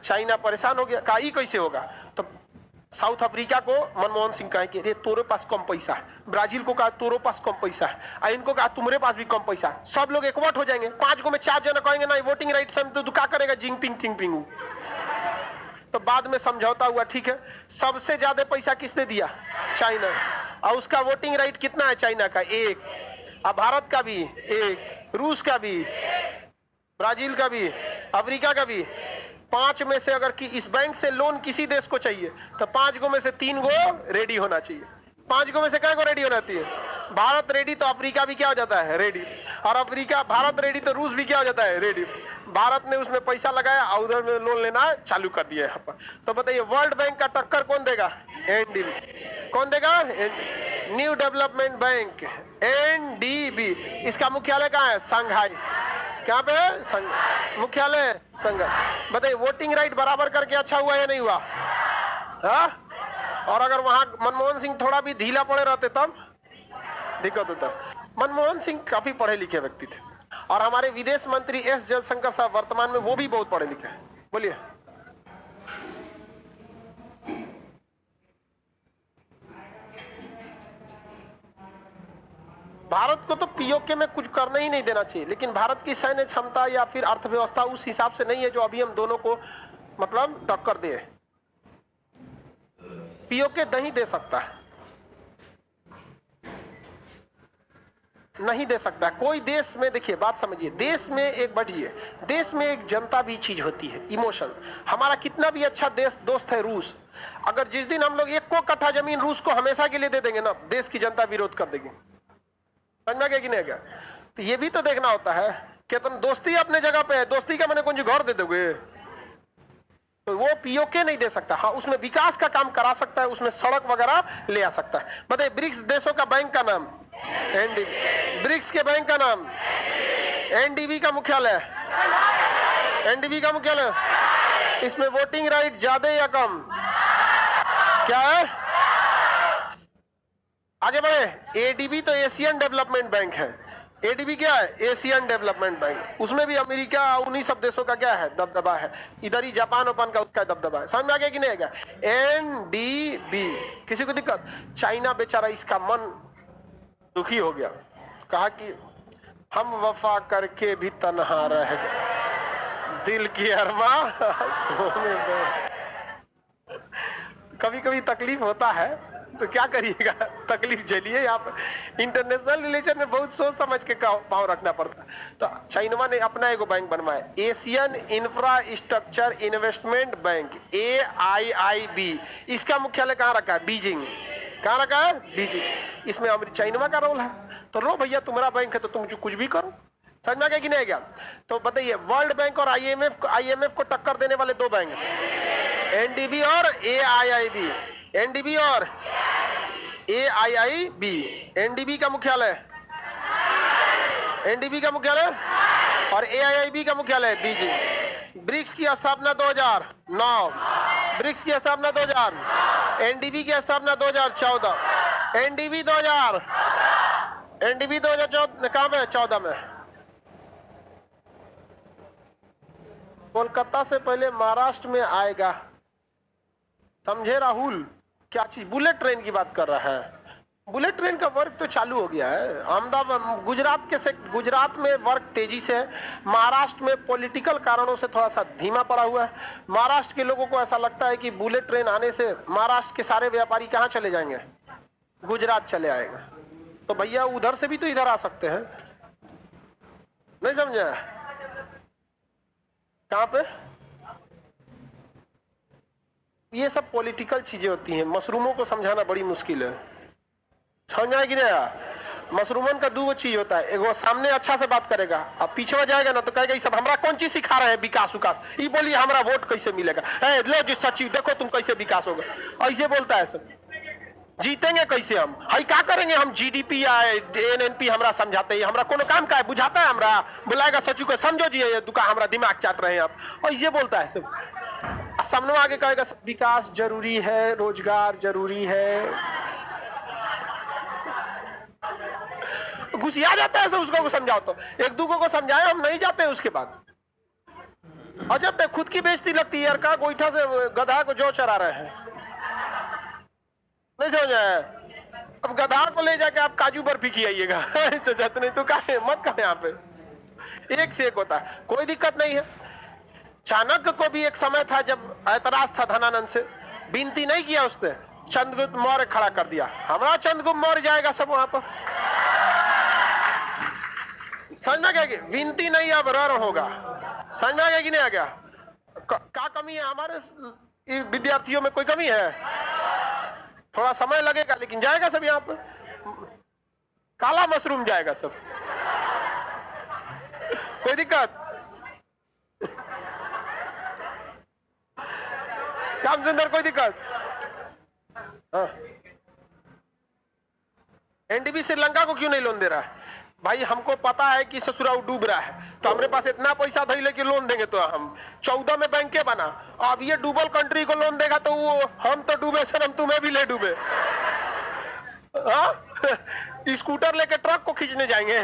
चाइना परेशान हो गया, कहा ये कैसे होगा? तो साउथ अफ्रीका को मनमोहन सिंह कहे कि अरे तोरे पास कम पैसा है, ब्राजील को कहा तोरे पास कम पैसा है, और इनको कहा तुम्हारे पास भी कम पैसा है, सब लोग एकवट हो जाएंगे। 5 में 4 जना कहेंगे ना वोटिंग राइट से, तो क्या करेगा? जिंगपिंग। तो बाद में समझौता हुआ, ठीक है। सबसे ज्यादा पैसा किसने दिया? चाइना। और उसका वोटिंग राइट कितना है चाइना का? 1। अब भारत का भी 1, रूस का भी, ब्राजील का भी, अफ्रीका का भी। 5 में से अगर कि इस बैंक से लोन किसी देश को चाहिए तो 5 में से 3 रेडी होना चाहिए। 5 में से क्या रेडी होना चाहिए? भारत रेडी तो अफ्रीका भी क्या हो जाता है? रेडी। और अफ्रीका भारत रेडी तो रूस भी क्या हो जाता है? रेडी। भारत ने उसमें पैसा लगाया और उधर में लोन लेना चालू कर दिया यहाँ पर। तो बताइए वर्ल्ड बैंक का टक्कर कौन देगा? NDB। कौन देगा? New development bank, NDB। इसका मुख्यालय कहाँ है? शंघाई। क्या पे? मुख्यालय संघाई। बताइए वोटिंग राइट बराबर करके अच्छा हुआ या नहीं हुआ? हा? और अगर वहां मनमोहन सिंह थोड़ा भी ढीला पड़े रहते तब दिक्कत होता। मनमोहन सिंह काफी पढ़े लिखे व्यक्ति थे, और हमारे विदेश मंत्री S जयशंकर साहब वर्तमान में वो भी बहुत पढ़े लिखे हैं। बोलिए। भारत को तो पीओके में कुछ करना ही नहीं देना चाहिए, लेकिन भारत की सैन्य क्षमता या फिर अर्थव्यवस्था उस हिसाब से नहीं है जो अभी हम दोनों को मतलब टक्कर दे। पीओके नहीं दे सकता है, नहीं दे सकता कोई देश में। देखिए बात समझिए, देश में एक बढ़िए, देश में एक जनता भी चीज होती है, इमोशन। हमारा कितना भी अच्छा देश दोस्त है रूस, अगर जिस दिन हम लोग 1 कट्ठा जमीन रूस को हमेशा के लिए दे देंगे ना, देश की जनता विरोध कर देगी। समझना क्या कि नहीं क्या? तो ये भी तो देखना होता है कि तुम दोस्ती अपने जगह पे है, दोस्ती का मैंने कुछ घर दे दोगे, तो वो पीओके नहीं दे सकता। हाँ उसमें विकास का काम करा सकता है, उसमें सड़क वगैरह ले आ सकता है। बताइए ब्रिक्स देशों का बैंक का नाम? NDB। ब्रिक्स के बैंक का नाम? NDB का मुख्यालय? NDB का मुख्यालय। इसमें वोटिंग राइट ज्यादा या कम? क्या है? आगे बढ़े। ADB तो एशियन डेवलपमेंट बैंक है। ADB क्या है? Asian development bank. उसमें भी अमेरिका उन्हीं सब देशों का क्या है? दबदबा है। इधर ही जापान ओपन का उसका दबदबा है। समझ में आ गया कि नहीं आएगा? NDB। किसी को दिक्कत? चाइना बेचारा इसका मन दुखी हो गया, कहा कि हम वफा करके भी तन्हा रह गए, दिल की अरमा सोने दो। कभी कभी तकलीफ होता है तो क्या करिएगा, तकलीफ झेलिए। आप इंटरनेशनल रिलेशन में बहुत सोच समझ के पाँव रखना पड़ता है। तो चाइना ने अपना एगो बैंक बनवाया, Asian infrastructure investment bank, AIIB। इसका मुख्यालय कहाँ रखा है? बीजिंग। कहाँ रखा है? बीजिंग। इसमें चाइना का रोल है। तो लो भैया तुम्हारा बैंक है तो तुम कुछ भी करो। समझ में आ गया कि नहीं गया? तो बताइए वर्ल्ड बैंक और IMF को टक्कर देने वाले 2 बैंक, NDB और AIIB। NDB और AIIB। NDB का मुख्यालय, NDB का मुख्यालय और AIIB का मुख्यालय बीजिंग। ब्रिक्स की स्थापना 2009, ब्रिक्स की स्थापना 2000, NDB की स्थापना 2014, NDB 2014 कहाँ में? 14 में। कोलकाता से पहले महाराष्ट्र में आएगा। समझे राहुल? क्या चीज? बुलेट ट्रेन की बात कर रहा है। बुलेट ट्रेन का वर्क तो चालू हो गया है। अहमदाबाद गुजरात में वर्क तेजी से है। महाराष्ट्र में पॉलिटिकल कारणों से थोड़ा सा धीमा पड़ा हुआ है। महाराष्ट्र के लोगों को ऐसा लगता है कि बुलेट ट्रेन आने से महाराष्ट्र के सारे व्यापारी कहाँ चले जाएंगे? गुजरात चले आएंगे। तो भैया उधर से भी तो इधर आ सकते हैं। नहीं समझे? कहाँ पे? ये सब पॉलिटिकल चीजें होती हैं, मशरूमों को समझाना बड़ी मुश्किल है। समझ में आया कि नहीं? मशरूमन का दो चीज होता है, एगो सामने अच्छा से बात करेगा, अब पीछे में जाएगा ना तो कहेगा ये सब हमरा कौन चीज सिखा रहे हैं, विकास विकास, ये बोलिए हमरा वोट कैसे मिलेगा, लो जी सचिव देखो तुम कैसे विकास होगा, ऐसे बोलता है सब। जीतेंगे कैसे हम, हाई क्या करेंगे हम, जीडीपी या एनएनपी हमरा समझाते हैं, हमरा कोनो काम का है बुझाता है, हमरा बुलाएगा सचिव को समझो जी ये दुका हमरा दिमाग चाट रहे हैं आप, और ये बोलता है सब। सामने आगे कहेगा विकास जरूरी है, रोजगार जरूरी है, घुसिया जाता है सब। उसको समझाओ तो एक दूसरे को समझाए, हम नहीं जाते उसके बाद। और जब खुद की बेइज्जती लगती है यार, का गोईठा से गधा को जो चरा रहे हैं, नहीं समझ आया? अब गधा को ले जाके आप काजू बर्फी खिलाइएगा तो जत नहीं तो कहे मत कहे, यहाँ पे एक से एक होता है, कोई दिक्कत नहीं है। चाणक्य को भी एक समय था जब ऐतराज था धनानंद से, विनती नहीं किया उसने, चंद्रगुप्त मौर्य खड़ा कर दिया, हमारा चंद्रगुप्त मौर्य जाएगा सब वहां पर। समझ में आ गया? विनती नहीं अब रर होगा। समझ में आ गया कि नहीं आ गया? क्या कमी है हमारे विद्यार्थियों में, कोई कमी है? थोड़ा समय लगेगा लेकिन जाएगा सब, यहाँ पर काला मशरूम जाएगा सब, कोई दिक्कत? श्याम सुंदर कोई दिक्कत? हाँ। एनडीबी श्रीलंका को क्यों नहीं लोन दे रहा है? भाई हमको पता है कि ससुराल डूब रहा है, तो हमारे पास इतना पैसा धई लेके लोन देंगे तो हम 14 में बैंके बना, अब ये डूबल कंट्री को लोन देगा तो वो हम तो डूबे सर, हम तुम्हें भी ले डूबे। स्कूटर लेके ट्रक को खींचने जाएंगे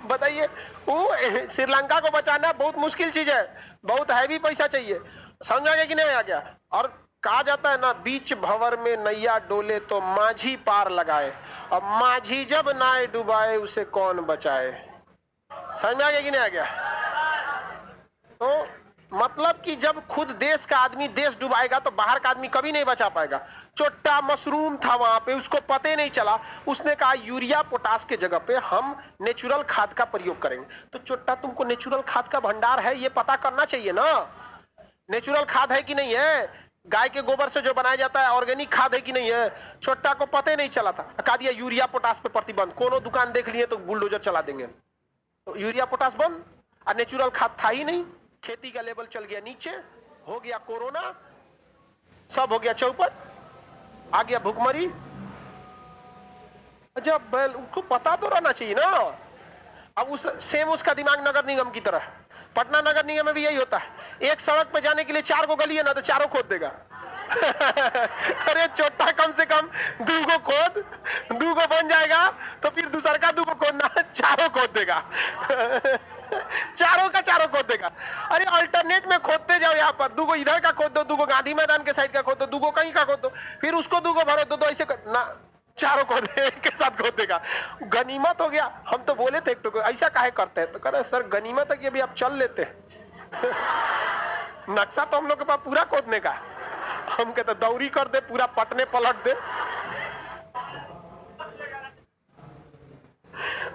बताइए? वो श्रीलंका को बचाना बहुत मुश्किल चीज है, बहुत हैवी पैसा चाहिए। समझ आ गया कि नहीं आ गया? और कहा जाता है ना, बीच भंवर में नैया डोले तो माझी पार लगाए, अब माझी जब नाय डुबाए उसे कौन बचाए। समझ में आ गया कि नहीं आ गया? तो मतलब कि जब खुद देश का आदमी देश डुबाएगा तो बाहर का आदमी कभी नहीं बचा पाएगा। छोटा मशरूम था वहां पे, उसको पता नहीं चला, उसने कहा यूरिया पोटास के जगह पे हम नेचुरल खाद का प्रयोग करेंगे। तो छोटा तुमको नेचुरल खाद का भंडार है ये पता करना चाहिए ना, नेचुरल खाद है कि नहीं है, गाय के गोबर से जो बनाया जाता है ऑर्गेनिक खाद है कि नहीं है। छोटा को पता ही नहीं चला था, कहा दिया यूरिया पोटास पे प्रतिबंध, कोनो दुकान देख लिए तो बुलडोजर चला देंगे, तो यूरिया पोटास बंद, और नेचुरल खाद था ही नहीं, खेती का लेवल चल गया नीचे, हो गया कोरोना, सब हो गया चौपट, आ गया भुखमरी। जब बैल उनको पता तो रहना चाहिए ना। अब उस सेम उसका दिमाग नगर निगम की तरह, पटना नगर निगम में भी यही होता है, एक सड़क पे जाने के लिए 4 को गली है ना तो चारों खोद देगा अरे छोटा कम से कम 2 को खोद, 2 को बन जाएगा तो फिर दूसरा का 2 को खोदना, चारों खोद देगा चारों का चारों खोद देगा। अरे अल्टरनेट में खोदते जाओ, यहाँ पर 2 को इधर का खोद दो, 2 को गांधी मैदान के साइड का खोद दो, 2 को कहीं का खोद दो, फिर उसको 2 को भरो दो, ऐसे ना चारों को के साथ खोद देगा। गनीमत हो गया। हम तो बोले थे एक तो ऐसा काहे करते हैं, तो कह रहे सर गनीमत है कि अभी आप चल लेते नक्शा तो हम लोग के पास पूरा खोदने का, हम कहते दौरी कर दे, पूरा पटने पलट दे,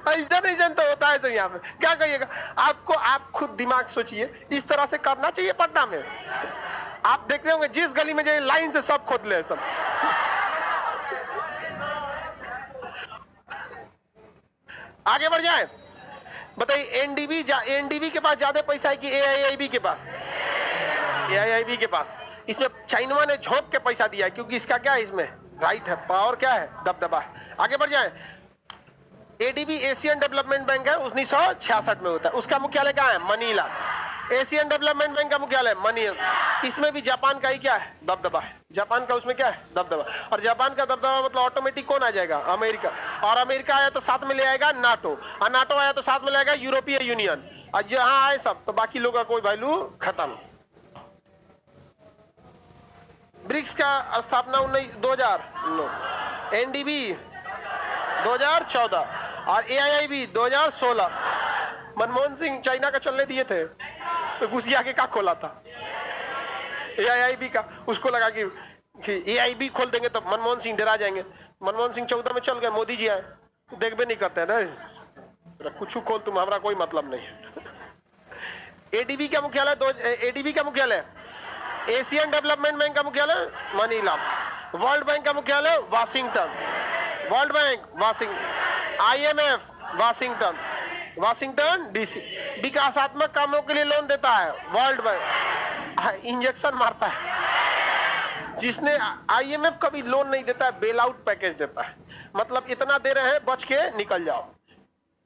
ऐसा नहीं जानता होता है। तो यहाँ पे क्या कहिएगा आपको, आप खुद दिमाग सोचिए, इस तरह से करना चाहिए। पटना में आप देखते होंगे जिस गली में जाए लाइन से सब खोद ले सब। आगे बढ़ जाए, बताइए एनडीबी के पास ज्यादा पैसा है कि एआईआईबी के पास? एआईआईबी के पास। इसमें चाइना ने झोंक के पैसा दिया है, क्योंकि इसका क्या है, इसमें राइट है, पावर क्या है, दबदबा है। आगे बढ़ जाए, एडीबी एशियन डेवलपमेंट बैंक है, 1966 में होता है, उसका मुख्यालय कहाँ है, मनीला। एशियन डेवलपमेंट बैंक का मुख्यालय मनीला। इसमें भी जापान का ही क्या है, दबदबा है। जापान का उसमें क्या है, दबदबा। और जापान का दबदबा मतलब ऑटोमेटिक कौन आ जाएगा, अमेरिका। और अमेरिका आया तो साथ में ले आएगा नाटो, और नाटो आया तो साथ में ले आएगा यूरोपीय यूनियन, और जहां आए सब तो बाकी लोगों का कोई वैल्यू खत्म। ब्रिक्स का स्थापना 2009, एनडीबी 2014 और एआईआईबी 2016। मनमोहन सिंह चाइना का चलने दिए थे तो घुसिया के का खोला था एआईआईबी का, उसको लगा कि एआईबी खोल देंगे तो मनमोहन सिंह डरा जाएंगे। मनमोहन सिंह 14 में चल गए, मोदी जी आए, देखबे नहीं करते हैं ना, कुछ खोल तुम, हमारा कोई मतलब नहीं है। एडीबी का मुख्यालय एडीबी का मुख्यालय एशियन डेवलपमेंट बैंक का मुख्यालय मनीला, वर्ल्ड बैंक का मुख्यालय Washington, world bank Washington, IMF Washington, Washington DC। विकासात्मक कामों के लिए लोन देता है वर्ल्ड बैंक, इंजेक्शन मारता है। जिसने IMF कभी लोन नहीं देता है, बेल आउट पैकेज देता है, मतलब इतना दे रहे हैं बच के निकल जाओ,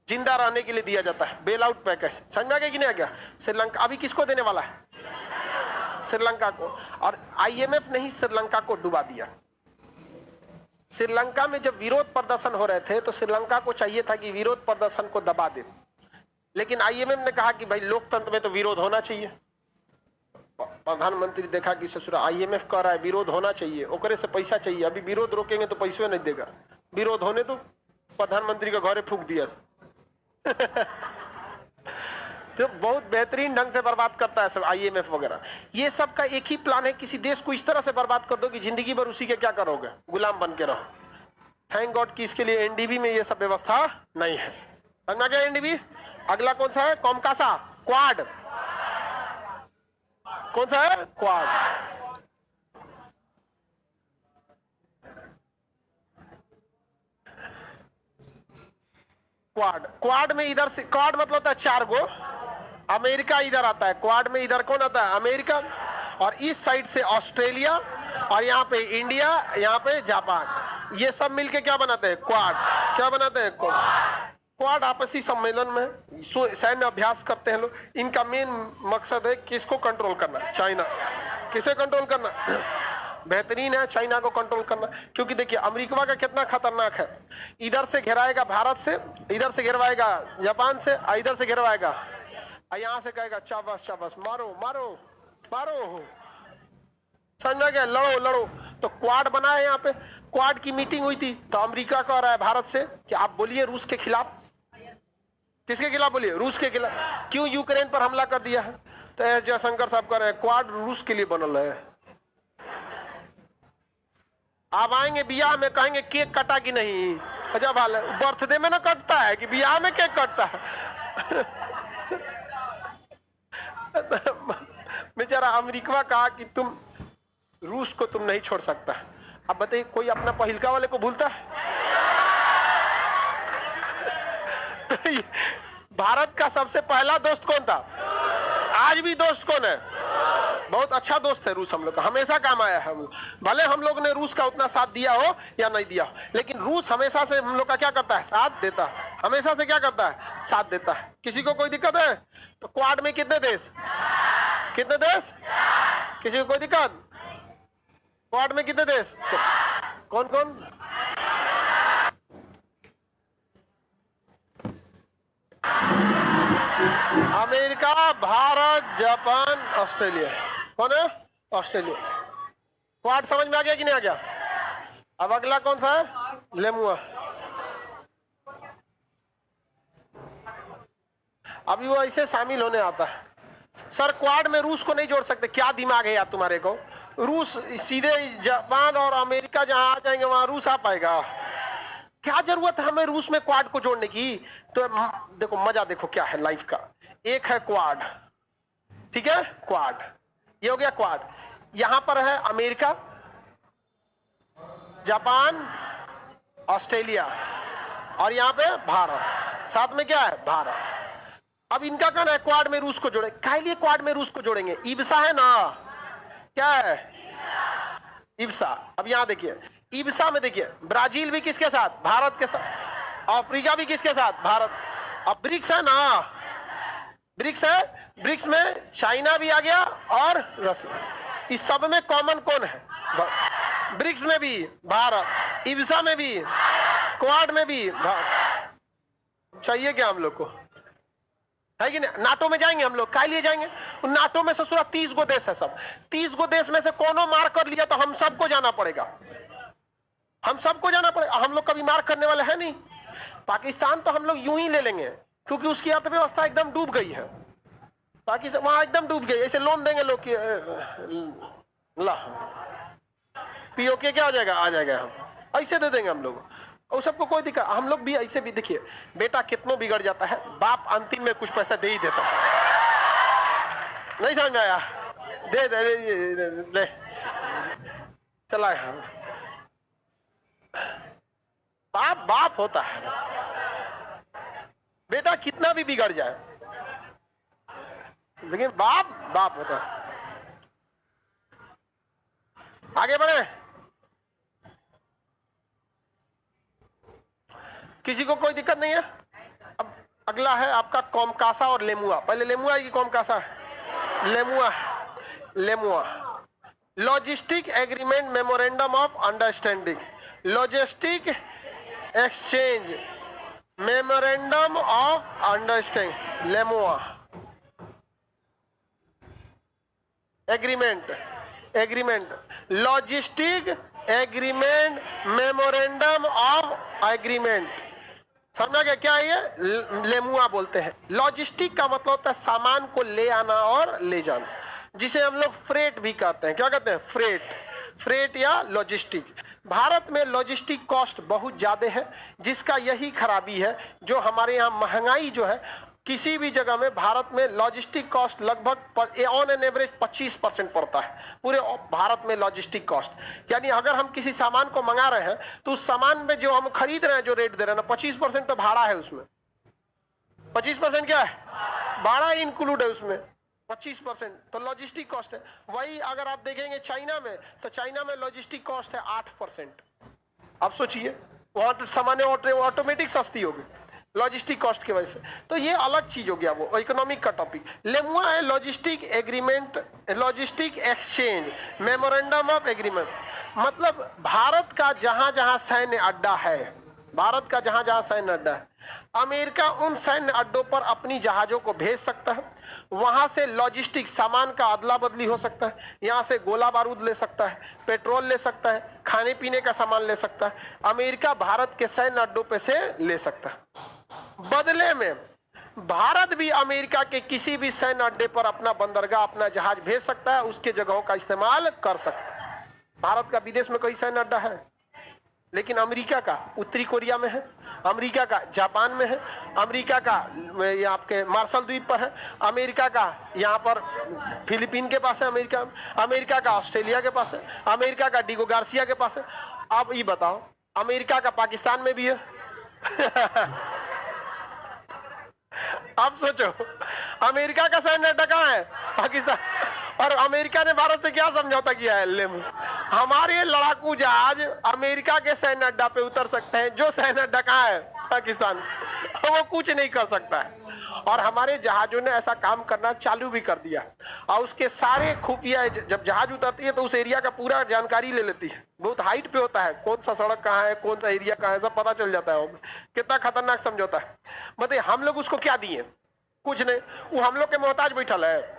जिंदा रहने के लिए दिया जाता है बेल आउट पैकेज। समझ में आ गया कि नहीं आ गया? श्रीलंका अभी किसको देने वाला है? श्रीलंका को। और IMF ने ही श्रीलंका को डुबा दिया। श्रीलंका में जब विरोध प्रदर्शन हो रहे थे तो श्रीलंका को चाहिए था कि विरोध प्रदर्शन को दबा दे, लेकिन IMF ने कहा कि भाई लोकतंत्र में तो विरोध होना चाहिए। प्रधानमंत्री देखा कि ससुरा IMF कह रहा है विरोध होना चाहिए, ओकरे से पैसा चाहिए, अभी विरोध रोकेंगे तो पैसे नहीं देगा, विरोध होने तो प्रधानमंत्री का घरे फूंक दिया। तो बहुत बेहतरीन ढंग से बर्बाद करता है सब IMF वगैरह। ये सब का एक ही प्लान है, किसी देश को इस तरह से बर्बाद कर दो कि जिंदगी भर उसी के क्या करोगे, गुलाम बन के रहो। थैंक गॉड कि इसके लिए NDB में ये सब व्यवस्था नहीं है। समझ गया NDB? अगला कौन सा है? COMCASA, quad. कौन सा है? क्वाड। क्वाड, क्वाड में इधर से, क्वाड मतलब होता है 4 गो, अमेरिका इधर आता है क्वाड में, इधर कौन आता है? अमेरिका, और इस साइड से ऑस्ट्रेलिया, और यहाँ पे इंडिया, यहाँ पे जापान, ये सब मिलके क्या बनाते हैं? क्वाड। क्या बनाते हैं? क्वाड आपसी सम्मेलन में सैन्य अभ्यास करते हैं लोग। इनका मेन मकसद है किसको कंट्रोल करना? चाइना। किसे कंट्रोल करना? बेहतरीन है चाइना को कंट्रोल करना, क्योंकि देखिए अमेरिका का कितना खतरनाक है, इधर से घेराएगा भारत से, इधर से घेरवाएगा जापान से, इधर से घेरवाएगा, यहाँ से कहेगा चाबस चाबस, मारो मारो मारो, समझ गया? लड़ो लड़ो। तो क्वाड बना है यहाँ पे। क्वाड की मीटिंग हुई थी तो अमेरिका कह रहा है भारत से कि आप बोलिए रूस के खिलाफ। किसके खिलाफ बोलिए? रूस के खिलाफ। क्यों यूक्रेन पर हमला कर दिया है? तो एस जयशंकर साहब कह रहे हैं क्वाड रूस के लिए बनल है। आप आएंगे बियाह में, कहेंगे केक कटा कि नहीं? जब बर्थडे में ना कटता है कि बियाह में केक कटता है? बेचारा अमेरिका कहा कि तुम रूस को तुम नहीं छोड़ सकता। अब बताइए कोई अपना पहिलका वाले को भूलता है? भारत का सबसे पहला दोस्त कौन था? आज भी दोस्त कौन है? बहुत अच्छा दोस्त है रूस हम लोग का, हमेशा काम आया है। भले हम लोग ने रूस का उतना साथ दिया हो या नहीं दिया हो, लेकिन रूस हमेशा से हम लोग का क्या करता है? साथ देता है। हमेशा से क्या करता है? साथ देता है। किसी को कोई दिक्कत है? तो क्वाड में कितने देश? कितने देश? किसी को कोई दिक्कत? क्वाड में कितने देश? कौन कौन? America, Bharat, Japan, Australia. कौन है? ऑस्ट्रेलिया। क्वाड समझ में आ गया कि नहीं आ गया? अब अगला कौन सा है? लेमुआ। अभी वो ऐसे शामिल होने आता है। सर क्वाड में रूस को नहीं जोड़ सकते, क्या दिमाग है यार तुम्हारे को? रूस सीधे जापान और अमेरिका जहां आ जाएंगे वहां रूस आ पाएगा? क्या जरूरत है हमें रूस में क्वाड को जोड़ने की? तो देखो मजा देखो क्या है लाइफ का। एक है क्वाड, ठीक है? क्वाड ये हो गया क्वाड। यहां पर है अमेरिका, जापान, ऑस्ट्रेलिया, और यहां पे भारत। साथ में क्या है? भारत। अब इनका कहना है क्वाड में रूस को जोड़े। काहे लिए क्वाड में रूस को जोड़ेंगे? इब्सा है ना, क्या है? इब्सा। अब यहां देखिए इब्सा में देखिए ब्राजील भी किसके साथ? भारत के साथ। अफ्रीका भी किसके साथ? भारत। अब ब्रिक्स है ना, ब्रिक्स है, ब्रिक्स में चाइना भी आ गया और रशिया। इस सब में कॉमन कौन है? ब्रिक्स में भी भारत, इब्सा में भी, क्वाड में भी भारत। चाहिए क्या हम लोग को? है कि नहीं? नाटो में जाएंगे हम लोग, काय लिए जाएंगे? नाटो में ससुरा 30 गो देश है, सब 30 गो देश में से कोनो मार कर लिया तो हम सबको जाना पड़ेगा, हम सबको जाना पड़ेगा। हम लोग कभी मार करने वाले हैं नहीं। पाकिस्तान तो हम लोग यूं ही ले लेंगे क्योंकि उसकी अर्थव्यवस्था एकदम डूब गई है। पाकिस्तान वहां एकदम डूब गई, ऐसे लोन देंगे लोग की ला POK क्या हो जाएगा? आ जाएगा, हम ऐसे दे देंगे हम लोग, और सबको कोई दिक्कत। हम लोग भी ऐसे भी देखिए बेटा कितनों बिगड़ जाता है, बाप अंतिम में कुछ पैसा दे ही देता है। नहीं समझ में आया? दे दे दे चला है। बाप बाप होता है, बेटा कितना भी बिगड़ जाए, लेकिन बाप बाप होता है। आगे बढ़े, किसी को कोई दिक्कत नहीं है? अब अगला है आपका कॉमकासा और लेमुआ। पहले लेमुआ है कि कॉमकासा है? LEMOA. LEMOA logistic agreement memorandum of understanding, logistic exchange memorandum of understanding, LEMOA agreement, agreement logistic agreement memorandum of agreement. समझा गया क्या ये? लेमुआ बोलते हैं। लॉजिस्टिक का मतलब होता है सामान को ले आना और ले जाना, जिसे हम लोग फ्रेट भी कहते हैं। क्या कहते हैं? फ्रेट, फ्रेट या लॉजिस्टिक। भारत में लॉजिस्टिक कॉस्ट बहुत ज्यादा है, जिसका यही खराबी है जो हमारे यहाँ महंगाई जो है, किसी भी जगह में भारत में लॉजिस्टिक कॉस्ट लगभग ऑन एन एवरेज 25% पड़ता है पूरे भारत में लॉजिस्टिक कॉस्ट। यानी अगर हम किसी सामान को मंगा रहे हैं तो उस सामान में जो हम खरीद रहे हैं, जो रेट दे रहे हैं ना, 25% तो भाड़ा है उसमें। 25% क्या है? भाड़ा इंक्लूड है उसमें, 25% तो लॉजिस्टिक कॉस्ट है। वही अगर आप देखेंगे चाइना में, तो चाइना में लॉजिस्टिक कॉस्ट है 8%। अब सोचिए, वहां सामान्य ऑटोमेटिक सस्ती होगी लॉजिस्टिक कॉस्ट की वजह से। तो ये अलग चीज हो गया, वो इकोनॉमिक का टॉपिक। लेमुआ है logistic agreement, logistic exchange memorandum of agreement. मतलब भारत का जहां जहां सैन्य अड्डा है, भारत का जहां जहां सैन्य अड्डा है, अमेरिका उन सैन्य अड्डों पर अपनी जहाजों को भेज सकता है। वहां से लॉजिस्टिक सामान का अदला बदली हो सकता है, यहां से गोला बारूद ले सकता है, पेट्रोल ले सकता है, खाने पीने का सामान ले सकता है। अमेरिका भारत के सैन्य अड्डों पे से ले सकता है। बदले में भारत भी अमेरिका के किसी भी सैन्य अड्डे पर अपना बंदरगाह, अपना जहाज भेज सकता है, उसके जगहों का इस्तेमाल कर सकता है। भारत का विदेश में कोई सैन्य अड्डा है, लेकिन अमेरिका का उत्तरी कोरिया में है, अमेरिका का जापान में है, अमेरिका का ये आपके मार्शल द्वीप पर है, अमेरिका का यहाँ पर फिलीपीन के पास है, अमेरिका का ऑस्ट्रेलिया के पास है, अमेरिका का डिगो गार्सिया के पास है। अब ये बताओ, अमेरिका का पाकिस्तान में भी है। अब सोचो, अमेरिका का सैन्य अड्डा कहाँ है? पाकिस्तान। और अमेरिका ने भारत से क्या समझौता किया है? लेमू। हमारे लड़ाकू जहाज अमेरिका के सैन्य अड्डा पे उतर सकते हैं, जो सैन्य अड्डा कहाँ है? पाकिस्तान। वो कुछ नहीं कर सकता है। और हमारे जहाजों ने ऐसा काम करना चालू भी कर दिया, और उसके सारे खुफिया, जब जहाज उतरती है तो उस एरिया का पूरा जानकारी ले लेती है। बहुत हाइट पे होता है, कौन सा सड़क कहाँ है, कौन सा एरिया कहाँ है, सब पता चल जाता है। कितना खतरनाक समझौता है। बताइए, हम लोग उसको क्या दिए? कुछ नहीं, वो हम लोग के मोहताज बैठल है।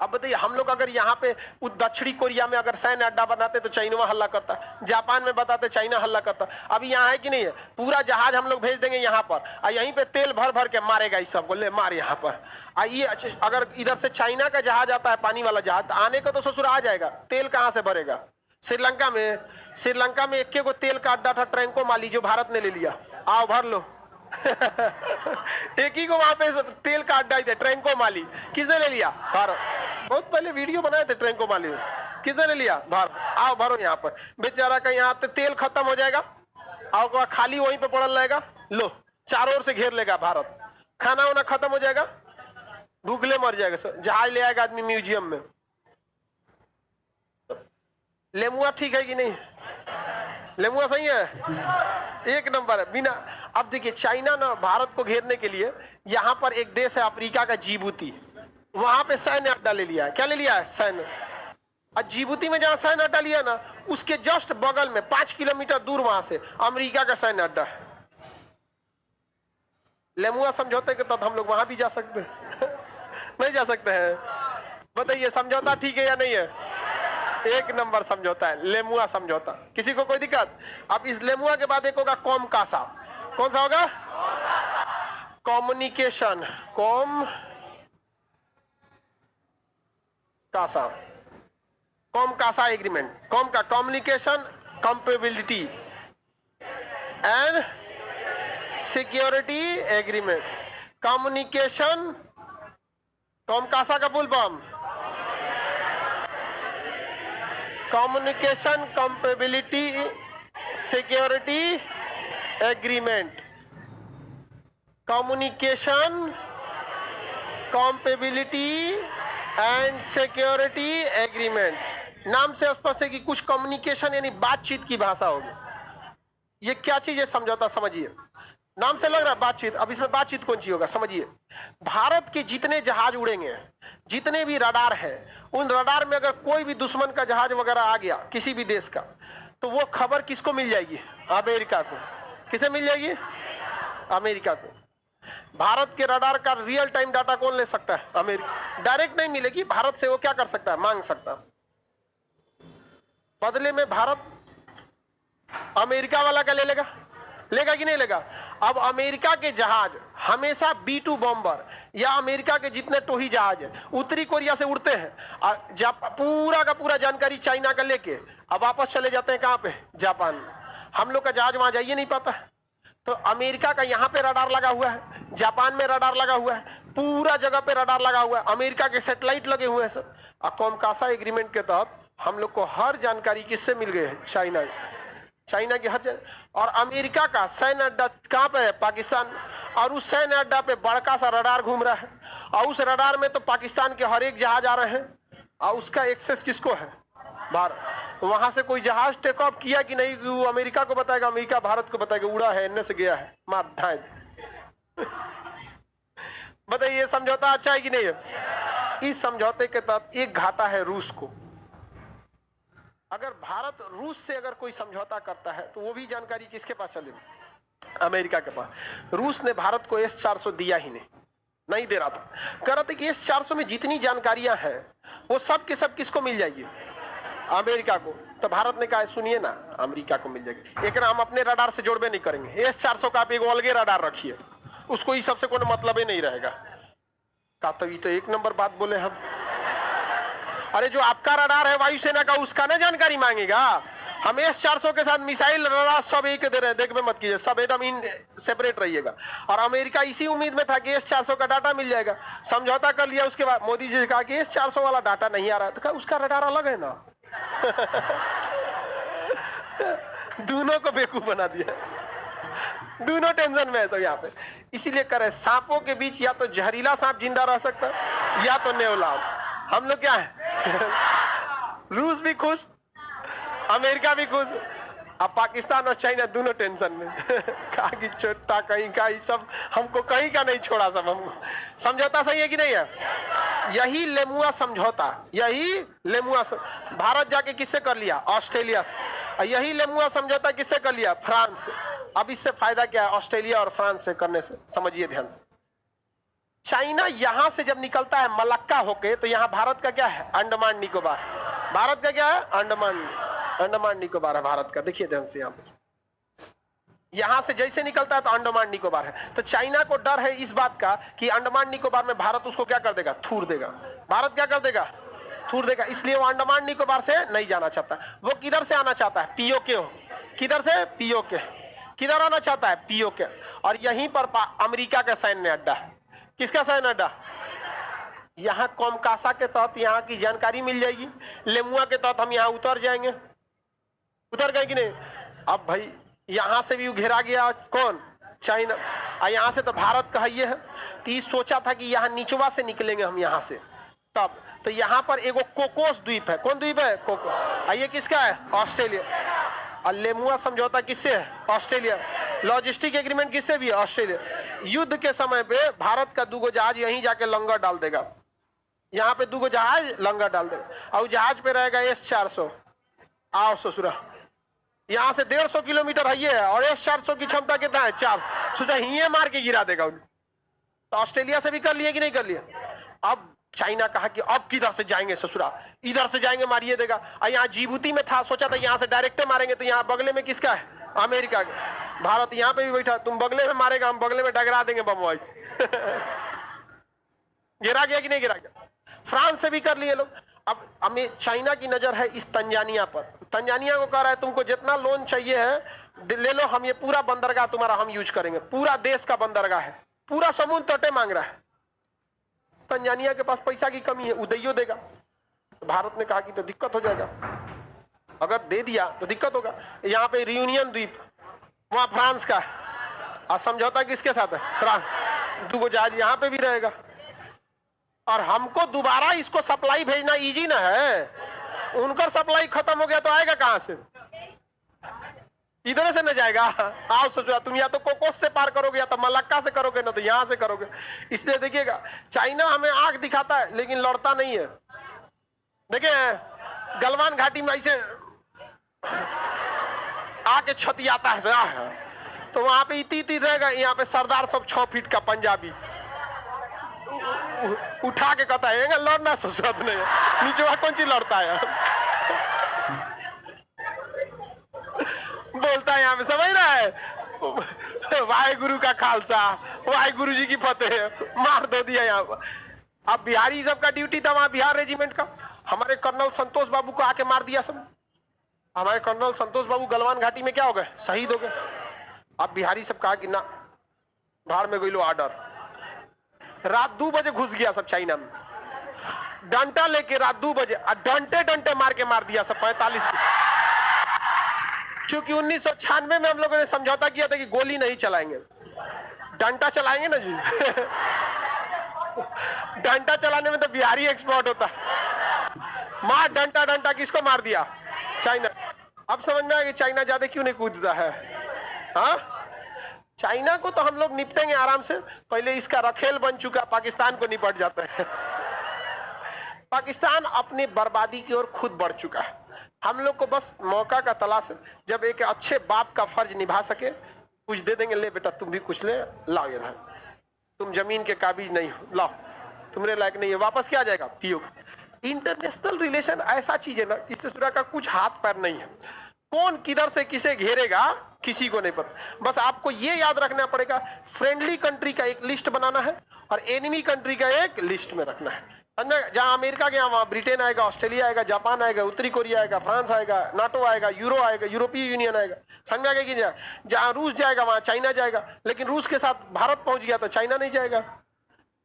अब बताइए, हम लोग अगर यहाँ पे दक्षिणी कोरिया में अगर सैन्य अड्डा बनाते तो चाइना हल्ला करता, जापान में बताते चाइना हल्ला करता। अभी यहाँ है कि नहीं है? पूरा जहाज हम लोग भेज देंगे यहाँ पर, और यहीं पे तेल भर भर के मारेगा इस सबको, ले मार यहाँ पर। आइए, अगर इधर से चाइना का जहाज आता है, पानी वाला जहाज, तो आने को तो ससुर आ जाएगा, तेल कहाँ से भरेगा? श्रीलंका में एक को तेल का अड्डा था, ट्रैंको माली, जो भारत ने ले लिया। आओ भर लो। एक ही को वहां पे तेल का अड्डा ही था, ट्रैंको माली। किसने ले लिया? भारत। बहुत पहले वीडियो बनाए थे ट्रैंको माली में। किसने ले लिया? भारत। आओ भरो यहाँ पर। बेचारा का यहाँ तेल खत्म हो जाएगा, आओ खाली वहीं पे पड़ल रहेगा, लो चारों ओर से घेर लेगा भारत। खाना वाना खत्म हो जाएगा, भूखले मर जाएगा। जहाज ले आएगा आदमी म्यूजियम में। लेमुआ ठीक है कि नहीं? लेमुआ सही है, एक नंबर है। बिना, अब देखिए, चाइना ना भारत को घेरने के लिए, यहाँ पर एक देश है अफ्रीका का, जिबूती, वहां पे सैन्य अड्डा ले लिया है। क्या ले लिया है? सैन्य। और जिबूती में जहां सैन्य अड्डा लिया ना, उसके जस्ट बगल में 5 किलोमीटर दूर वहां से अमेरिका का सैन्य अड्डा है। लेमुआ समझौते के तहत हम लोग वहां भी जा सकते हैं। नहीं जा सकते हैं? बताइए, समझौता ठीक है या नहीं है? एक नंबर समझौता है, लेमुआ समझौता। किसी को कोई दिक्कत? अब इस लेमुआ के बाद एक होगा कॉमकासा। कौन सा होगा? Communication COMCASA agreement. Communication compatibility and security agreement. Communication, COMCASA का full form communication compatibility security agreement, communication, compatibility and security agreement. नाम से स्पष्ट है कि कुछ कम्युनिकेशन यानी बातचीत की भाषा होगी। ये क्या चीज है समझौता, समझिए। नाम से लग रहा है बातचीत, अब इसमें बातचीत कौन सी होगा समझिए। भारत के जितने जहाज उड़ेंगे, जितने भी रडार है, उन रडार में अगर कोई भी दुश्मन का जहाज वगैरह आ गया किसी भी देश का, तो वो खबर किसको मिल जाएगी? अमेरिका को। किसे मिल जाएगी? अमेरिका को। भारत के रडार का रियल टाइम डाटा कौन ले सकता है? अमेरिका। डायरेक्ट नहीं मिलेगी, भारत से वो क्या कर सकता है? मांग सकता है। बदले में भारत अमेरिका वाला का ले लेगा, लेगा कि नहीं लेगा? अब अमेरिका के जहाज हमेशा B2 बॉम्बर या अमेरिका के जितने टोही जहाज है उत्तरी कोरिया से उड़ते हैं, पूरा का पूरा जानकारी चाइना का लेके अब वापस चले जाते हैं कहां पे? जापान में। हम लोग का जहाज वहां जाइए नहीं पाता है। तो अमेरिका का यहाँ पे रडार लगा हुआ है, जापान में रडार लगा हुआ है, पूरा जगह पे रडार लगा हुआ है, अमेरिका के सैटेलाइट लगे हुए हैं सब। कॉमकासा एग्रीमेंट के तहत हम लोग को हर जानकारी किससे मिल गई है? चाइना की हर और अमेरिका का सैन्य अड्डा कहाँ पे है? पाकिस्तान। और उस सैन्य अड्डा पे बड़का सा रडार घूम रहा है, और उस रडार में तो पाकिस्तान के हर एक जहाज आ रहे हैं, और उसका एक्सेस किसको है? भारत। वहां से कोई जहाज टेक ऑफ किया कि नहीं, वो अमेरिका को बताएगा, अमेरिका भारत को बताएगा उड़ा है, इनने से गया है, मार धाए। बताइए ये समझौता अच्छा है कि नहीं है? इस समझौते के तहत एक घाटा है रूस को। अगर भारत रूस से अगर कोई समझौता करता है तो वो भी जानकारी किसके पास चलेगी? अमेरिका के पास। रूस ने भारत को S-400 दिया ही नहीं दे रहा था। कह रहा था कि S-400 में जितनी जानकारियां हैं वो सब के सब किसको मिल जाएगी? अमेरिका को। तो भारत ने कहा सुनिए ना, अमेरिका को मिल जाएगी, एक हम अपने रडार से जोड़बे नहीं करेंगे। S-400 का आप एक अलगे रडार रखिए, उसको इस सबसे कोई मतलब ही नहीं रहेगा। कहा तो ये तो एक नंबर बात बोले हम। अरे जो आपका रडार है वायुसेना का, उसका ना जानकारी मांगेगा। हम S-400 के साथ मिसाइल रडार सब एक दे रहे हैं, देख में मत कीजिए, सब एकदम इन सेपरेट रहिएगा। और अमेरिका इसी उम्मीद में था कि S-400 का डाटा मिल जाएगा, समझौता कर लिया। उसके बाद मोदी जी ने कहा कि S-400 वाला डाटा नहीं आ रहा है, तो कहा उसका रडार अलग है ना। दोनों को बेवकूफ बना दिया, दोनों टेंशन में है सब यहाँ पे। इसीलिए करे सांपों के बीच या तो जहरीला सांप जिंदा रह सकता है या तो नेवला। हम लोग क्या है? रूस भी खुश, अमेरिका भी खुश, अब पाकिस्तान और चाइना दोनों टेंशन में। कहा कि छोटा कहीं का ही सब, हमको कहीं का नहीं छोड़ा सब हमको। समझौता सही है कि नहीं है? यही लेमुआ समझौता, यही लेमुआ भारत जाके किससे कर लिया? ऑस्ट्रेलिया से। यही लेमुआ समझौता किससे कर लिया? फ्रांस से। अब इससे फायदा क्या है ऑस्ट्रेलिया और फ्रांस से करने से? समझिए ध्यान से। चाइना यहां से जब निकलता है मलक्का होके, तो यहां भारत का क्या है? अंडमान निकोबार। भारत का क्या है? अंडमान निकोबार है भारत का। देखिए ध्यान से, यहाँ पे यहां से जैसे निकलता है तो अंडमान निकोबार है। तो चाइना को डर है इस बात का कि अंडमान निकोबार में भारत उसको क्या कर देगा? थूर देगा। भारत क्या कर देगा? थूर देगा। इसलिए वो अंडमान निकोबार से नहीं जाना चाहता। वो किधर से आना चाहता है? पीओके। किधर से? पीओके। किधर आना चाहता है? पीओके। और यहीं पर अमेरिका का सैन्य अड्डा। किसका सैन्य अड्डा? यहाँ कॉमकासा के तहत यहाँ की जानकारी मिल जाएगी। लेमुआ के तहत हम यहाँ उतर जाएंगे। उतर गए कि नहीं? अब भाई यहां से भी घेरा गया कौन? चाइना। यहां से तो भारत का ये है। तो सोचा था कि यहाँ निचवा से निकलेंगे हम यहाँ से, तब तो यहाँ पर एगो कोकोस द्वीप है। कौन द्वीप है? कोको। ये किसका है? ऑस्ट्रेलिया। और लेमुआ समझौता किससे है? ऑस्ट्रेलिया। लॉजिस्टिक एग्रीमेंट किससे भी है? ऑस्ट्रेलिया। युद्ध के समय पे भारत का 2 जहाज यहीं जाके लंगर डाल देगा। यहाँ पे 2 जहाज लंगर डाल देगा, और जहाज पे रहेगा S-400। आओ ससुरा, यहाँ से 150 किलोमीटर है ये, और S-400 की क्षमता कितना है? 4। सोचा ही मार के गिरा देगा। तो ऑस्ट्रेलिया से भी कर लिया कि नहीं कर लिया? अब चाइना कहा कि अब किधर से जाएंगे ससुरा, इधर से जाएंगे मारिए देगा। और यहाँ जिबूती में था, सोचा था यहाँ से डायरेक्ट मारेंगे, तो यहाँ बगले में किसका है? अमेरिका का। भारत यहाँ पे भी बैठा, तुम बगले में मारेगा, हम बगले में डगरा देंगे बम वॉइस। गिरा गया कि नहीं गिरा गया? फ्रांस से भी कर लिए लोग। अब हमें चाइना की नजर है इस तंजानिया पर। तंजानिया को कह रहा है तुमको जितना लोन चाहिए है ले लो, हम ये पूरा बंदरगाह तुम्हारा हम यूज करेंगे। पूरा देश का बंदरगाह है, पूरा समुद्र तटे मांग रहा है। तंजानिया के पास पैसा की कमी है, उदयो देगा। तो भारत ने कहा कि तो दिक्कत हो जाएगा, अगर दे दिया तो दिक्कत होगा। यहाँ पे रियूनियन द्वीप, वहां फ्रांस का, और समझौता किसके साथ है? फ्रांस। 2 जहाज यहाँ पे भी रहेगा, और हमको दोबारा इसको सप्लाई भेजना इजी ना है। उनका सप्लाई खत्म हो गया तो आएगा कहां से? इधर से न जाएगा। आओ सोचो, तुम या तो कोकोस से पार करोगे या तो मलक्का से करोगे, ना तो यहां से करोगे। इसलिए देखिएगा, चाइना हमें आंख दिखाता है लेकिन लड़ता नहीं है। देखिए गलवान घाटी में ऐसे आके छतियाता है, तो वहां पे इती रहेगा, यहाँ पे सरदार सब 6 फीट का पंजाबी उठा के कहता है लड़ना सोचत नहीं, नीचे कौन चीज लड़ता है, बोलता है यहाँ पे, समझ रहा है? वाहेगुरु का खालसा, वाहेगुरु जी की फतेह, मार दो दिया यहाँ पर। अब बिहारी सबका ड्यूटी था वहां, बिहार रेजिमेंट का, हमारे कर्नल संतोष बाबू को आके मार दिया सब। हमारे कर्नल संतोष बाबू गलवान घाटी में क्या हो गए? शहीद हो गए। अब बिहारी सब कहा कि ना, बाहर में गई लो ऑर्डर। रात 2 बजे घुस गया सब चाइना में, डंटा लेके रात 2 बजे डंटे डंटे मार के मार दिया सब 45। क्योंकि 1996 में हम लोगों ने समझौता किया था कि गोली नहीं चलाएंगे, डंटा चलाएंगे ना जी। डंटा चलाने में तो बिहारी एक्सपर्ट होता। मार डंटा डंटा, किसको मार दिया? चाइना। अब समझ में आया कि चाइना ज्यादा क्यों नहीं कूदता है। हाँ, चाइना को तो हम लोग निपटेंगे आराम से, पहले इसका रखेल बन चुका, पाकिस्तान को निपट जाता है। पाकिस्तान अपनी बर्बादी की ओर खुद बढ़ चुका है। हम लोग को बस मौका का तलाश है, जब एक अच्छे बाप का फर्ज निभा सके, कुछ दे देंगे, ले बेटा तुम भी कुछ ले, लाओ इधर, तुम जमीन के काबिज नहीं हो, लाओ, तुम्हारे लायक नहीं है, वापस क्या जाएगा? पियो। इंटरनेशनल रिलेशन ऐसा चीज है ना, इससे जुड़ा का कुछ हाथ पैर नहीं है। कौन किधर से किसे घेरेगा किसी को नहीं पता। बस आपको ये याद रखना पड़ेगा, फ्रेंडली कंट्री का एक लिस्ट बनाना है और एनिमी कंट्री का एक लिस्ट में रखना है। जहां अमेरिका गया वहां ब्रिटेन आएगा, ऑस्ट्रेलिया आएगा, जापान आएगा, उत्तरी कोरिया आएगा, फ्रांस आएगा, नाटो आएगा, यूरो आएगा, यूरोपीय यूनियन आएगा। समझ में आ गया कि नहीं? जहां रूस जाएगा वहां चाइना जाएगा, लेकिन रूस के साथ भारत पहुंच गया तो चाइना नहीं जाएगा।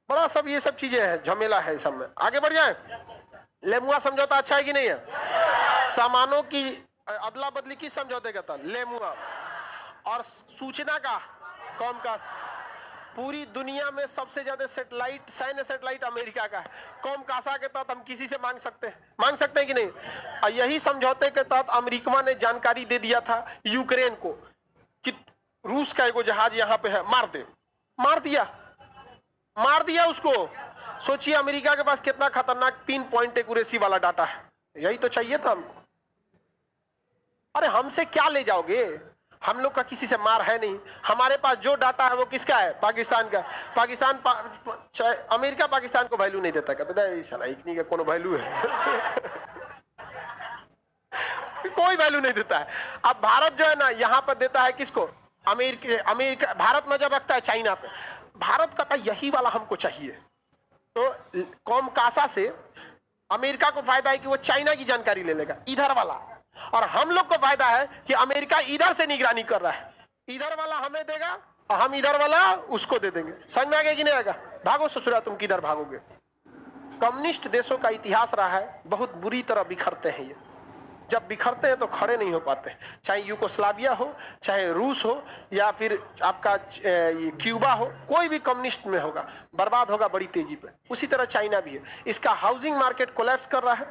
बड़ा सब ये सब चीजें हैं, झमेला है सब में। आगे बढ़ जाए। लेमुआ समझौता अच्छा है कि नहीं है? सामानों की अदला बदली किस समझौते का था? लेमुआ। और सूचना का कौम का, पूरी दुनिया में सबसे ज्यादा सैटेलाइट, सैन्य सैटेलाइट अमेरिका का है। कौम कासा के तहत हम किसी से मांग सकते हैं कि नहीं? और यही समझौते के तहत अमेरिका ने जानकारी दे दिया था यूक्रेन को कि रूस का एक जहाज यहाँ पे है, मार दे। मार दिया उसको। सोचिए अमेरिका के पास कितना खतरनाक पिन पॉइंट एक्यूरेसी वाला डाटा है। यही तो चाहिए था हमको। अरे हमसे क्या ले जाओगे? हम लोग का किसी से मार है नहीं। हमारे पास जो डाटा है वो किसका है? पाकिस्तान का। अमेरिका पाकिस्तान को वैल्यू नहीं देता, कहता है साला इतनी का कोनो वैल्यू है। कोई वैल्यू नहीं देता है। अब भारत जो है ना यहाँ पर देता है किसको? अमेरिका। भारत नजर रखता है चाइना पे। भारत कहता है यही वाला हमको चाहिए। तो कौम कासा से अमेरिका को फायदा है कि वो चाइना की जानकारी ले लेगा, इधर वाला, और हम लोग को फायदा है कि अमेरिका इधर से निगरानी कर रहा है। इधर वाला हमें देगा और हम इधर वाला उसको दे देंगे। समझ में आ गया कि नहीं आएगा? भागो ससुरा, तुम किधर भागोगे? कम्युनिस्ट देशों का इतिहास रहा है, बहुत बुरी तरह बिखरते हैं ये। जब बिखरते हैं तो खड़े नहीं हो पाते। चाहे यूगोस्लाविया हो, चाहे रूस हो, या फिर आपका क्यूबा हो, कोई भी कम्युनिस्ट में होगा, बर्बाद होगा बड़ी तेजी पे। उसी तरह चाइना भी है। इसका हाउसिंग मार्केट कोलैप्स कर रहा है।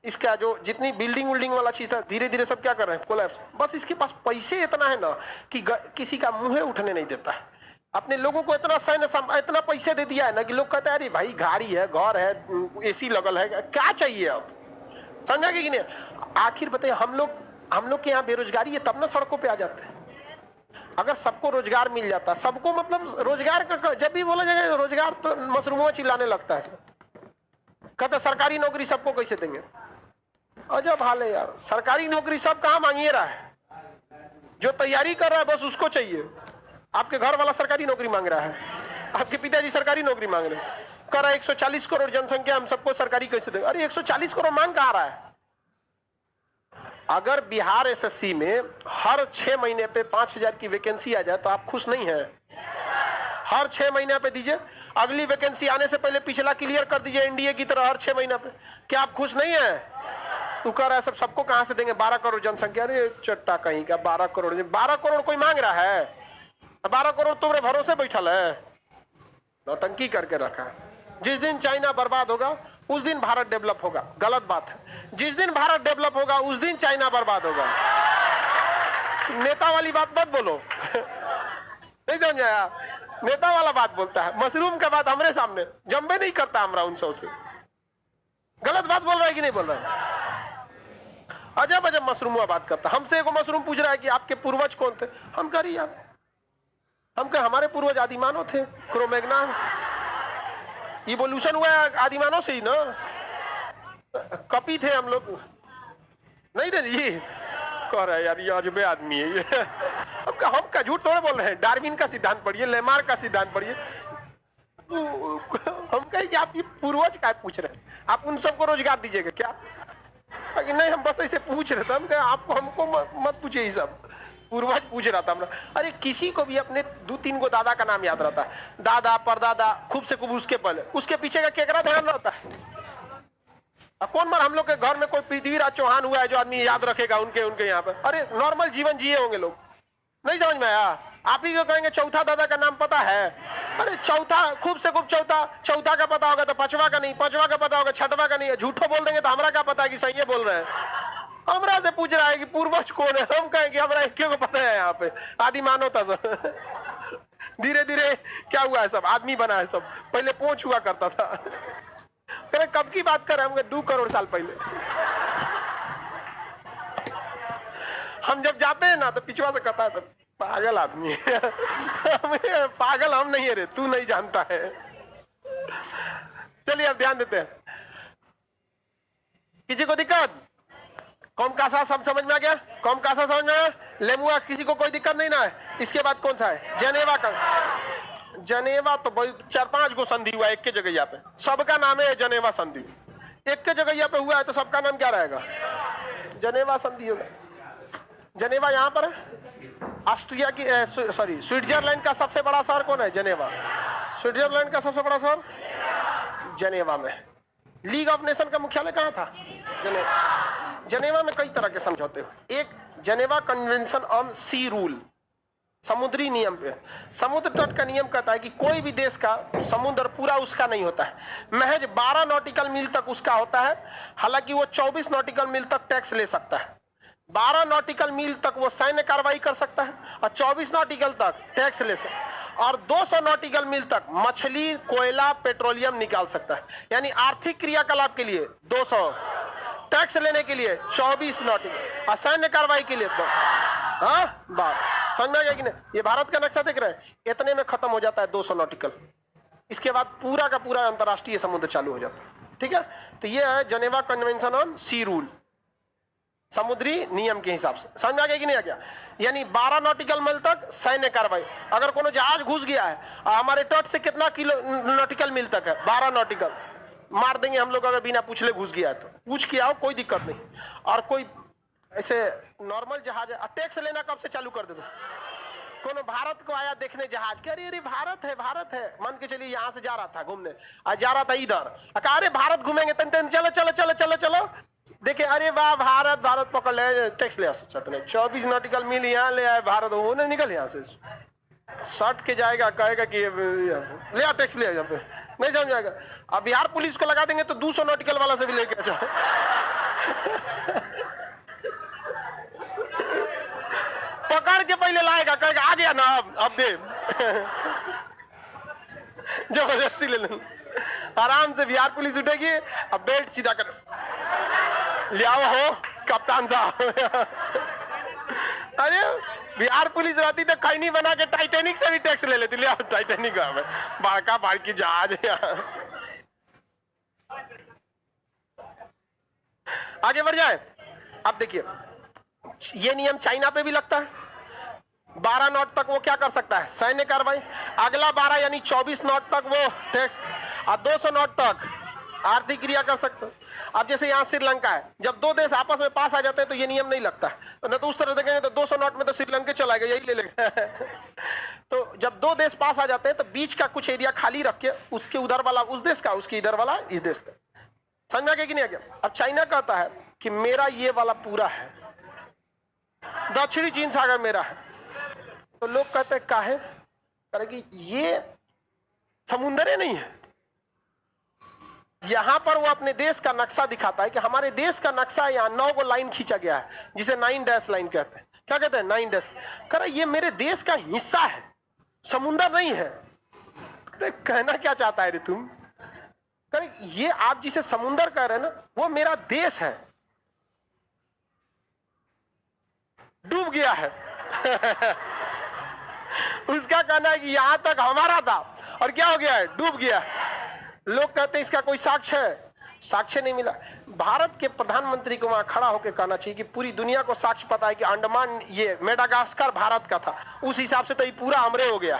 इसका जो जितनी बिल्डिंग वाला चीज था, धीरे धीरे सब क्या कर रहे हैं? कोलैप्स। बस इसके पास पैसे इतना है ना कि किसी का मुंह उठने नहीं देता है। अपने लोगों को इतना पैसे दे दिया है ना कि लोग कहते हैं अरे भाई गाड़ी है, घर है, AC लगल है, क्या चाहिए अब? समझा कि नहीं? आखिर बताइए, हम लोग के यहाँ बेरोजगारी है तब ना सड़कों पे आ जाते हैं। अगर सबको रोजगार मिल जाता, सबको मतलब रोजगार का जब भी बोला जाएगा रोजगार तो मशरूमों चिल्लाने लगता है। कहते सरकारी नौकरी सबको कैसे देंगे? अजब हाल है यार। सरकारी नौकरी सब कहाँ मांगिए रहा है? जो तैयारी कर रहा है बस उसको चाहिए। आपके घर वाला सरकारी नौकरी मांग रहा है, आपके पिताजी सरकारी नौकरी मांग रहे हैं। कर रहा है 140 करोड़ जनसंख्या, हम सबको सरकारी कैसे देंगे? अरे 140 करोड़ मांग कहाँ रहा है? अगर बिहार SSC में हर 6 महीने पे 5000 की वैकेंसी आ जाए तो आप खुश नहीं है? हर 6 महीने पे दीजिए, अगली वैकेंसी आने से पहले पिछला क्लियर कर दीजिए NDA की तरह हर 6 महीने पे। क्या आप खुश नहीं है? तू कह रहा है सब सबको कहां से देंगे, 12 करोड़ जनसंख्या। अरे चट्टा कहीं का 12 करोड़, 12 करोड़ कोई मांग रहा है? 12 करोड़ तुम्हारे भरोसे बैठल है, नौटंकी करके रखा। जिस दिन चाइना बर्बाद होगा उस दिन भारत डेवलप होगा। गलत बात है। जिस दिन भारत डेवलप होगा उस दिन चाइना बर्बाद होगा। नेता वाली बात मत बोलो नहीं समझ आया? नेता वाला बात बोलता है, मशरूम का बात हमारे सामने जम्बे नहीं करता हमरा उन सौ से। गलत बात बोल रहा है कि नहीं बोल रहा है? अजब अजब मशरूम बात करता। हमसे एगो मशरूम पूछ रहा है कि आपके पूर्वज कौन थे। हम कह रही हम कह हमारे पूर्वज आदिमानव थे, क्रोमैग्नन। इवोल्यूशन हुआ आदिमानव से ही ना, कपी थे हम लोग। नहीं थे जी, कह रहा है यार ये अजबे आदमी है ये हम का झूठ थोड़े बोल रहे हैं। डार्विन का सिद्धांत पढ़िए, लेमार का सिद्धांत पढ़िए। हम कहें कि आप ये पूर्वज का पूछ रहे हैं, आप उन सबको रोजगार दीजिएगा क्या? कि नहीं हम बस ऐसे पूछ रहे थे। हम कहे आपको हमको मत पूछिए ये सब, पूर्वज पूछ रहा था हमरा। अरे किसी को भी अपने 2-3 गो दादा का नाम याद रहता है, दादा परदादा, खूब से खूब उसके पहले, उसके पीछे का केकरा ध्यान रहता है? अब कौन बार हम लोग के घर में कोई पृथ्वीराज चौहान हुआ है जो आदमी याद रखेगा उनके यहाँ पे? अरे नॉर्मल जीवन जिए होंगे लोग। नहीं समझ में आया? आप ही को कहेंगे चौथा दादा का नाम पता है? अरे चौथा, खूब से खूब चौथा का पता होगा तो पांचवा का नहीं, पांचवा का पता होगा छठवा का नहीं। झूठो बोल देंगे तो हमरा क्या पता है कि सही बोल रहे हैं? हमरा से पूछ रहा है कि पूर्वज कौन है। हम कहेंगे हमरा एक को पता है, यहाँ पे आदि मानव था सब धीरे धीरे क्या हुआ है, सब आदमी बना है सब। पहले पोंछ हुआ करता था। अरे कब की बात कर रहे हैं? 2 करोड़ साल पहले। हम जब जाते हैं ना तो पिछवा से कहता है सब पागल आदमी है पागल हम नहीं है रे, तू नहीं जानता है। चलिए अब ध्यान देते हैं। किसी को दिक्कत? कौम कासा सब समझ में आ गया? कौम कासा समझ में आया? लेमुआ किसी को कोई दिक्कत नहीं ना है? इसके बाद कौन सा है? जनेवा का। जनेवा तो 4-5 गो संधि हुआ एक के जगह पे, सबका नाम है जनेवा संधि। एक के जगह पे हुआ है तो सबका नाम क्या रहेगा? जनेवा संधि होगा। जनेवा यहाँ पर है। ऑस्ट्रिया की सॉरी स्विट्जरलैंड का सबसे बड़ा शहर कौन है? जनेवा। स्विट्जरलैंड का सबसे बड़ा शहर जनेवा में। लीग ऑफ नेशन का मुख्यालय कहाँ था? जनेवा। जनेवा में कई तरह के समझौते हुए। एक जनेवा कन्वेंशन ऑन सी रूल, समुद्री नियम पे। समुद्र तट का नियम कहता है कि कोई भी देश का समुद्र पूरा उसका नहीं होता है, महज 12 नॉटिकल मील तक उसका होता है। हालांकि वो 24 नॉटिकल मील तक टैक्स ले सकता है। 12 नॉटिकल मील तक वो सैन्य कार्रवाई कर सकता है और 24 नॉटिकल तक टैक्स ले सकता है, और 200 नॉटिकल मील तक मछली, कोयला, पेट्रोलियम निकाल सकता है। यानी आर्थिक क्रियाकलाप के लिए 200, टैक्स लेने के लिए 24 नॉटिकल और सैन्य कार्रवाई के लिए बात समझ में आ गया कि नहीं? ये भारत का नक्शा देख रहे हैं, इतने में खत्म हो जाता है 200 नॉटिकल। इसके बाद पूरा का पूरा अंतरराष्ट्रीय समुद्र चालू हो जाता है। ठीक है, तो ये है Geneva convention on sea rule, समुद्री नियम के हिसाब से। समझ में आ गया कि नहीं आ गया? यानी 12 नॉटिकल मील तक सैन्य कार्रवाई। अगर कोनो जहाज घुस गया है और हमारे तट से कितना नॉटिकल मील तक है? 12 नॉटिकल, मार देंगे हम लोग अगर बिना पूछले घुस गया है तो। पूछ के आओ, कोई दिक्कत नहीं। और कोई ऐसे नॉर्मल जहाज है, टैक्स लेना कब से चालू कर दे? कोनो भारत को आया देखने जहाज के, अरे भारत है, भारत है। मान के चलिए यहाँ से जा रहा था घूमने, आज जा रहा था इधर, अरे भारत घूमेंगे, चलो चलो चलो चलो चलो, देखे अरे वाह भारत, भारत पकड़ ले, टैक्स ले। 24 नॉटिकल मील यहाँ ले आए भारत, वो नहीं निकल यहाँ से, सट के जाएगा, कहेगा कि ले आ टैक्स ले, यहाँ पे नहीं समझ जाएगा। अब बिहार पुलिस को लगा देंगे तो 200 नॉटिकल वाला से भी लेके जाओ पकड़ के पहले लाएगा, कहेगा आ गया ना, अब दे जबरदस्ती ले लेंगे। आराम से बिहार पुलिस उठेगी, अब बेल्ट सीधा कर, ले आओ हो कप्तान साहब अरे बिहार पुलिस रहती तो खैनी बना के टाइटैनिक से भी टैक्स ले लेती। ले आओ टाइटैनिक में बड़का बाड़की जहाज है। आगे बढ़ जाए। अब देखिए ये नियम चाइना पे भी लगता है। 12 नॉट तक वो क्या कर सकता है? सैन्य कार्रवाई। अगला 12 यानी 24 नॉट तक वो टैक्स, और 200 नॉट तक आर्थिक क्रिया कर सकते हैं। अब जैसे यहाँ श्रीलंका है, जब 2 देश आपस में पास आ जाते हैं तो ये नियम नहीं लगता है, न तो उस तरह देखेंगे तो 200 नॉट में तो श्रीलंका चला गया, यही ले लेंगे तो जब 2 देश पास आ जाते हैं तो बीच का कुछ एरिया खाली रख के उसके उधर वाला उस देश का, उसके इधर वाला इस देश का। समझ में आ गया कि नहीं आ गया? अब चाइना कहता है कि मेरा ये वाला पूरा है, दक्षिणी चीन सागर मेरा है। तो लोग कहते हैं काहे, कहे कि ये समुंदर ही नहीं है। यहां पर वो अपने देश का नक्शा दिखाता है कि हमारे देश का नक्शा यहाँ 9 गो लाइन खींचा गया है, जिसे 9 डैश लाइन कहते हैं। क्या कहते हैं? 9 डैश। कह रहा ये मेरे देश का हिस्सा है, समुंदर नहीं है। कहना क्या चाहता है रे तुम? कह ये आप जिसे समुंदर कह रहे हैं ना, वो मेरा देश है, डूब गया है। उसका कहना है कि यहां तक हमारा था और क्या हो गया है? डूब गया। लोग कहते हैं इसका कोई साक्ष्य है, साक्ष्य नहीं मिला। भारत के प्रधानमंत्री को वहां खड़ा होकर कहना चाहिए कि पूरी दुनिया को साक्ष्य पता है कि अंडमान, ये मेडागास्कर भारत का था, उस हिसाब से तो ये पूरा हमरे हो गया।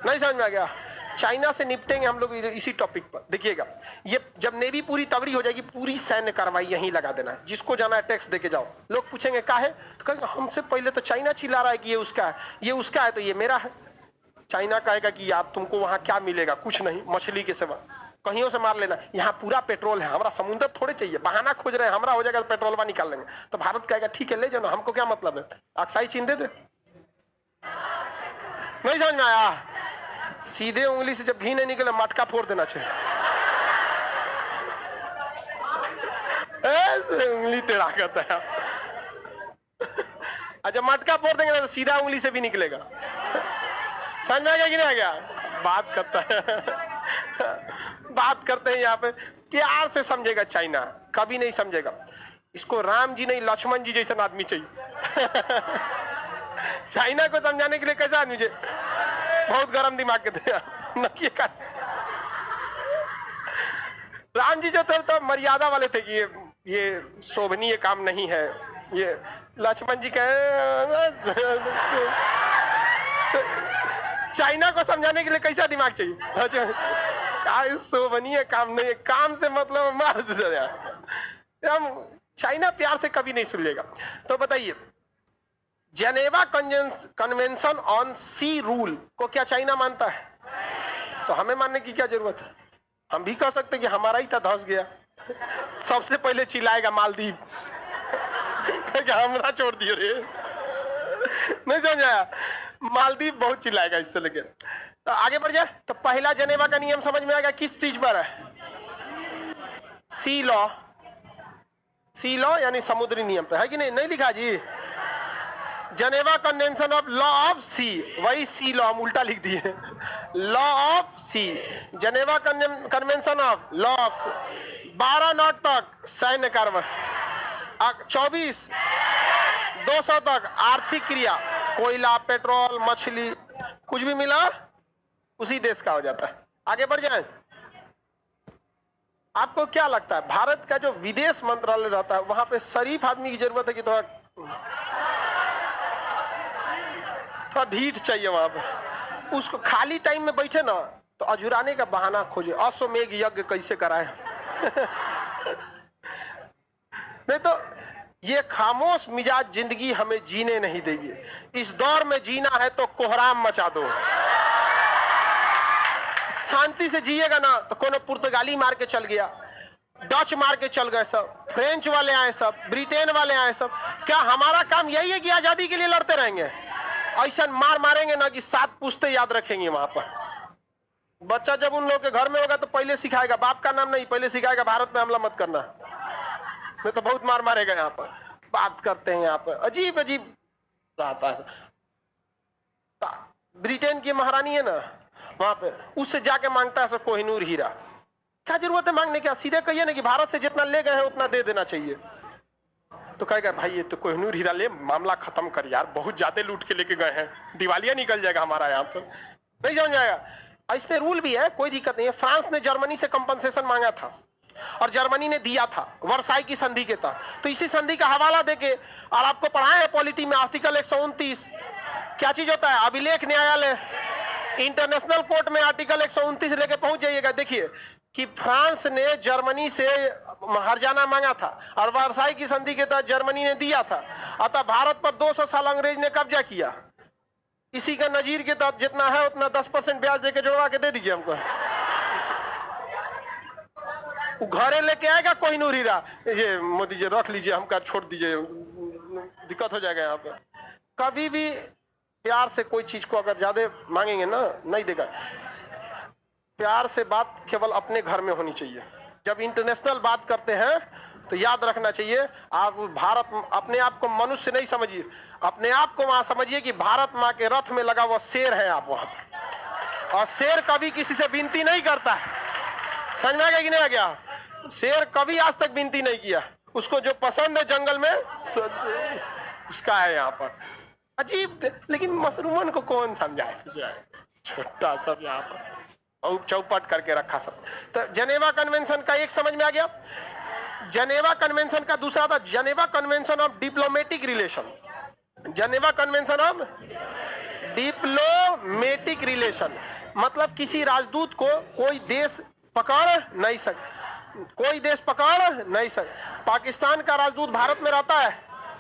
नहीं समझ में आ गया? चाइना से निपटेंगे हम लोग इसी टॉपिक पर। देखिएगा, ये जब नेवी पूरी तगड़ी हो जाएगी, पूरी सैन्य कार्रवाई यहीं लगा देना है, जिसको जाना है टैक्स देके जाओ। लोग पूछेंगे काहे, तो कहेंगे हमसे पहले तो चाइना चिल्ला रहा है कि ये उसका है, ये उसका है तो ये मेरा है। चाइना कहेगा कि आप तुमको वहां क्या मिलेगा? कुछ नहीं, मछली के सिवा कहीं से मार लेना। यहाँ पूरा पेट्रोल है, हमारा समुद्र थोड़े चाहिए, बहाना खोज रहे हैं, हमारा हो जाएगा तो पेट्रोलवा निकाल लेंगे। तो भारत कहेगा ठीक है ले जाओ ना, हमको क्या मतलब है, अक्साई चीन दे दे। नहीं समझ में आया? सीधे उंगली से जब घी नहीं निकले मटका फोड़ देना चाहिए। ऐसे उंगली टेढ़ा करता है। अच्छा मटका फोड़ देंगे ना तो सीधा उंगली से भी निकलेगा। समझ में आ गया कि नहीं आ गया? बात करता है, बात करते हैं यहाँ पे, प्यार से समझेगा चाइना, कभी नहीं समझेगा। इसको राम जी नहीं लक्ष्मण जी जैसा आदमी चाहिए। चाइना को समझाने के लिए कैसा आदमी चाहिए? बहुत गरम दिमाग के थे। राम जी जो थे तो मर्यादा वाले थे कि ये शोभनीय काम नहीं है। ये लक्ष्मण जी कहे, चाइना को समझाने के लिए कैसा दिमाग चाहिए? शोभनीय काम नहीं है, काम से मतलब मार हम चाइना प्यार से कभी नहीं सुन लेगा। तो बताइए, Geneva convention on sea rule को क्या चाइना मानता है? तो हमें मानने की क्या जरूरत है? हम भी कह सकते कि हमारा ही था, धस गया। सबसे पहले चिल्लाएगा मालदीव, हमरा छोड़ दियो रे। नहीं समझ आया? मालदीव बहुत चिल्लाएगा इससे लेके। तो आगे बढ़ जाए तो पहला जेनेवा का नियम समझ में आएगा किस चीज पर है? सी लॉ। सी लॉ यानी समुद्री नियम पे है कि नहीं? नहीं लिखा जी? Geneva convention of law of sea, वही सी लॉ हम उल्टा लिख दिए, law of sea. Geneva convention of law of sea. 12 knot तक सैन्य कार्रवाई, 24 200 तक आर्थिक क्रिया, कोयला, पेट्रोल, मछली, कुछ भी मिला उसी देश का हो जाता है। आगे बढ़ जाए, आपको क्या लगता है भारत का जो विदेश मंत्रालय रहता है वहां पे शरीफ आदमी की जरूरत है कि थोड़ा ढीठ चाहिए? वहां पे उसको खाली टाइम में बैठे ना तो अजुराने का बहाना खोजे, अश्वमेघ यज्ञ कैसे कराए। नहीं तो ये खामोश मिजाज जिंदगी हमें जीने नहीं देगी। इस दौर में जीना है तो कोहराम मचा दो। शांति से जिएगा ना तो कोनो पुर्तगाली मार के चल गया, डच मार के चल गए सब, फ्रेंच वाले आए सब, ब्रिटेन वाले आए सब। क्या हमारा काम यही है कि आजादी के लिए लड़ते रहेंगे? ऐसा मार मारेंगे ना कि 7 पुश्ते याद रखेंगे। वहां पर बच्चा जब उन लोग के घर में होगा तो पहले सिखाएगा, बाप का नाम नहीं, पहले सिखाएगा भारत में हमला मत करना, नहीं तो बहुत मार मारेगा। यहाँ पर बात करते हैं, यहाँ पर अजीब अजीब रहता है। ब्रिटेन की महारानी है ना, वहां पे उससे जाके मांगता है सब कोहिनूर हीरा। क्या जरूरत है मांगने की? सीधे कहिए ना कि भारत से जितना ले गए हैं उतना दे देना चाहिए। तो कहेगा भाई ये तो कोहिनूर हीरा ले, मामला खत्म कर यार, बहुत ज्यादा लूट के लेके गए हैं, दिवालिया निकल जाएगा हमारा यहाँ पर। नहीं समझ जाएगा। इसमें रूल भी है, कोई दिक्कत नहीं है। फ्रांस ने जर्मनी से कंपनसेशन मांगा था और जर्मनी ने दिया था वर्साई की संधि के तहत। तो इसी संधि का हवाला देके, और आपको पढ़ाया है पॉलिटी में, आर्टिकल 129 क्या चीज होता है? अभिलेख न्यायालय, इंटरनेशनल कोर्ट में आर्टिकल 129 लेके पहुंच जाइएगा। देखिए कि फ्रांस ने जर्मनी से हर्जाना मांगा था और वर्साई की संधि के तहत जर्मनी ने दिया था। अतः भारत पर 200 साल अंग्रेज ने कब्जा किया। इसी का नजीर के तहत जितना है उतना 10% ब्याज देके जोड़वा के दे दीजिए हमको। वो घरे लेके आएगा कोहिनूर हीरा, ये मोदी जी रख लीजिए, हमका छोड़ दीजिए, दिक्कत हो जाएगा यहाँ पे। कभी भी प्यार से कोई चीज को अगर ज्यादा मांगेंगे ना, नहीं देगा। प्यार से बात केवल अपने घर में होनी चाहिए। जब इंटरनेशनल बात करते हैं तो याद रखना चाहिए, आप भारत, अपने आप को मनुष्य नहीं समझिए, अपने आप को वहां समझिए कि भारत माँ के रथ में लगा हुआ शेर है आप वहां पर। और शेर कभी किसी से विनती नहीं करता है, समझ में आ गया कि नहीं आ गया? शेर कभी आज तक विनती नहीं किया, उसको जो पसंद है जंगल में उसका है यहाँ पर। अजीब, लेकिन मशरूमन को कौन समझाए, छोटा सब यहाँ पर और चौपट करके रखा सब। तो जनेवा कन्वेंशन का एक समझ में आ गया। जनेवा कन्वेंशन का दूसरा था Geneva convention of diplomatic relation. Geneva convention of diplomatic relation मतलब किसी राजदूत को कोई देश पकड़ नहीं सकता, कोई देश पकड़ नहीं सकता। पाकिस्तान का राजदूत भारत में रहता है,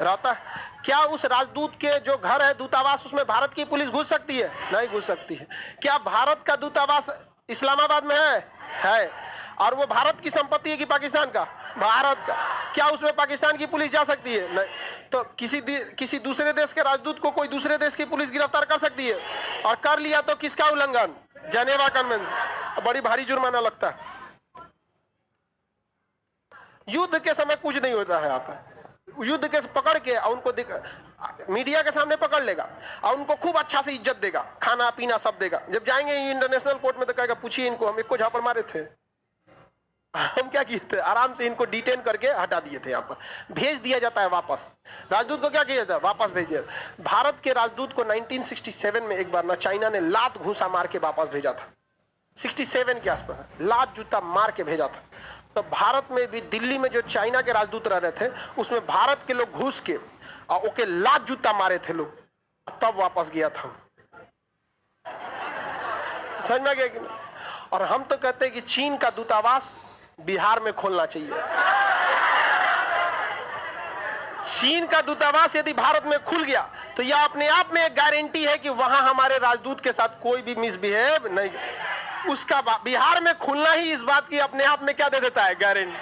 रहता है, क्या उस राजदूत के जो घर है दूतावास, उसमें भारत की पुलिस घुस सकती है? नहीं घुस सकती है। क्या भारत का दूतावास इस्लामाबाद में है, और वो भारत की संपत्ति है कि पाकिस्तान का? भारत का। क्या उसमें पाकिस्तान की पुलिस जा सकती है? नहीं। तो किसी दूसरे देश के राजदूत को कोई दूसरे देश की पुलिस गिरफ्तार कर सकती है, और कर लिया तो किसका उल्लंघन? जनेवा कन्वेंशन। बड़ी भारी जुर्माना लगता है। युद्ध के समय कुछ नहीं होता है। आप युद्ध के पकड़ के और उनको मीडिया के सामने पकड़ लेगा और उनको खूब अच्छा से इज्जत देगा, खाना पीना सब देगा। जब जाएंगे इंटरनेशनल कोर्ट में तो कहेगा पूछिए इनको, हम एक झापड़ मारे थे, हम क्या किए थे? आराम से इनको डिटेन करके हटा दिए थे, यहाँ पर भेज दिया जाता है वापस। राजदूत को क्या किया जाता है? वापस भेज दिया। भारत के राजदूत को 1967 में एक बार ना चाइना ने लात घूसा मार के वापस भेजा था। 67 के आसपास लात जूता मार के भेजा था। तो भारत में भी, दिल्ली में जो चाइना के राजदूत रह रहे थे, उसमें भारत के लोग घुस के और ओके लात जूता मारे थे लोग, तब वापस गया था। समझ में गया कि? और हम तो कहते हैं कि चीन का दूतावास बिहार में खोलना चाहिए। चीन का दूतावास यदि भारत में खुल गया तो यह अपने आप में एक गारंटी है कि वहां हमारे राजदूत के साथ कोई भी मिसबिहेव नहीं। उसका बिहार में खुलना ही इस बात की अपने आप में क्या दे देता है? गारंटी।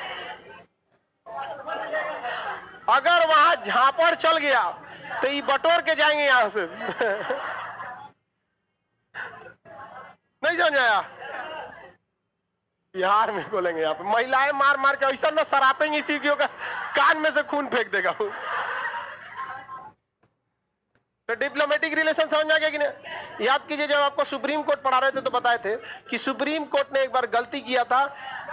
अगर वहां झापड़ चल गया तो ये बटोर के जाएंगे यहां से। नहीं समझ आया? बिहार में खोलेंगे, यहाँ पे महिलाएं मार मार के ऐसा ना सरापेंगी, सीखियों का कान में से खून फेंक देगा। तो डिप्लोमेटिक रिलेशन समझ आ गया कि नहीं? याद कीजिए, जब आपको सुप्रीम कोर्ट पढ़ा रहे थे तो बताए थे कि सुप्रीम कोर्ट ने एक बार गलती किया था।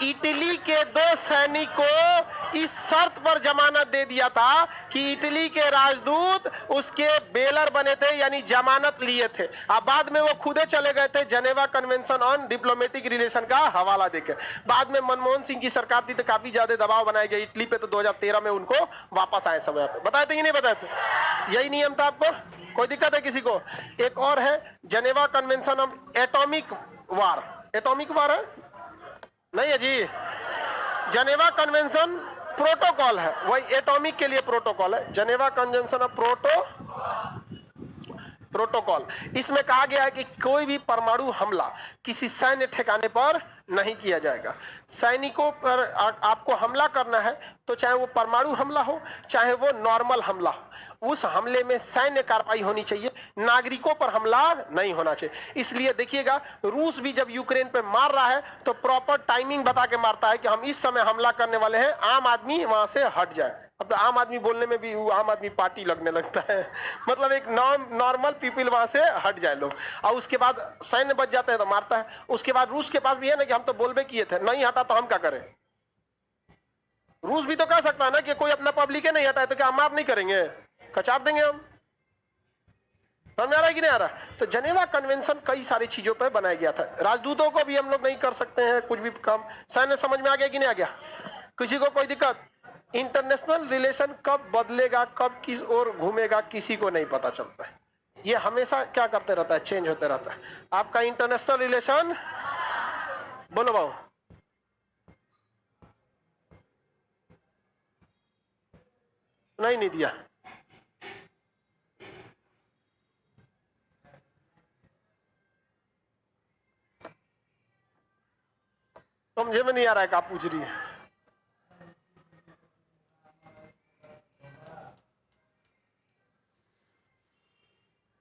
इटली के 2 सैनिक को इस शर्त पर जमानत दे दिया था कि इटली के राजदूत उसके बेलर बने थे, यानी जमानत लिए थे। अब बाद में वो खुदे चले गए थे जनेवा कन्वेंशन ऑन डिप्लोमेटिक रिलेशन का हवाला देके। बाद में मनमोहन सिंह की सरकार थी तो काफी ज्यादा दबाव बनाया गया इटली पे, तो 2013 में उनको वापस आए समय पे। बताए थे कि नहीं बताए थे? यही नियम था। आपको कोई दिक्कत है किसी को? एक और है Geneva convention of atomic war. Atomic war है नहीं है जी, जनेवा कन्वेंशन प्रोटोकॉल है, वही एटॉमिक के लिए प्रोटोकॉल है। Geneva convention of protocol. इसमें कहा गया है कि कोई भी परमाणु हमला किसी सैन्य ठिकाने पर नहीं किया जाएगा। सैनिकों पर आपको हमला करना है तो चाहे वो परमाणु हमला हो चाहे वो नॉर्मल हमला हो, उस हमले में सैन्य कार्रवाई होनी चाहिए, नागरिकों पर हमला नहीं होना चाहिए। इसलिए देखिएगा, रूस भी जब यूक्रेन पे मार रहा है तो प्रॉपर टाइमिंग बता के मारता है कि हम इस समय हमला करने वाले हैं, आम आदमी वहां से हट जाए। अब तो आम आदमी बोलने में भी आम आदमी पार्टी लगने लगता है, मतलब एक नॉर्मल पीपल वहां से हट जाए लोग, और उसके बाद सैन्य बच जाता है तो मारता है। उसके बाद रूस के पास भी है ना कि हम तो बोलबे किए थे, नहीं हटा तो हम क्या करें? रूस भी तो कह सकता है ना कि कोई अपना पब्लिक नहीं हटाए तो क्या हम मार नहीं करेंगे, कचाप देंगे हम। समझ आ रहा है कि नहीं आ रहा? तो जनेवा कन्वेंशन कई सारी चीजों पर बनाया गया था। राजदूतों को भी हम लोग नहीं कर सकते हैं कुछ भी काम। सैन्य समझ में आ गया कि नहीं आ गया? किसी को कोई दिक्कत? इंटरनेशनल रिलेशन कब बदलेगा, कब किस ओर घूमेगा, किसी को नहीं पता चलता है। ये हमेशा क्या करते रहता है? चेंज होते रहता है। आपका इंटरनेशनल रिलेशन, बोलो बाबू, नहीं दिया। समझे में नहीं आ रहा है? आप पूछ रही है।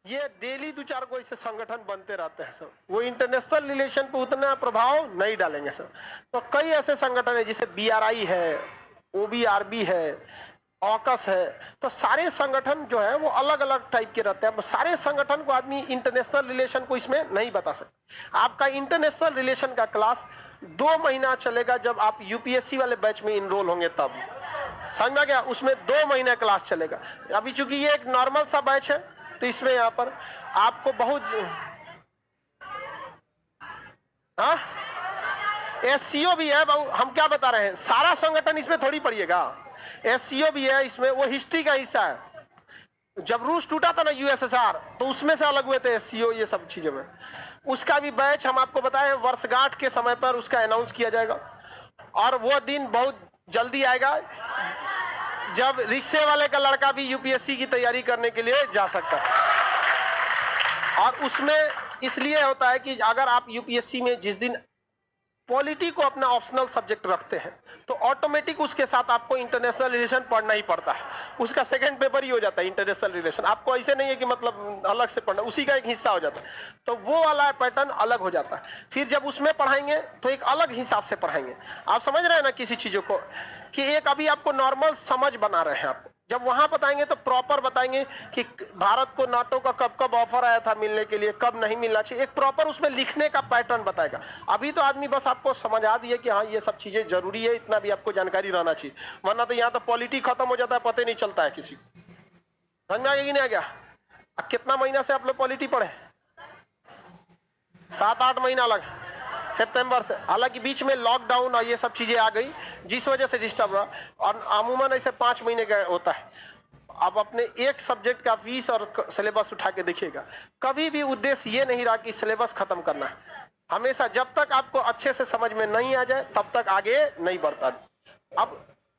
ये डेली दो चार कोई से संगठन बनते रहते हैं सब, वो इंटरनेशनल रिलेशन पे उतना प्रभाव नहीं डालेंगे सब। तो कई ऐसे संगठन है जैसे BRI है, OBRB है, ऑकस है, तो सारे संगठन जो है वो अलग अलग टाइप के रहते हैं। सारे संगठन को आदमी इंटरनेशनल रिलेशन को इसमें नहीं बता सकते। आपका इंटरनेशनल रिलेशन का क्लास 2 महीना चलेगा, जब आप UPSC वाले बैच में इनरोल होंगे तब, समझ में गया? उसमें 2 महीने क्लास चलेगा। अभी चूंकि ये एक नॉर्मल सा बैच है, तो इसमें यहाँ पर आपको बहुत SCO भी है। हम क्या बता रहे हैं, सारा संगठन इसमें थोड़ी पढ़िएगा। SCO भी है इसमें, वो हिस्ट्री का हिस्सा है। जब रूस टूटा था ना USSR, तो उसमें से अलग हुए थे SCO, ये सब चीजों में। उसका भी बैच हम आपको बताएं, वर्षगांठ के समय पर उसका अनाउंस किया जाएगा। और वो दिन बहुत जल्दी आएगा जब रिक्शे वाले का लड़का भी UPSC की तैयारी करने के लिए जा सकता है। और उसमें इसलिए होता है कि अगर आप UPSC में जिस दिन पॉलिटी को अपना ऑप्शनल सब्जेक्ट रखते हैं, तो ऑटोमेटिक उसके साथ आपको इंटरनेशनल रिलेशन पढ़ना ही पड़ता है। उसका सेकंड पेपर ही हो जाता है इंटरनेशनल रिलेशन। आपको ऐसे नहीं है कि मतलब अलग से पढ़ना, उसी का एक हिस्सा हो जाता है। तो वो वाला पैटर्न अलग हो जाता है। फिर जब उसमें पढ़ाएंगे तो एक अलग हिसाब से पढ़ाएंगे। आप समझ रहे हैं ना किसी चीजों को, कि एक अभी आपको नॉर्मल समझ बना रहे हैं आपको, जब वहां बताएंगे तो प्रॉपर बताएंगे कि भारत को नाटो का कब कब ऑफर आया था मिलने के लिए, कब नहीं मिलना चाहिए। एक प्रॉपर उसमें लिखने का पैटर्न बताएगा। अभी तो आदमी बस आपको समझा दिए कि हाँ ये सब चीजें जरूरी है, इतना भी आपको जानकारी रहना चाहिए, वरना तो यहाँ तो पॉलिटी खत्म हो जाता है, पता ही नहीं चलता है किसी को। समझ में आ गया कि नहीं आ गया? कितना महीना से आप लोग पॉलिटी पढ़े? 7-8 महीना लगा, सितंबर से। हालांकि बीच में लॉकडाउन और ये सब चीजें आ गई, जिस वजह से डिस्टर्ब हुआ। और अमूमन ऐसे 5 महीने का होता है। आप अपने एक सब्जेक्ट का फीस और सिलेबस उठा के देखिएगा, कभी भी उद्देश्य ये नहीं रहा कि सिलेबस खत्म करना है। हमेशा जब तक आपको अच्छे से समझ में नहीं आ जाए तब तक आगे नहीं बढ़ता।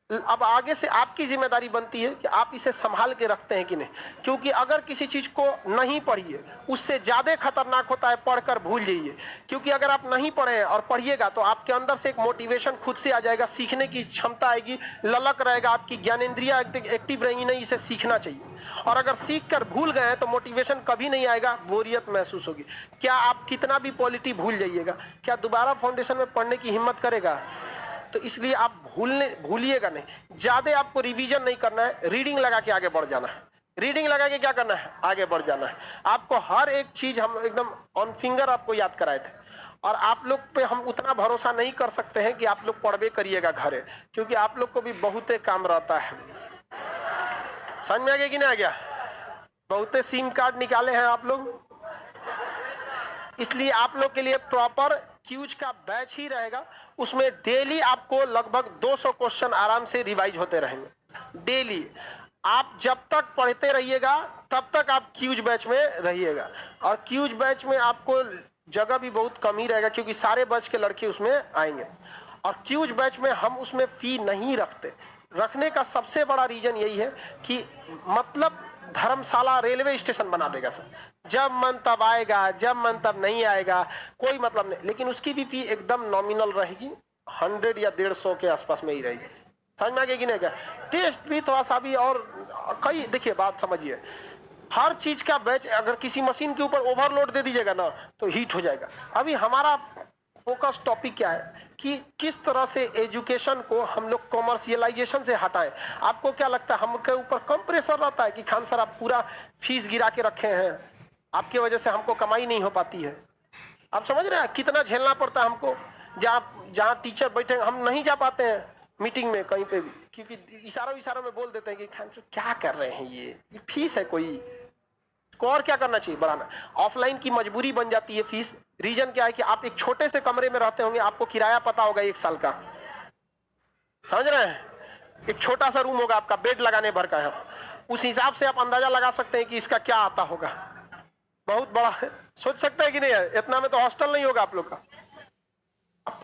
अब आगे से आपकी जिम्मेदारी बनती है कि आप इसे संभाल के रखते हैं कि नहीं। क्योंकि अगर किसी चीज को नहीं पढ़िए, उससे ज्यादा खतरनाक होता है पढ़कर भूल जाइए। क्योंकि अगर आप नहीं पढ़े और पढ़िएगा तो आपके अंदर से एक मोटिवेशन खुद से आ जाएगा, सीखने की क्षमता आएगी, ललक रहेगा, आपकी ज्ञानेंद्रिया एक्टिव रहेंगी, नहीं इसे सीखना चाहिए। और अगर सीख कर भूल गए हैं तो मोटिवेशन कभी नहीं आएगा, बोरियत महसूस होगी। क्या आप कितना भी पॉलिटी भूल जाइएगा, क्या दोबारा फाउंडेशन में पढ़ने की हिम्मत करेगा? तो इसलिए आप भूलिएगा नहीं। ज्यादा आपको रिवीजन नहीं करना है, रीडिंग लगा के आगे बढ़ जाना है। रीडिंग लगा के क्या करना है? आगे बढ़ जाना है। आपको हर एक चीज हम एकदम ऑन फिंगर आपको याद कराए थे। और आप लोग पे हम उतना भरोसा नहीं कर सकते हैं कि आप लोग पढ़वे करिएगा घरे, क्योंकि आप लोग को भी बहुत काम रहता है। समझ में आ गया कि नहीं आ गया? बहुत सिम कार्ड निकाले हैं आप लोग, इसलिए आप लोग के लिए प्रॉपर क्यूज का बैच ही रहेगा। उसमें डेली आपको लगभग 200 क्वेश्चन आराम से रिवाइज होते रहेंगे डेली। आप जब तक पढ़ते रहिएगा तब तक आप क्यूज बैच में रहिएगा। और क्यूज बैच में आपको जगह भी बहुत कम ही रहेगा, क्योंकि सारे बैच के लड़के उसमें आएंगे। और क्यूज बैच में हम उसमें फी नहीं रखते। रखने का सबसे बड़ा रीजन यही है कि मतलब धर्मशाला रेलवे स्टेशन बना देगा सर, जब मन तब आएगा, जब मन तब नहीं आएगा, कोई मतलब नहीं। लेकिन उसकी भी फी एकदम नॉमिनल रहेगी, 100 या 150 के आसपास में ही रहेगी। समझ में आ गया कि नहीं? क्या टेस्ट भी थोड़ा सा भी, और कई देखिए बात समझिए, हर चीज का बैच अगर किसी मशीन के ऊपर ओवरलोड दे दीजिएगा ना तो हीट हो जाएगा। अभी हमारा फोकस टॉपिक क्या है कि किस तरह से एजुकेशन को हम लोग कॉमर्शियलाइजेशन से हटाएं। आपको क्या लगता है हमके ऊपर कम प्रेशर रहता है कि खान सर आप पूरा फीस गिरा के रखे हैं, आपकी वजह से हमको कमाई नहीं हो पाती है? आप समझ रहे हैं कितना झेलना पड़ता है हमको? जहाँ टीचर बैठे हम नहीं जा पाते हैं मीटिंग में कहीं पे भी, क्योंकि इशारों में बोल देते हैं कि खान सर क्या कर रहे हैं, ये फीस है कोई को, और क्या करना चाहिए बढ़ाना। ऑफलाइन की मजबूरी बन जाती है फीस। रीजन क्या है कि आप एक छोटे से कमरे में रहते होंगे, आपको किराया पता होगा 1 साल का, समझ रहे हैं? एक छोटा सा रूम होगा आपका, बेड लगाने भर का है, उस हिसाब से आप अंदाजा लगा सकते हैं कि इसका क्या आता होगा। बहुत बड़ा है, सोच सकते हैं कि नहीं है? इतना में तो हॉस्टल नहीं होगा आप लोग का।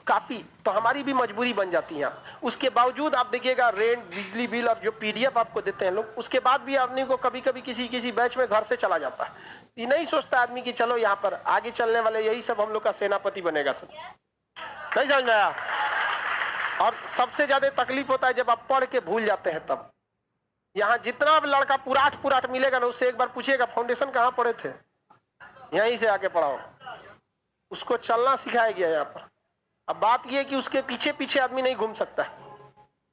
काफी तो हमारी भी मजबूरी बन जाती है। उसके बावजूद आप देखिएगा रेंट, बिजली बिल और जो PDF आपको देते हैं लोग, उसके बाद भी आदमी को कभी कभी किसी बैच में घर से चला जाता है। ये नहीं सोचता आदमी कि चलो यहाँ पर आगे चलने वाले यही सब हम लोग का सेनापति बनेगा सब। नहीं समझ में आया? और सबसे ज्यादा तकलीफ होता है जब आप पढ़ के भूल जाते हैं तब। यहाँ जितना भी लड़का पुराट मिलेगा ना, उससे एक बार पूछिएगा फाउंडेशन कहाँ पढ़े थे, यहीं से आके पढ़ाओ। उसको चलना सिखाया गया यहाँ पर। अब बात यह कि उसके पीछे पीछे आदमी नहीं घूम सकता।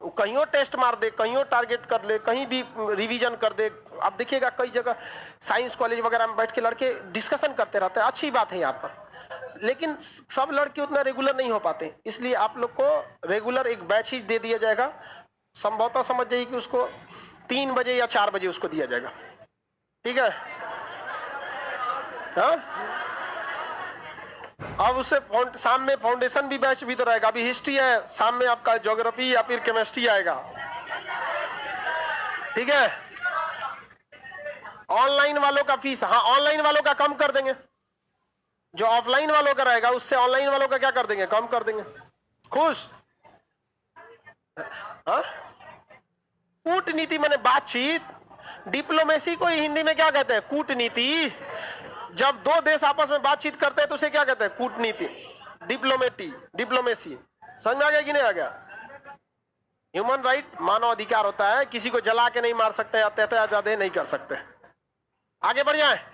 वो कहीं टेस्ट मार दे, कहीं टारगेट कर ले, कहीं भी रिवीजन कर दे। आप देखिएगा कई जगह साइंस कॉलेज वगैरह में बैठ के लड़के डिस्कशन करते रहते हैं, अच्छी बात है यहाँ पर, लेकिन सब लड़के उतना रेगुलर नहीं हो पाते। इसलिए आप लोग को रेगुलर एक बैच ही दे दिया जाएगा। संभवतः समझ जाइए कि उसको 3 बजे या 4 बजे उसको दिया जाएगा, ठीक है। हाँ, अब उससे शाम में फाउंडेशन भी बैच भी तो रहेगा। अभी हिस्ट्री है, शाम में आपका ज्योग्राफी या फिर केमिस्ट्री आएगा, ठीक है। ऑनलाइन वालों का फीस, हाँ ऑनलाइन वालों का कम कर देंगे। जो ऑफलाइन वालों का रहेगा उससे ऑनलाइन वालों का क्या कर देंगे, कम कर देंगे। खुश? हाँ, कूटनीति माने बातचीत। डिप्लोमेसी को हिंदी में क्या कहते हैं, कूटनीति। जब 2 देश आपस में बातचीत करते हैं तो उसे क्या कहते हैं, कूटनीति, डिप्लोमेसी। समझ में आ गया कि नहीं आ गया? ह्यूमन राइट, मानव अधिकार होता है, किसी को जला के नहीं मार सकते, अत्याचार नहीं कर सकते। आगे बढ़ जाए,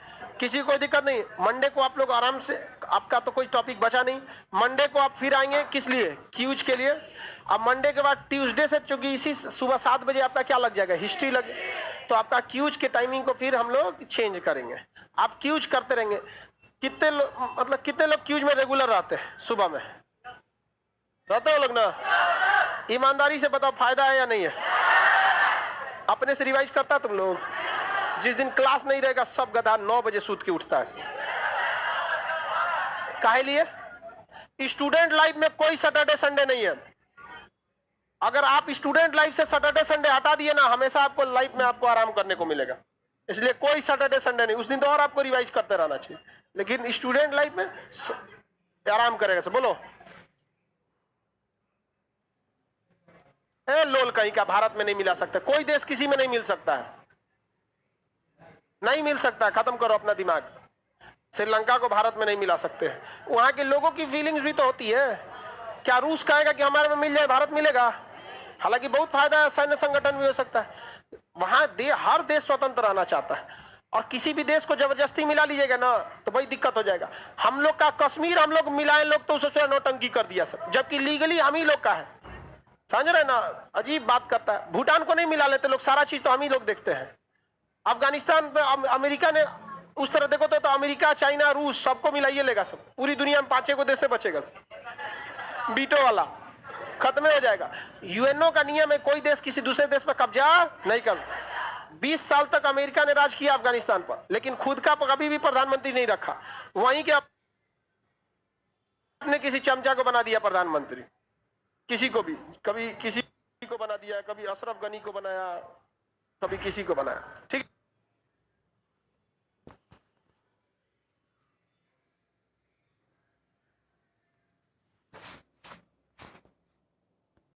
किसी को कोई दिक्कत नहीं। मंडे को आप लोग आराम से, आपका तो कोई टॉपिक बचा नहीं। मंडे को आप फिर आएंगे, किस लिए, क्यूज के लिए। अब मंडे के बाद ट्यूसडे से, चूंकि इसी सुबह 7 बजे आपका क्या लग जाएगा, हिस्ट्री लग, तो आपका क्यूज के टाइमिंग को फिर हम लोग चेंज करेंगे। आप क्यूज करते रहेंगे। कितने लोग क्यूज में रेगुलर रहते हैं, सुबह में रहते हो लोग ना? ईमानदारी से बताओ, फायदा है या नहीं है? अपने से रिवाइज करता तुम लोग? जिस दिन क्लास नहीं रहेगा सब गधा 9 बजे सूत के उठता है। काहे लिए? स्टूडेंट लाइफ में कोई सैटरडे संडे नहीं है। अगर आप स्टूडेंट लाइफ से सैटरडे संडे हटा दिए ना, हमेशा आपको लाइफ में आपको आराम करने को मिलेगा। इसलिए कोई सैटरडे संडे नहीं। उस दिन तो और आपको रिवाइज करते रहना चाहिए, लेकिन स्टूडेंट लाइफ में आराम करेगा। सब बोलो लोल कहीं का भारत में नहीं मिला सकता, कोई देश किसी में नहीं मिल सकता है, नहीं मिल सकता। खत्म करो अपना दिमाग। श्रीलंका को भारत में नहीं मिला सकते। वहां के लोगों की फीलिंग्स भी तो होती है। क्या रूस कहेगा कि हमारे में मिल जाए भारत मिलेगा? हालांकि बहुत फायदा है, सैन्य संगठन भी हो सकता है। वहां हर देश स्वतंत्र रहना चाहता है, और किसी भी देश को जबरदस्ती मिला लीजिएगा ना तो बड़ी दिक्कत हो जाएगा। हम लोग का कश्मीर हम लोग मिलाए, लोग तो सोच रहे नौटंकी कर दिया सब, जबकि लीगली हम ही लोग का है। समझ रहे ना? अजीब बात करता है। भूटान को नहीं मिला लेते लोग, सारा चीज तो हम ही लोग देखते हैं। अफगानिस्तान पे अमेरिका ने उस तरह देखो तो अमेरिका, चाइना, रूस सबको मिलाइए लेगा सब। पूरी दुनिया में 5 को देश से बचेगा सब। बीटो वाला खत्म हो जाएगा। यूएनओ का नियम है, कोई देश किसी दूसरे देश पर कब्जा नहीं कर। 20 साल तक अमेरिका ने राज किया अफगानिस्तान पर, लेकिन खुद का कभी भी प्रधानमंत्री नहीं रखा। वहीं के अपने किसी चमचा को बना दिया प्रधानमंत्री, किसी को भी, कभी किसी को बना दिया, कभी अशरफ गनी को बनाया, कभी किसी को बनाया। ठीक।